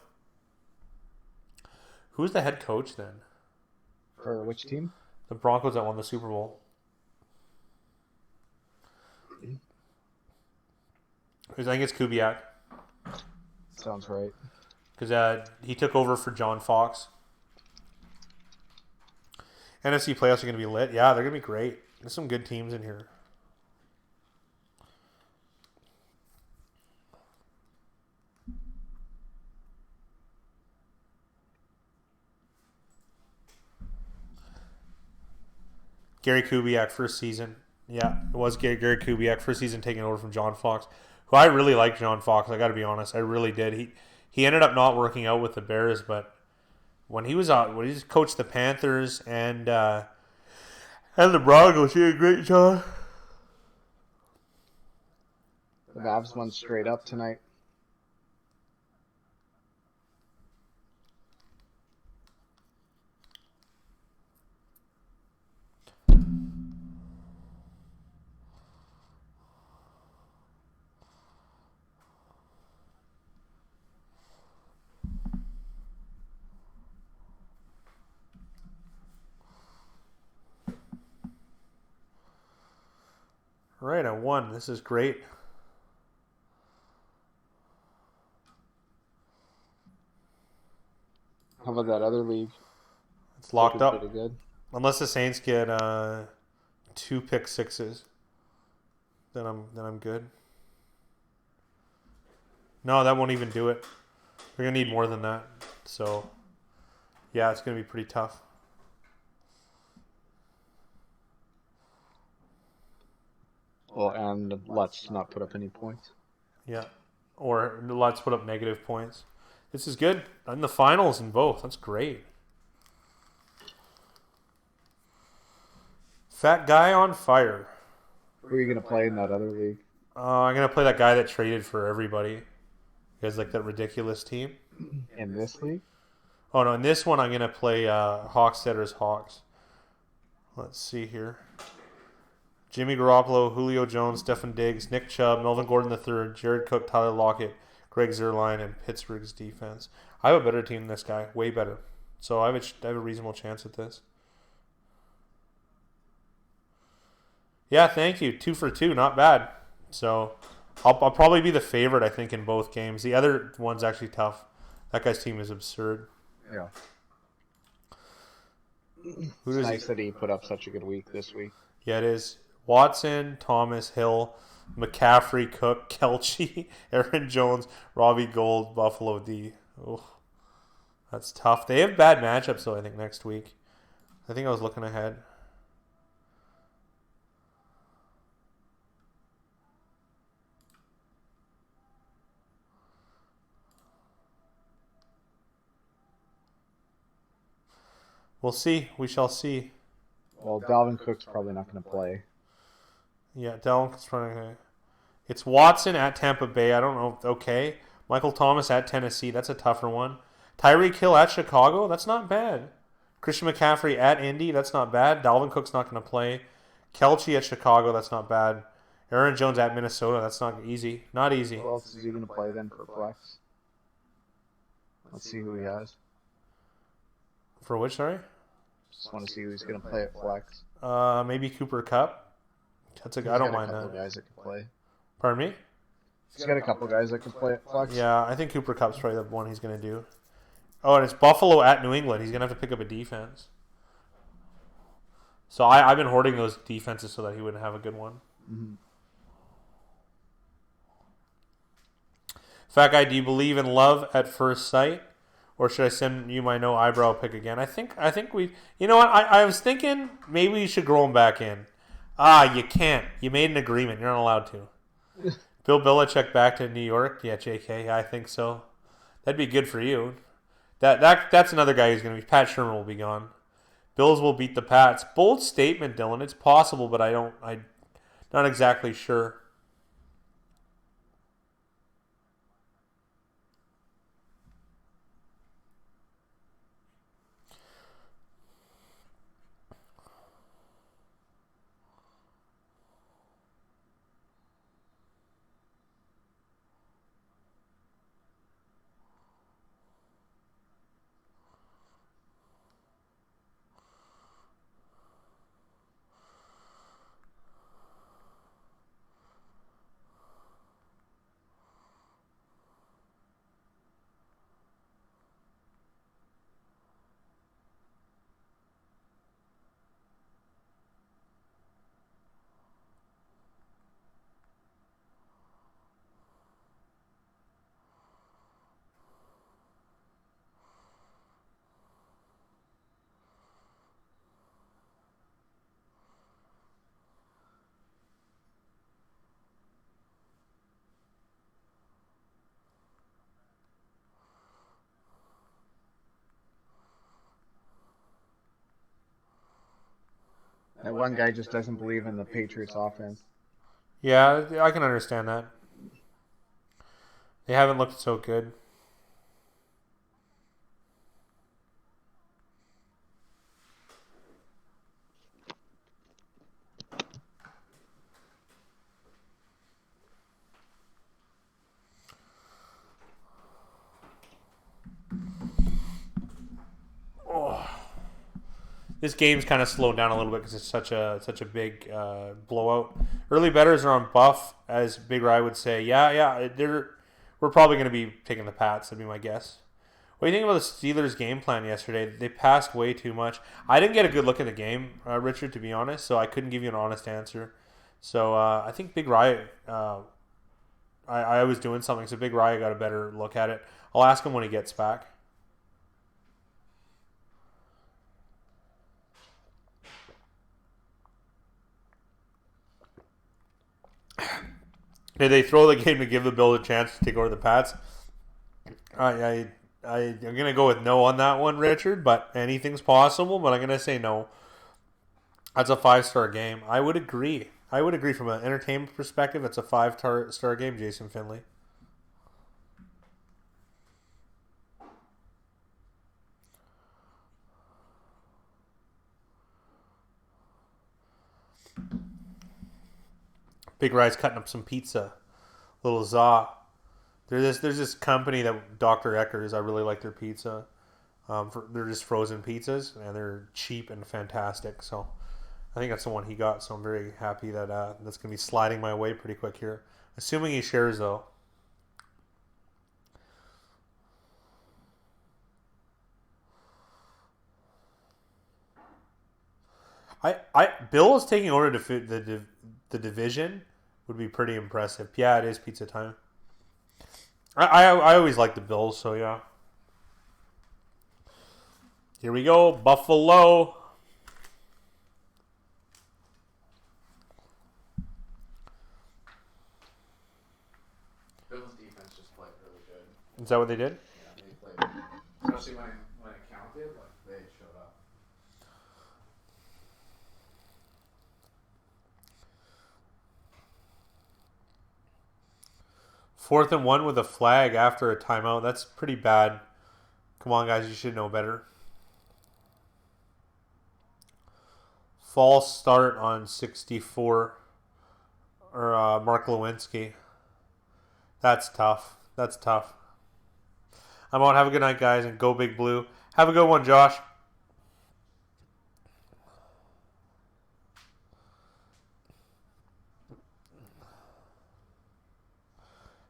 Who's the head coach then? For which team? The Broncos that won the Super Bowl. I think it's Kubiak. Sounds right. Because he took over for John Fox. NFC playoffs are going to be lit. Yeah, they're going to be great. There's some good teams in here. Gary Kubiak, first season. Yeah, it was Gary Kubiak, first season taking over from John Fox, who I really liked. John Fox, I got to be honest, I really did. He ended up not working out with the Bears, but when he was out, when he coached the Panthers and the Broncos, he did a great job. The Mavs won straight up tonight. Right, I won. This is great. How about that other league? It's locked Looking up. pretty good. Unless the Saints get 2 pick sixes, then I'm good. No, that won't even do it. We're gonna need more than that. So, yeah, it's gonna be pretty tough. Well, and let's not put up any points. Yeah, or let's put up negative points. This is good. In the finals in both. That's great. Fat guy on fire. Who are you going to play in that other league? I'm gonna play that guy that traded for everybody. He has like that ridiculous team. In this league? Oh no, in this one I'm gonna play Hawksetter's Hawks. Let's see here. Jimmy Garoppolo, Julio Jones, Stephen Diggs, Nick Chubb, Melvin Gordon III, Jared Cook, Tyler Lockett, Greg Zuerlein, and Pittsburgh's defense. I have a better team than this guy, way better. So I have a reasonable chance at this. Yeah, thank you. 2 for 2, not bad. So I'll probably be the favorite, I think, in both games. The other one's actually tough. That guy's team is absurd. Yeah. Who It's does nice that he put up such a good week this week. Yeah, it is. Watson, Thomas, Hill, McCaffrey, Cook, Kelce, Aaron Jones, Robbie Gold, Buffalo D. Oh, that's tough. They have bad matchups, though, I think, next week. I think I was looking ahead. We'll see. We shall see. Well, Dalvin Cook's probably not going to play. Yeah, Dalvin's running. It's Watson at Tampa Bay. I don't know. Okay. Michael Thomas at Tennessee. That's a tougher one. Tyreek Hill at Chicago. That's not bad. Christian McCaffrey at Indy. That's not bad. Dalvin Cook's not going to play. Kelce at Chicago. That's not bad. Aaron Jones at Minnesota. That's not easy. Not easy. Who else is he going to play then for flex? Let's see who he has. For which, sorry? Just want to see who he's going to play at flex. Maybe Cooper Kupp. That's I don't mind He's got a couple that. guys that can play. Pardon me? He's got a couple guys that can play at flex. Yeah, I think Cooper Kupp's probably the one he's going to do. Oh, and it's Buffalo at New England. He's going to have to pick up a defense. So I've been hoarding those defenses so that he wouldn't have a good one. Mm-hmm. Fat guy, do you believe in love at first sight? Or should I send you my no eyebrow pick again? I think we... You know what? I was thinking maybe you should grow him back in. You can't. You made an agreement. You're not allowed to. Bill Belichick back to New York? Yeah, JK, I think so. That'd be good for you. That's another guy who's going to be... Pat Shermer will be gone. Bills will beat the Pats. Bold statement, Dylan. It's possible, but I'm not exactly sure. That one guy just doesn't believe in the Patriots offense. Yeah, I can understand that. They haven't looked so good. This game's kind of slowed down a little bit because it's such a big blowout. Early bettors are on buff, as Big Rye would say. Yeah, we're probably going to be taking the Pats. That'd be my guess. What do you think about the Steelers' game plan yesterday? They passed way too much. I didn't get a good look at the game, Richard, to be honest, so I couldn't give you an honest answer. So I think Big Rye, I was doing something, so Big Rye got a better look at it. I'll ask him when he gets back. Did they throw the game to give the Bills a chance to take over the Pats? I'm gonna go with no on that one, Richard. But anything's possible. But I'm gonna say no. That's a 5-star game. I would agree. From an entertainment perspective. It's a 5-star game, Jason Finley. Big Rye's cutting up some pizza. Little za. There's this company that Dr. Ecker's. I really like their pizza. They're just frozen pizzas and they're cheap and fantastic. So I think that's the one he got. So I'm very happy that that's gonna be sliding my way pretty quick here. Assuming he shares though. Bills taking over the division would be pretty impressive. Yeah, it is pizza time. I always like the Bills, so yeah. Here we go, Buffalo. Bills defense just played really good. Is that what they did? Yeah, they played, especially when it counted, like they showed up. Fourth and 1 with a flag after a timeout. That's pretty bad. Come on, guys. You should know better. False start on 64. Or Mark Lewinsky. That's tough. I'm out. Have a good night, guys. And go Big Blue. Have a good one, Josh.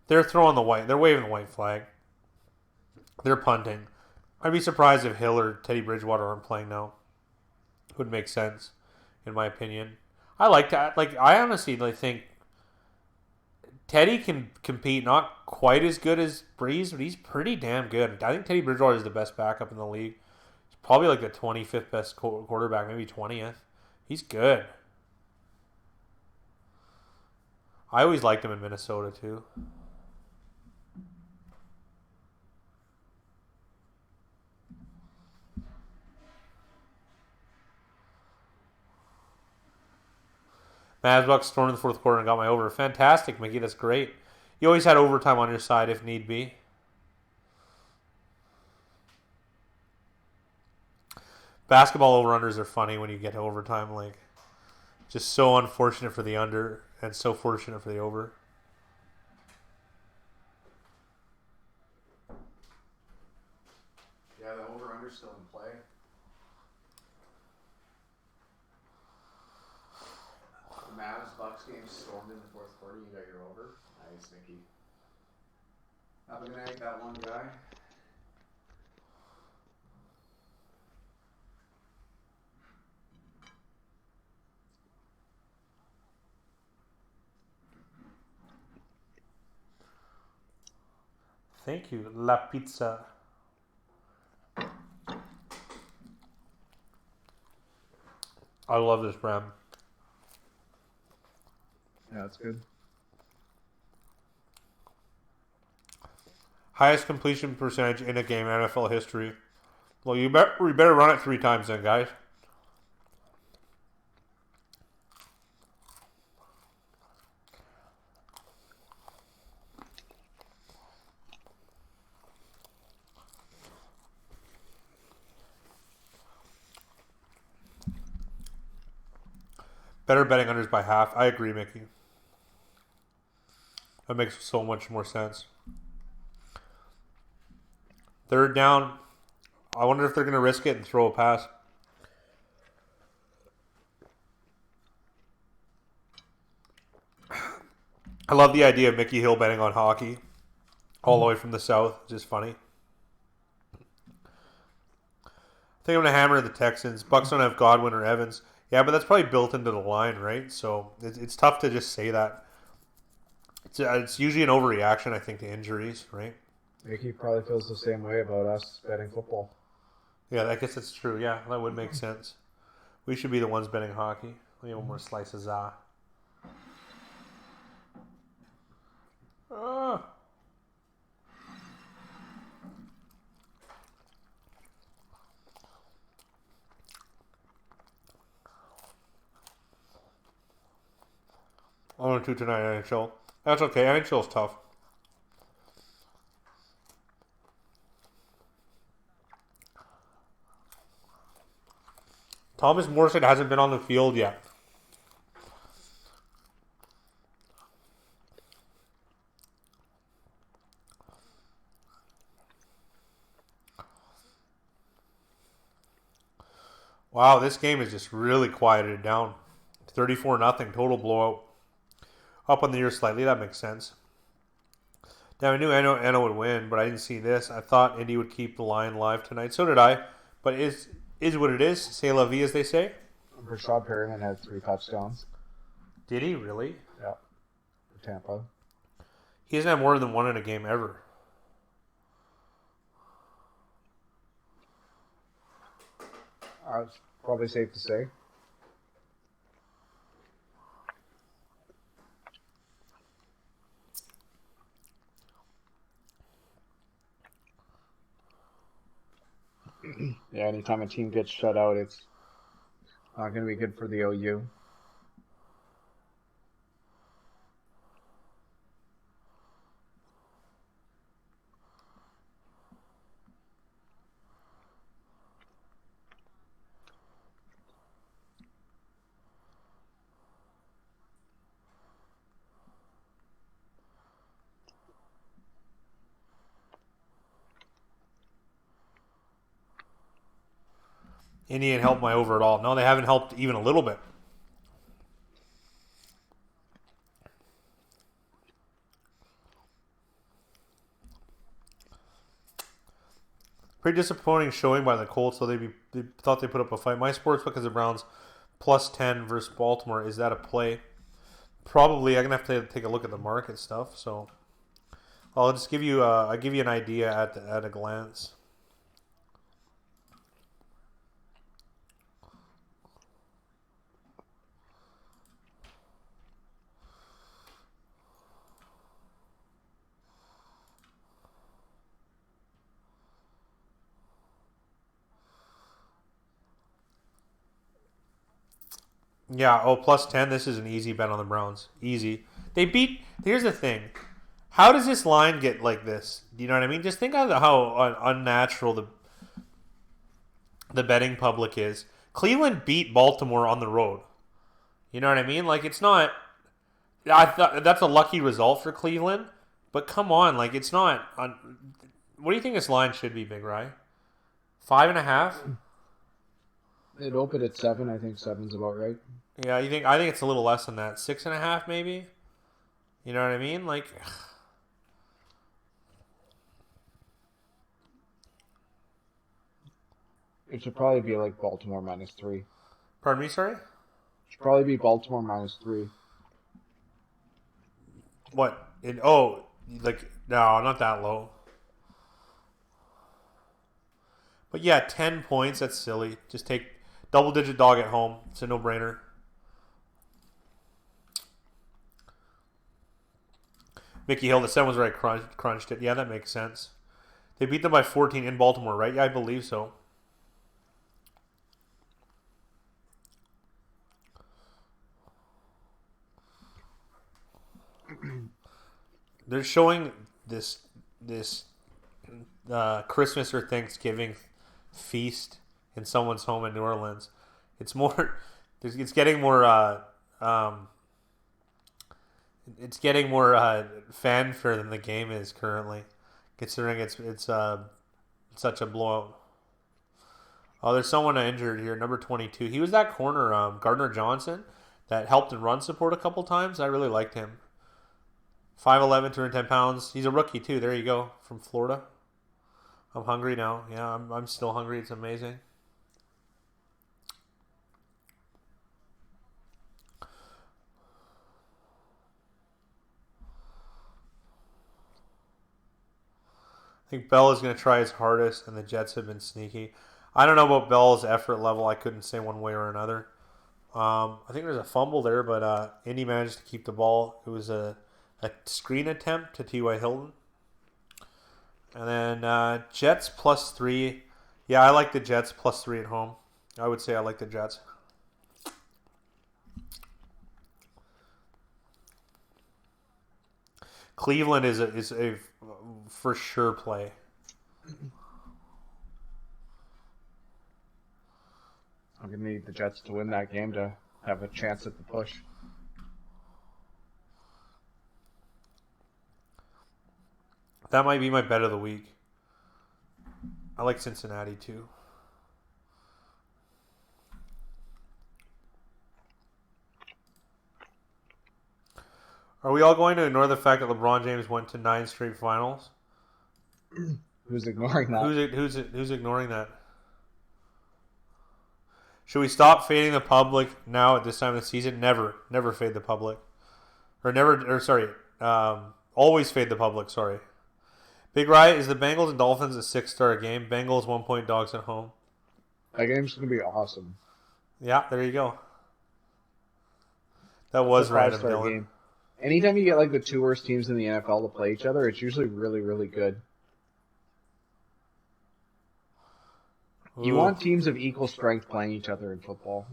They're throwing the white. They're waving the white flag. They're punting. I'd be surprised if Hill or Teddy Bridgewater aren't playing now. Would make sense, in my opinion. I like that. Like I honestly think Teddy can compete. Not quite as good as Breeze, but he's pretty damn good. I think Teddy Bridgewater is the best backup in the league. He's probably like the 25th best quarterback, maybe 20th. He's good. I always liked him in Minnesota too. Mavs Bucks stormed in the fourth quarter and got my over. Fantastic, Mickey. That's great. You always had overtime on your side if need be. Basketball over-unders are funny when you get to overtime. Like, just so unfortunate for the under and so fortunate for the over. Yeah, the over-under's still in play. The Mavs Bucks game stormed in the fourth quarter. You got your over. Nice, Mickey. Have a good night, that one guy. Thank you, La Pizza. I love this brand. Yeah, that's good. Highest completion percentage in a game in NFL history. Well, we better run it 3 times then, guys. Better betting unders by half. I agree, Mickey. That makes so much more sense. Third down. I wonder if they're going to risk it and throw a pass. I love the idea of Mickey Hill betting on hockey all the way from the south. Just funny. I think I'm going to hammer the Texans. Bucks don't have Godwin or Evans. Yeah, but that's probably built into the line, right? So it's tough to just say that. It's usually an overreaction, I think, to injuries, right? Mickey probably feels the same way about us betting football. Yeah, I guess that's true. Yeah, that would make sense. We should be the ones betting hockey. We have one more slice of za. Ah. Only 2 tonight NHL. That's okay. NHL's tough. Thomas Morrison hasn't been on the field yet. Wow, this game is just really quieted down. 34-0 total blowout. Up on the year slightly. That makes sense. Now I knew Eno would win, but I didn't see this. I thought Indy would keep the line live tonight. So did I. But is what it is. C'est la vie, as they say. Rashad Perriman had 3 touchdowns. Did he really? Yeah. For Tampa. He hasn't had more than 1 in a game ever. It's probably safe to say. Yeah, anytime a team gets shut out, it's not going to be good for the OU. Indy ain't helped my over at all. No, they haven't helped even a little bit. Pretty disappointing showing by the Colts. So they thought they put up a fight. My sportsbook is the Browns plus 10 versus Baltimore. Is that a play? Probably. I'm gonna have to take a look at the market stuff. So I'll just give you an idea at a glance. Yeah, plus 10. This is an easy bet on the Browns. Easy. They beat... Here's the thing. How does this line get like this? Do you know what I mean? Just think of how unnatural the betting public is. Cleveland beat Baltimore on the road. You know what I mean? Like, it's not... I thought that's a lucky result for Cleveland. But come on, like, it's not... what do you think this line should be, Big Rye? 5.5? It opened at 7. I think 7's about right. Yeah, you think? I think it's a little less than that. 6.5, maybe. You know what I mean? Like, it should probably be like Baltimore -3. pardon me, sorry. It should probably be Baltimore -3. What? Like no, not that low. But yeah, 10 points. That's silly. Just take double-digit dog at home. It's a no-brainer. Mickey Hill, the 7 was right, crunched it. Yeah, that makes sense. They beat them by 14 in Baltimore, right? Yeah, I believe so. They're showing this Christmas or Thanksgiving feast in someone's home in New Orleans. It's more, it's getting more Um, it's getting more fanfare than the game is currently, considering it's such a blowout. Oh, there's someone injured here, number 22. He was that corner, Gardner Johnson, that helped in run support a couple times. I really liked him. 5'11", 210 pounds. He's a rookie too. There you go, from Florida. I'm hungry now. Yeah, I'm still hungry. It's amazing. I think Bell is going to try his hardest, and the Jets have been sneaky. I don't know about Bell's effort level. I couldn't say one way or another. I think there's a fumble there, but Indy managed to keep the ball. It was a screen attempt to T.Y. Hilton. And then Jets +3. Yeah, I like the Jets +3 at home. I would say I like the Jets. Cleveland is a for sure play. I'm going to need the Jets to win that game to have a chance at the push. That might be my bet of the week. I like Cincinnati too. Are we all going to ignore the fact that LeBron James went to 9 straight finals? Who's ignoring that? Who's ignoring that? Should we stop fading the public now at this time of the season? Never fade the public, always fade the public. Sorry. Big Riot, is the Bengals and Dolphins a 6-star game? Bengals 1-point dogs at home. That game's going to be awesome. Yeah, there you go. That was random, Dylan. Game. Anytime you get like the two worst teams in the NFL to play each other, it's usually really, really good. Ooh. You want teams of equal strength playing each other in football.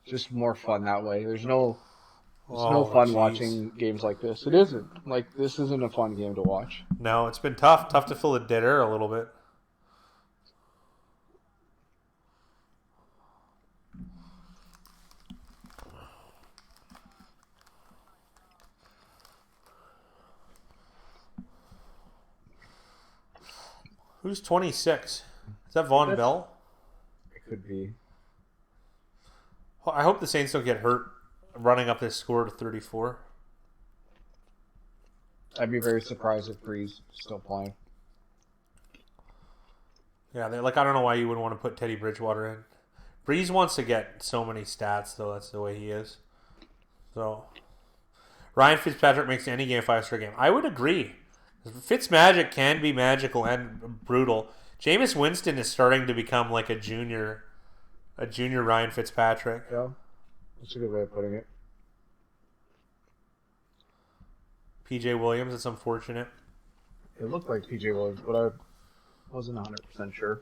Just more fun that way. There's no fun watching games like this. It isn't. Like, this isn't a fun game to watch. No, it's been tough. Tough to fill the dead air a little bit. Who's 26? Is that Von Bell? It could be. I hope the Saints don't get hurt running up this score to 34. I'd be very surprised if Breeze still playing. Yeah, I don't know why you wouldn't want to put Teddy Bridgewater in. Breeze wants to get so many stats, though. That's the way he is. So, Ryan Fitzpatrick makes any game a 5-star game. I would agree. Fitzmagic can be magical and brutal. Jameis Winston is starting to become like a junior Ryan Fitzpatrick. Yeah, that's a good way of putting it. PJ Williams, it's unfortunate. It looked like PJ Williams, but I wasn't 100% sure.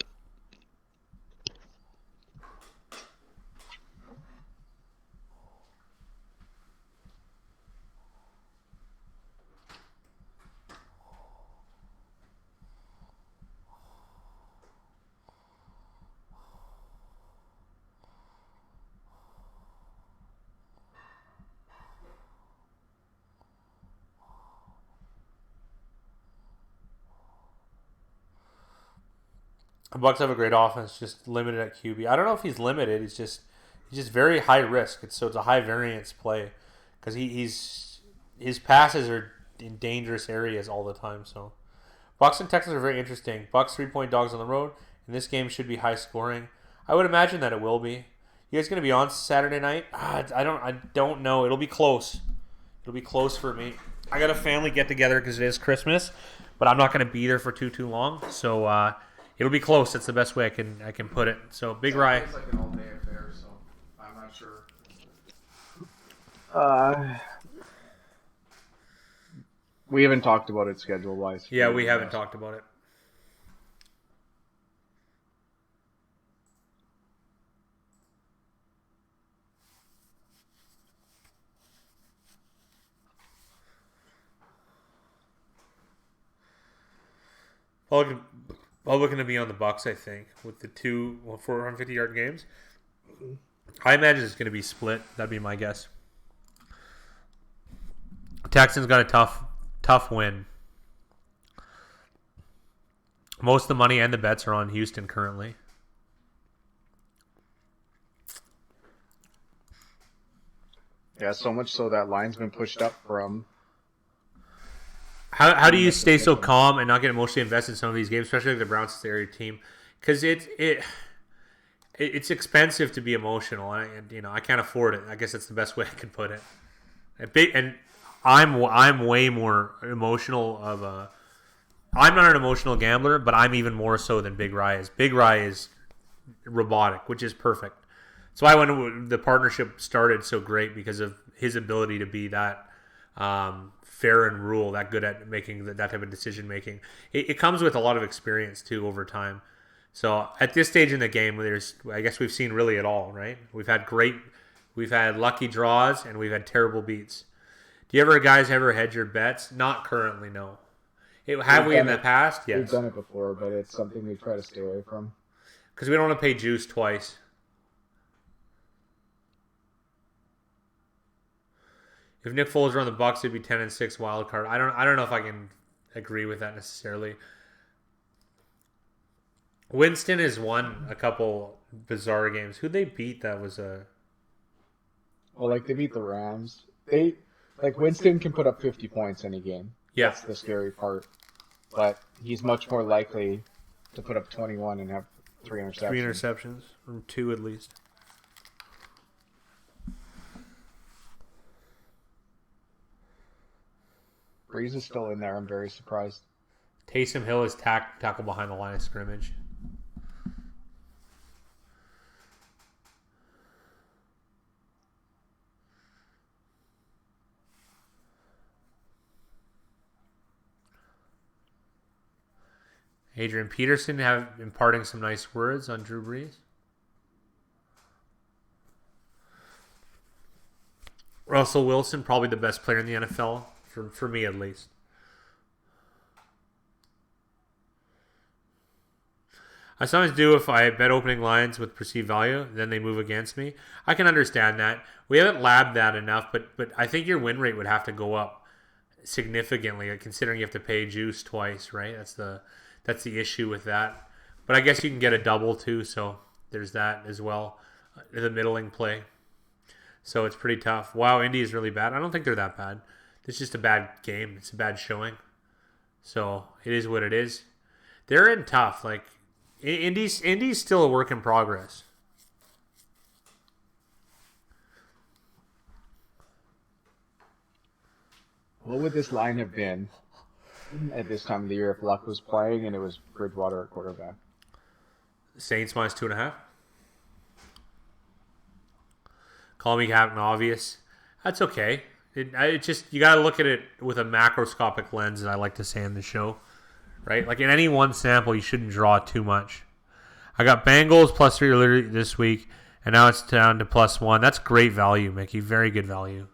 The Bucks have a great offense, just limited at QB. I don't know if he's limited. He's just very high risk. It's a high variance play because his passes are in dangerous areas all the time. So Bucks and Texans are very interesting. Bucks 3-point dogs on the road, and this game should be high scoring. I would imagine that it will be. You guys going to be on Saturday night? I don't know. It'll be close. It'll be close for me. I got a family get together because it is Christmas, but I'm not going to be there for too long. So. It'll be close. That's the best way I can put it. So, Big Rye. It's like an all-day affair, so I'm not sure. We haven't talked about it schedule-wise. Yeah, we haven't talked about it. Probably going to be on the Bucks, I think, with the 2 450-yard games. I imagine it's going to be split. That'd be my guess. Texans got a tough win. Most of the money and the bets are on Houston currently. Yeah, so much so that line's been pushed up from. How do you stay so calm and not get emotionally invested in some of these games, especially like the Browns area team? Because it's expensive to be emotional, and I can't afford it. I guess that's the best way I can put it. And I'm way more emotional of a. I'm not an emotional gambler, but I'm even more so than Big Rye is. Big Rye is robotic, which is perfect. That's why when the partnership started so great, because of his ability to be that fair and rule, that good at making that type of decision making. It comes with a lot of experience too over time. So at this stage in the game, I guess we've seen really it all, right? We've had lucky draws and we've had terrible beats. Do you guys ever hedge your bets? Not currently, no. Have we in the past? Yes. We've done it before, but it's something we try to stay away from. Because we don't want to pay juice twice. If Nick Foles were on the Bucs, it'd be 10-6 wild card. I don't know if I can agree with that necessarily. Winston has won a couple bizarre games. Who'd they beat? That was a. Well, like they beat the Rams. Winston can put up 50 points any game. Yeah. That's the scary part. But he's much more likely to put up 21 and have 3 interceptions. 3 interceptions, or 2 at least. Breeze is still in there. I'm very surprised. Taysom Hill is tackled behind the line of scrimmage. Adrian Peterson imparting some nice words on Drew Brees. Russell Wilson, probably the best player in the NFL, for me at least. I sometimes do if I bet opening lines with perceived value, then they move against me. I can understand that. We haven't labbed that enough, but I think your win rate would have to go up significantly, considering you have to pay juice twice, right? That's the issue with that. But I guess you can get a double too, so there's that as well. The middling play. So it's pretty tough. Wow, Indy is really bad. I don't think they're that bad. It's just a bad game. It's a bad showing. So it is what it is. They're in tough. Like Indy's still a work in progress. What would this line have been at this time of the year if Luck was playing and it was Bridgewater at quarterback? Saints -2.5. Call me Captain Obvious. That's okay. It just, you got to look at it with a macroscopic lens, as I like to say in the show, right? Like in any one sample, you shouldn't draw too much. I got Bengals +3 this week, and now it's down to +1. That's great value, Mickey. Very good value.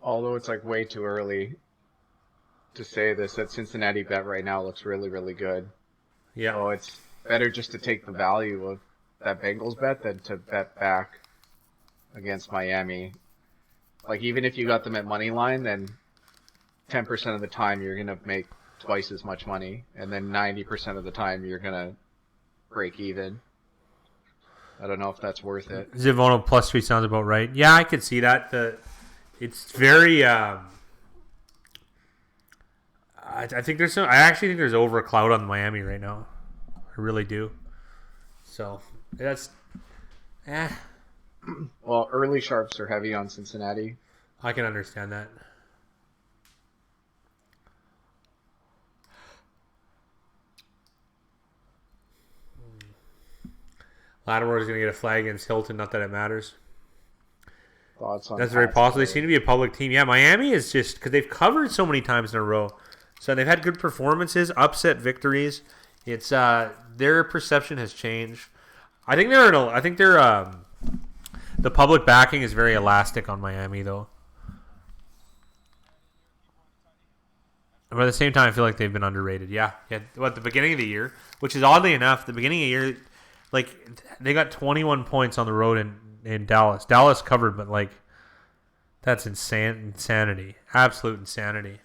Although it's like way too early to say this, that Cincinnati bet right now looks really, really good. Yeah. So it's better just to take the value of that Bengals bet than to bet back against Miami. Like even if you got them at money line, then 10% of the time you're gonna make twice as much money, and then 90% of the time you're gonna break even. I don't know if that's worth it. Zivono +3 sounds about right. Yeah, I could see that. It's very. I think there's some. I actually think there's over cloud on Miami right now. I really do. So that's. Well, early sharps are heavy on Cincinnati. I can understand that. Lattimore is going to get a flag against Hilton. Not that it matters. Thoughts on That's very Pats possible. They play? seem to be a public team. Yeah, Miami is just because they've covered so many times in a row. So they've had good performances, upset victories. It's their perception has changed. I think the public backing is very elastic on Miami though. But at the same time, I feel like they've been underrated. Yeah. At the beginning of the year, which is oddly enough, the beginning of the year, like they got 21 points on the road in Dallas. Dallas covered, but like that's insanity, absolute insanity.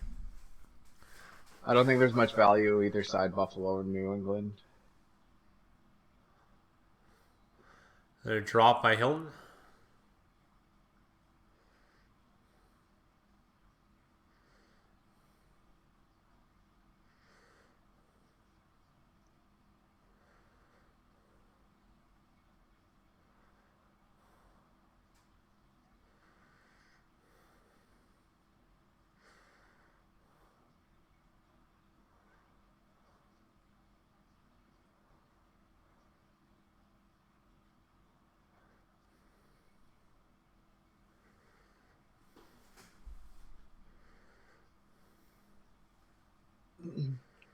I don't think there's much value either side, Buffalo and New England. They're dropped by Hilton.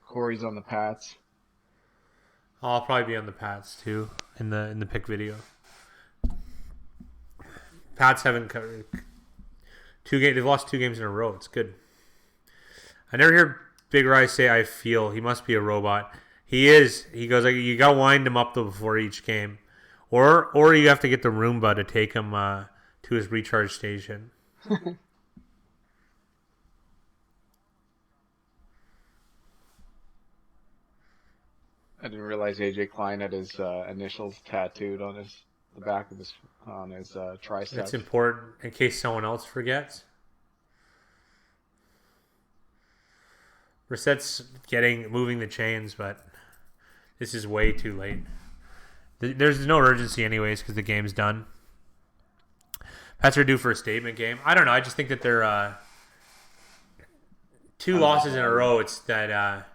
Corey's on the Pats. I'll probably be on the Pats too in the pick video. Pats haven't covered 2 games. They've lost 2 games in a row. It's good. I never hear Big Rise say "I feel." He must be a robot. He is. He goes like you gotta wind him up though before each game, or you have to get the Roomba to take him to his recharge station. I didn't realize AJ Klein had his initials tattooed on the back of his triceps. It's important in case someone else forgets. Brissett's moving the chains, but this is way too late. There's no urgency anyways because the game's done. Pats are due for a statement game. I don't know. I just think that they're 2 losses in a row. It's that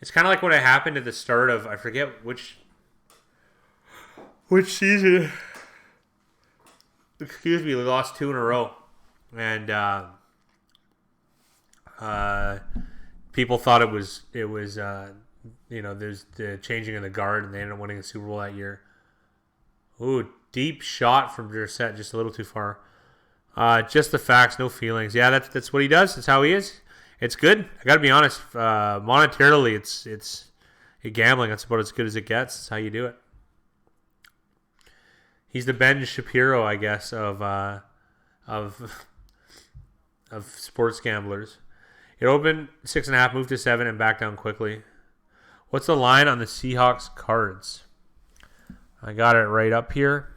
it's kind of like what happened at the start of I forget which season. Excuse me. They lost 2 in a row, and people thought it was there's the changing of the guard, and they ended up winning the Super Bowl that year. Ooh, deep shot from Brissett, just a little too far. Just the facts, no feelings. Yeah, that's what he does. That's how he is. It's good. I got to be honest. Monetarily, it's gambling. That's about as good as it gets. That's how you do it. He's the Ben Shapiro, I guess, of sports gamblers. It opened 6.5, moved to 7, and back down quickly. What's the line on the Seahawks cards? I got it right up here.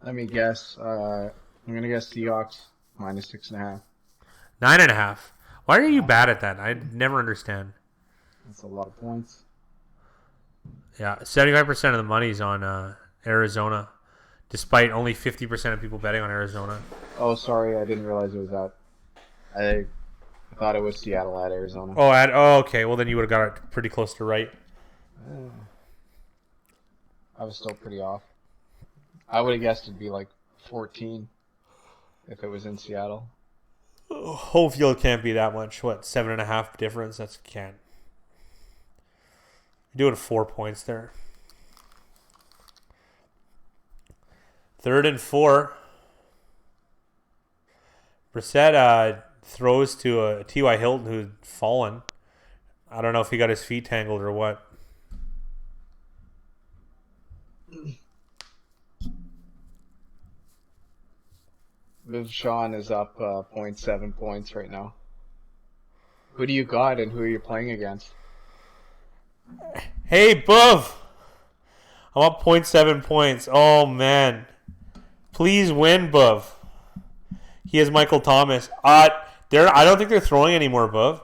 Let me guess. I'm gonna guess Seahawks minus 6.5. 9.5. Why are you bad at that? I never understand. That's a lot of points. Yeah, 75% of the money's on Arizona, despite only 50% of people betting on Arizona. Oh, sorry, I didn't realize it was that. I thought it was Seattle at Arizona. Oh, okay. Well, then you would have got it pretty close to right. I was still pretty off. I would have guessed it'd be like 14 if it was in Seattle. Home field can't be that much. What, 7.5 difference? That's can't. You're doing 4 points there. 3rd and 4. Brissett throws to a T.Y. Hilton who's fallen. I don't know if he got his feet tangled or what. Sean is up 0.7 points right now. Who do you got and who are you playing against? Hey, Buff! I'm up 0.7 points. Oh, man. Please win, Buff. He has Michael Thomas. I don't think they're throwing anymore, Buff.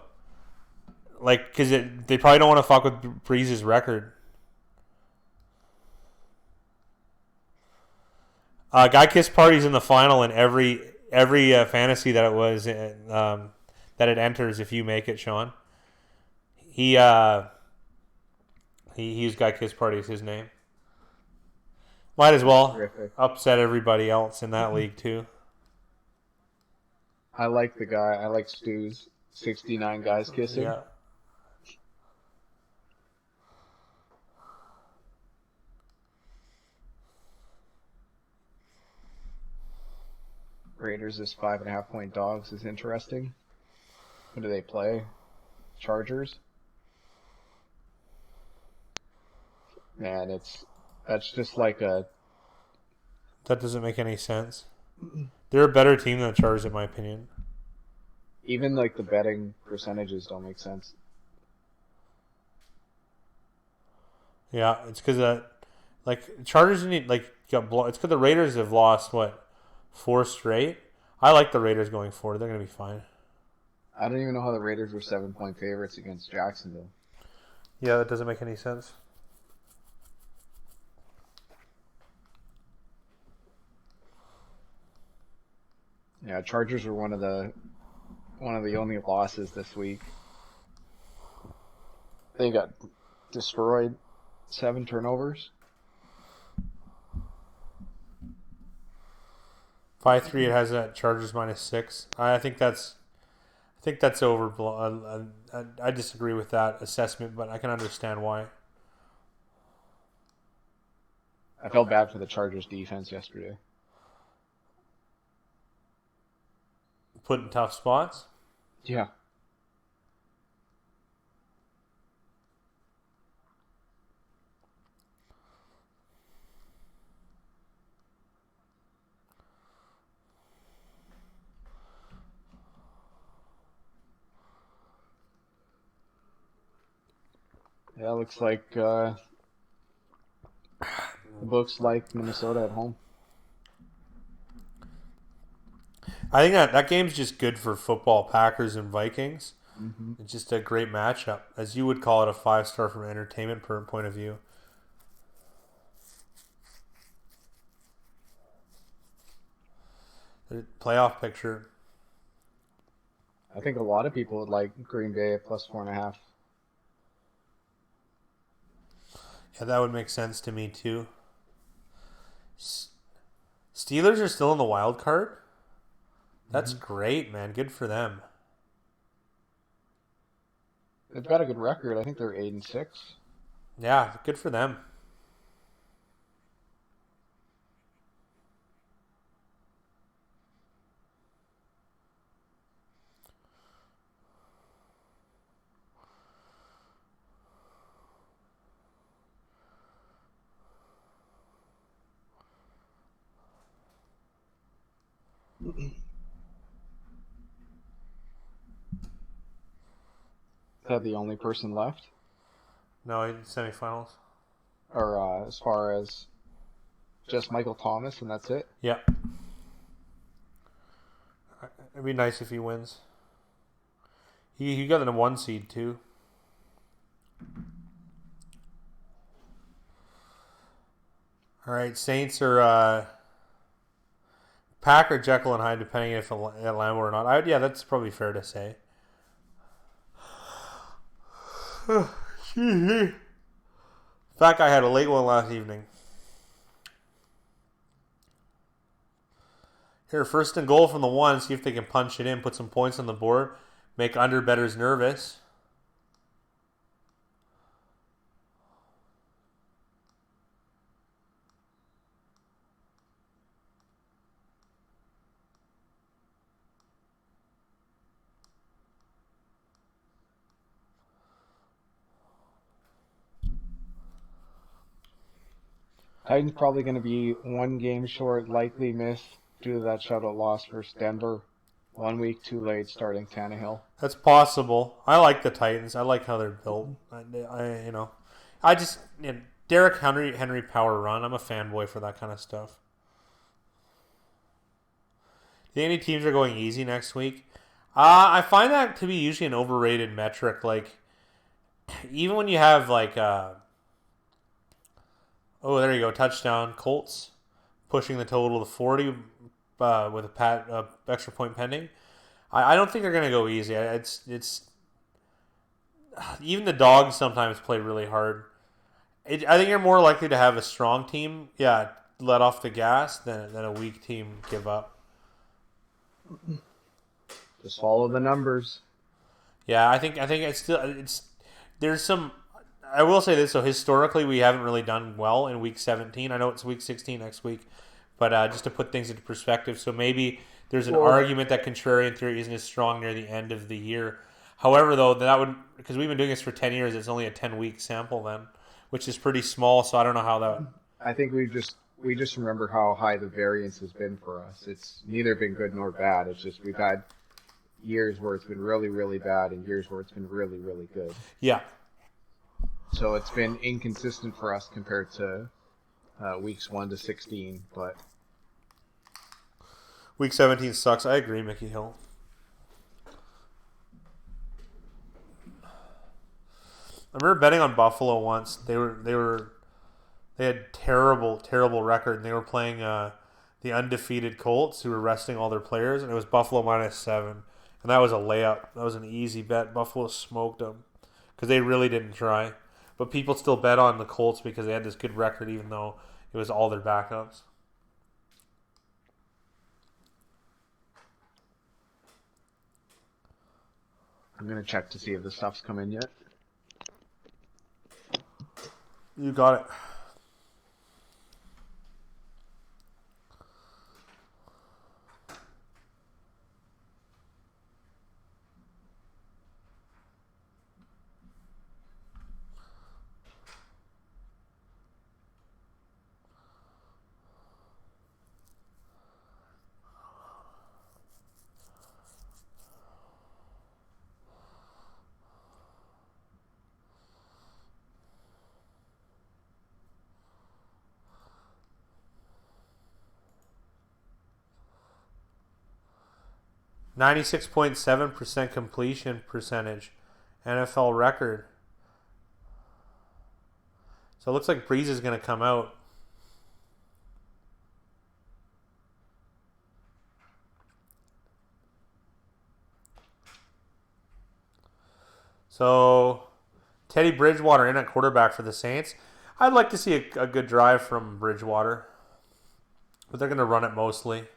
Like, because they probably don't want to fuck with Breeze's record. Guy Kiss Party's in the final in every fantasy that it was that it enters if you make it, Sean. He used Guy Kiss Party as his name. Might as well Terrific. upset everybody else in that league too. I like the guy. I like Stu's 69 guys kissing. Yeah. Raiders is 5.5 point dogs is interesting. Who do they play? Chargers. Man, that's just like a That doesn't make any sense. They're a better team than the Chargers, in my opinion. even like the betting percentages don't make sense. Yeah, it's because like Chargers need like it's because the Raiders have lost what 4 straight. I like the Raiders going forward. They're gonna be fine. I don't even know how the Raiders were 7 point favorites against Jacksonville. Yeah, that doesn't make any sense. Yeah, Chargers were one of the only losses this week. They got destroyed. 7 turnovers. 5-3. It has that Chargers -6. I think that's overblown. I disagree with that assessment, but I can understand why. I felt bad for the Chargers defense yesterday. Put in tough spots. Yeah. Yeah, looks like books like Minnesota at home. I think that game's just good for football, Packers and Vikings. Mm-hmm. It's just a great matchup, as you would call it, a 5-star from an entertainment point of view. The playoff picture. I think a lot of people would like Green Bay at +4.5. Yeah, that would make sense to me too. Steelers are still in the wild card. That's great, man. Good for them. They've got a good record. I think they're 8-6. Yeah, good for them. Is that the only person left? No, in semifinals. Or as far as just Michael Thomas and that's it? Yeah. It'd be nice if he wins. He got the 1 seed too. All right, Saints are Pack or Jekyll and Hyde, depending if at Lambeau or not. Yeah, that's probably fair to say. That guy had a late one last evening. Here, 1st and goal from the 1. See if they can punch it in, put some points on the board, make under bettors nervous. Titans probably going to be 1 game short, likely miss due to that shutout loss versus Denver. 1 week too late starting Tannehill. That's possible. I like the Titans. I like how they're built. I just Derrick Henry power run. I'm a fanboy for that kind of stuff. Do you think any teams are going easy next week? I find that to be usually an overrated metric. Like, even when you have like, there you go, touchdown, Colts pushing the total to 40 with a extra point pending. I don't think they're going to go easy. It's even the dogs sometimes play really hard. I think you're more likely to have a strong team, let off the gas than a weak team give up. Just follow the numbers. Yeah, I think it's there's some. I will say this: so historically, we haven't really done well in week 17. I know it's week 16 next week, but just to put things into perspective, so maybe there's an argument that contrarian theory isn't as strong near the end of the year. However, though, that would, because we've been doing this for 10 years, it's only a 10-week sample then, which is pretty small. So I don't know how that. I think we just remember how high the variance has been for us. It's neither been good nor bad. It's just we've had years where it's been really, really bad and years where it's been really, really good. Yeah. So it's been inconsistent for us compared to weeks 1 to 16, but Week 17 sucks. I agree, Mickey Hill. I remember betting on Buffalo once. They had terrible record, and they were playing the undefeated Colts, who were resting all their players, and it was Buffalo -7, and that was a layup. That was an easy bet. Buffalo smoked them because they really didn't try, but people still bet on the Colts because they had this good record, even though it was all their backups. I'm going to check to see if the stuff's come in yet. You got it. %96.7% completion percentage, NFL record. So it looks like Breeze is going to come out. So Teddy Bridgewater in at quarterback for the Saints. I'd like to see a good drive from Bridgewater, but they're going to run it mostly.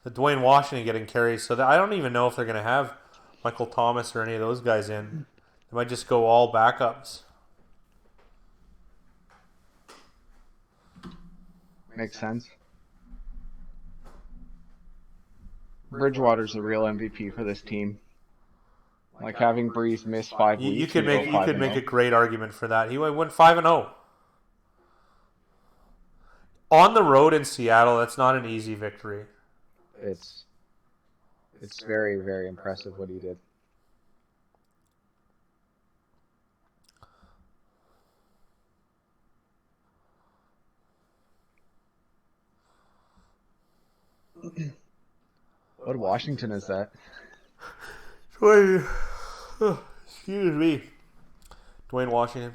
The Dwayne Washington getting carries, so I don't even know if they're going to have Michael Thomas or any of those guys in. They might just go all backups. Makes sense. Bridgewater's the real MVP for this team. Like having Breeze miss 5 weeks. You could make a great argument for that. He went 5-0 on the road in Seattle. That's not an easy victory. It's very, very impressive what he did. What Washington is that? Excuse me. Dwayne Washington.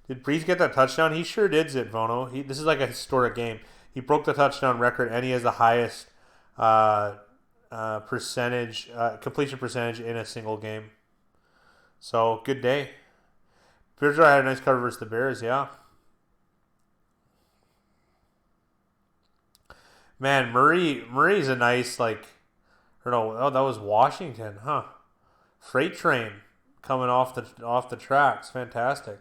Did Breeze get that touchdown? He sure did, Zitvono. This is like a historic game. He broke the touchdown record, and he has the highest completion percentage in a single game. So, good day. Bridgewater had a nice cover versus the Bears, yeah. Man, Murray's a nice, that was Washington, huh? Freight train coming off the tracks. Fantastic.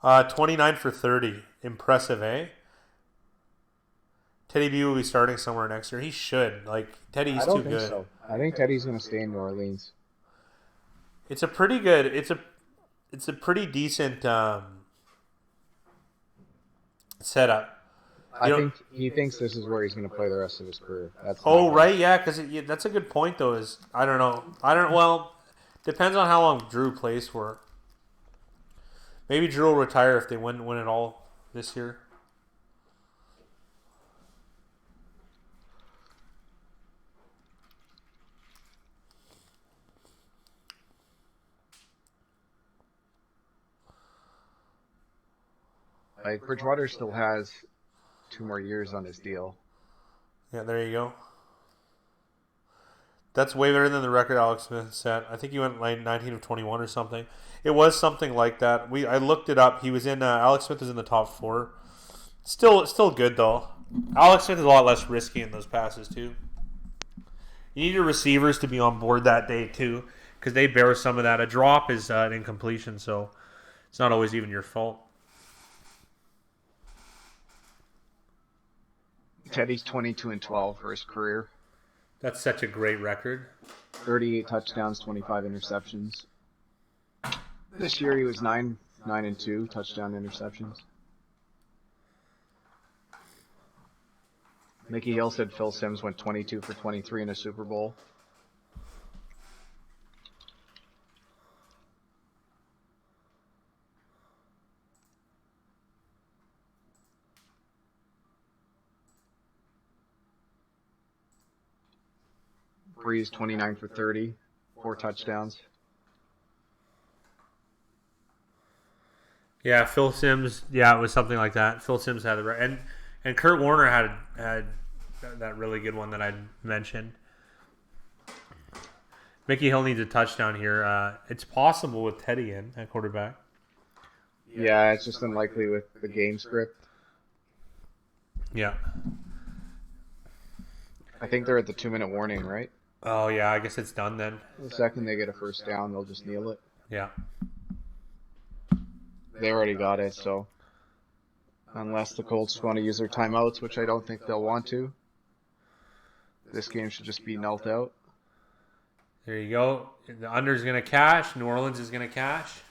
Uh, 29 for 30. Impressive, eh? Teddy B will be starting somewhere next year. He should. Teddy's I don't too think good. so. I think Teddy's going to stay in New Orleans. It's a pretty good. It's a pretty decent setup. I think he thinks this is where he's going to play the rest of his career. Right, yeah, because that's a good point though. Well, depends on how long Drew plays for. Maybe Drew will retire if they win it all this year. Like Bridgewater still has 2 more years on his deal. Yeah, there you go. That's way better than the record Alex Smith set. I think he went like 19 of 21 or something. It was something like that. I looked it up. He was in Alex Smith was in the top 4. Still good though. Alex Smith is a lot less risky in those passes too. You need your receivers to be on board that day too, because they bear some of that. A drop is an incompletion, so it's not always even your fault. Teddy's 22 and 12 for his career. That's such a great record. 38 touchdowns, 25 interceptions. This year he was 9 and 2 touchdown interceptions. Mickey Hill said Phil Simms went 22 for 23 in a Super Bowl. Breeze 29 for 30, 4 touchdowns. Yeah, Phil Simms. Yeah, it was something like that. Phil Simms had the and Kurt Warner had that really good one that I mentioned. Mickey Hill needs a touchdown here. It's possible with Teddy in at quarterback. Yeah, it's just unlikely with the game script. Yeah. I think they're at the 2-minute warning, right? Oh yeah, I guess it's done then. The second they get a first down, they'll just kneel it. Yeah. They already got it, so unless the Colts want to use their timeouts, which I don't think they'll want to, this game should just be knelt out. There you go. The under is going to cash. New Orleans is going to cash.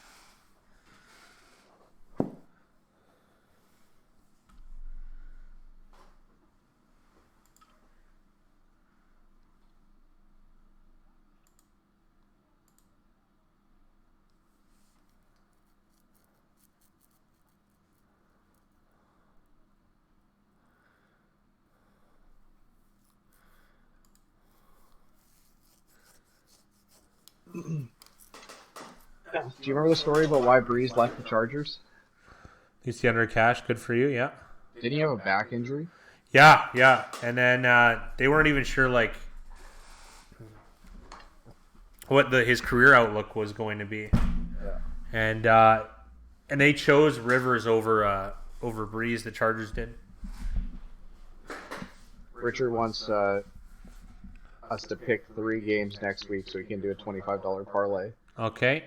Do you remember the story about why Breeze left the Chargers? You see under cash. Good for you. Yeah. Didn't he have a back injury? Yeah. And then they weren't even sure like what his career outlook was going to be. Yeah. And they chose Rivers over Breeze. The Chargers did. Richard wants us to pick 3 games next week so he can do a $25 parlay. Okay.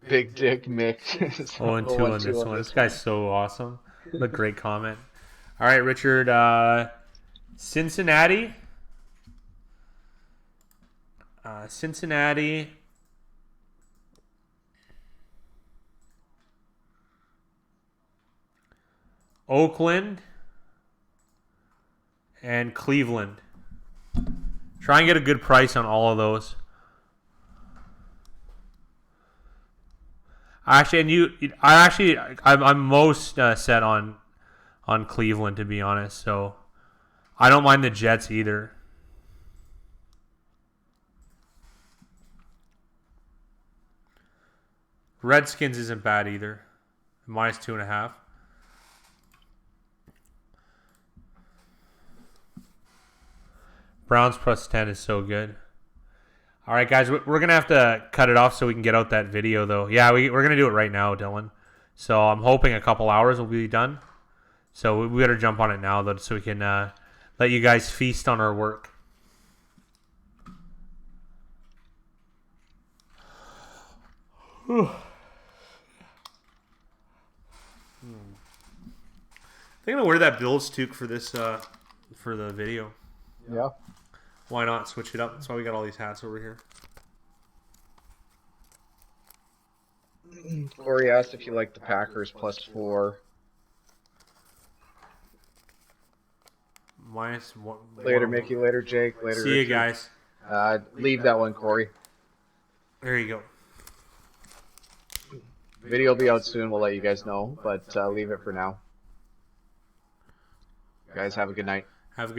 Big Dick Mick. 0-2 on this one. This guy's so awesome. What a great comment. All right, Richard. Cincinnati. Cincinnati. Oakland. And Cleveland. Try and get a good price on all of those. I'm most set on Cleveland, to be honest. So I don't mind the Jets either. Redskins isn't bad either. -2.5. Browns +10 is so good. All right, guys, we're going to have to cut it off so we can get out that video, though. Yeah, we're going to do it right now, Dylan. So I'm hoping a couple hours will be done. So we better jump on it now, though, so we can let you guys feast on our work. I think I'm going to wear that Bills toque for this for the video. Yeah. Why not switch it up? That's why we got all these hats over here. Corey asked if you like the Packers +4. -1. Later, Mickey. Later, Jake. Later, See you Richard. guys. Leave that one, Corey. There you go. Video will be out soon. We'll let you guys know, but leave it for now. Guys, have a good night.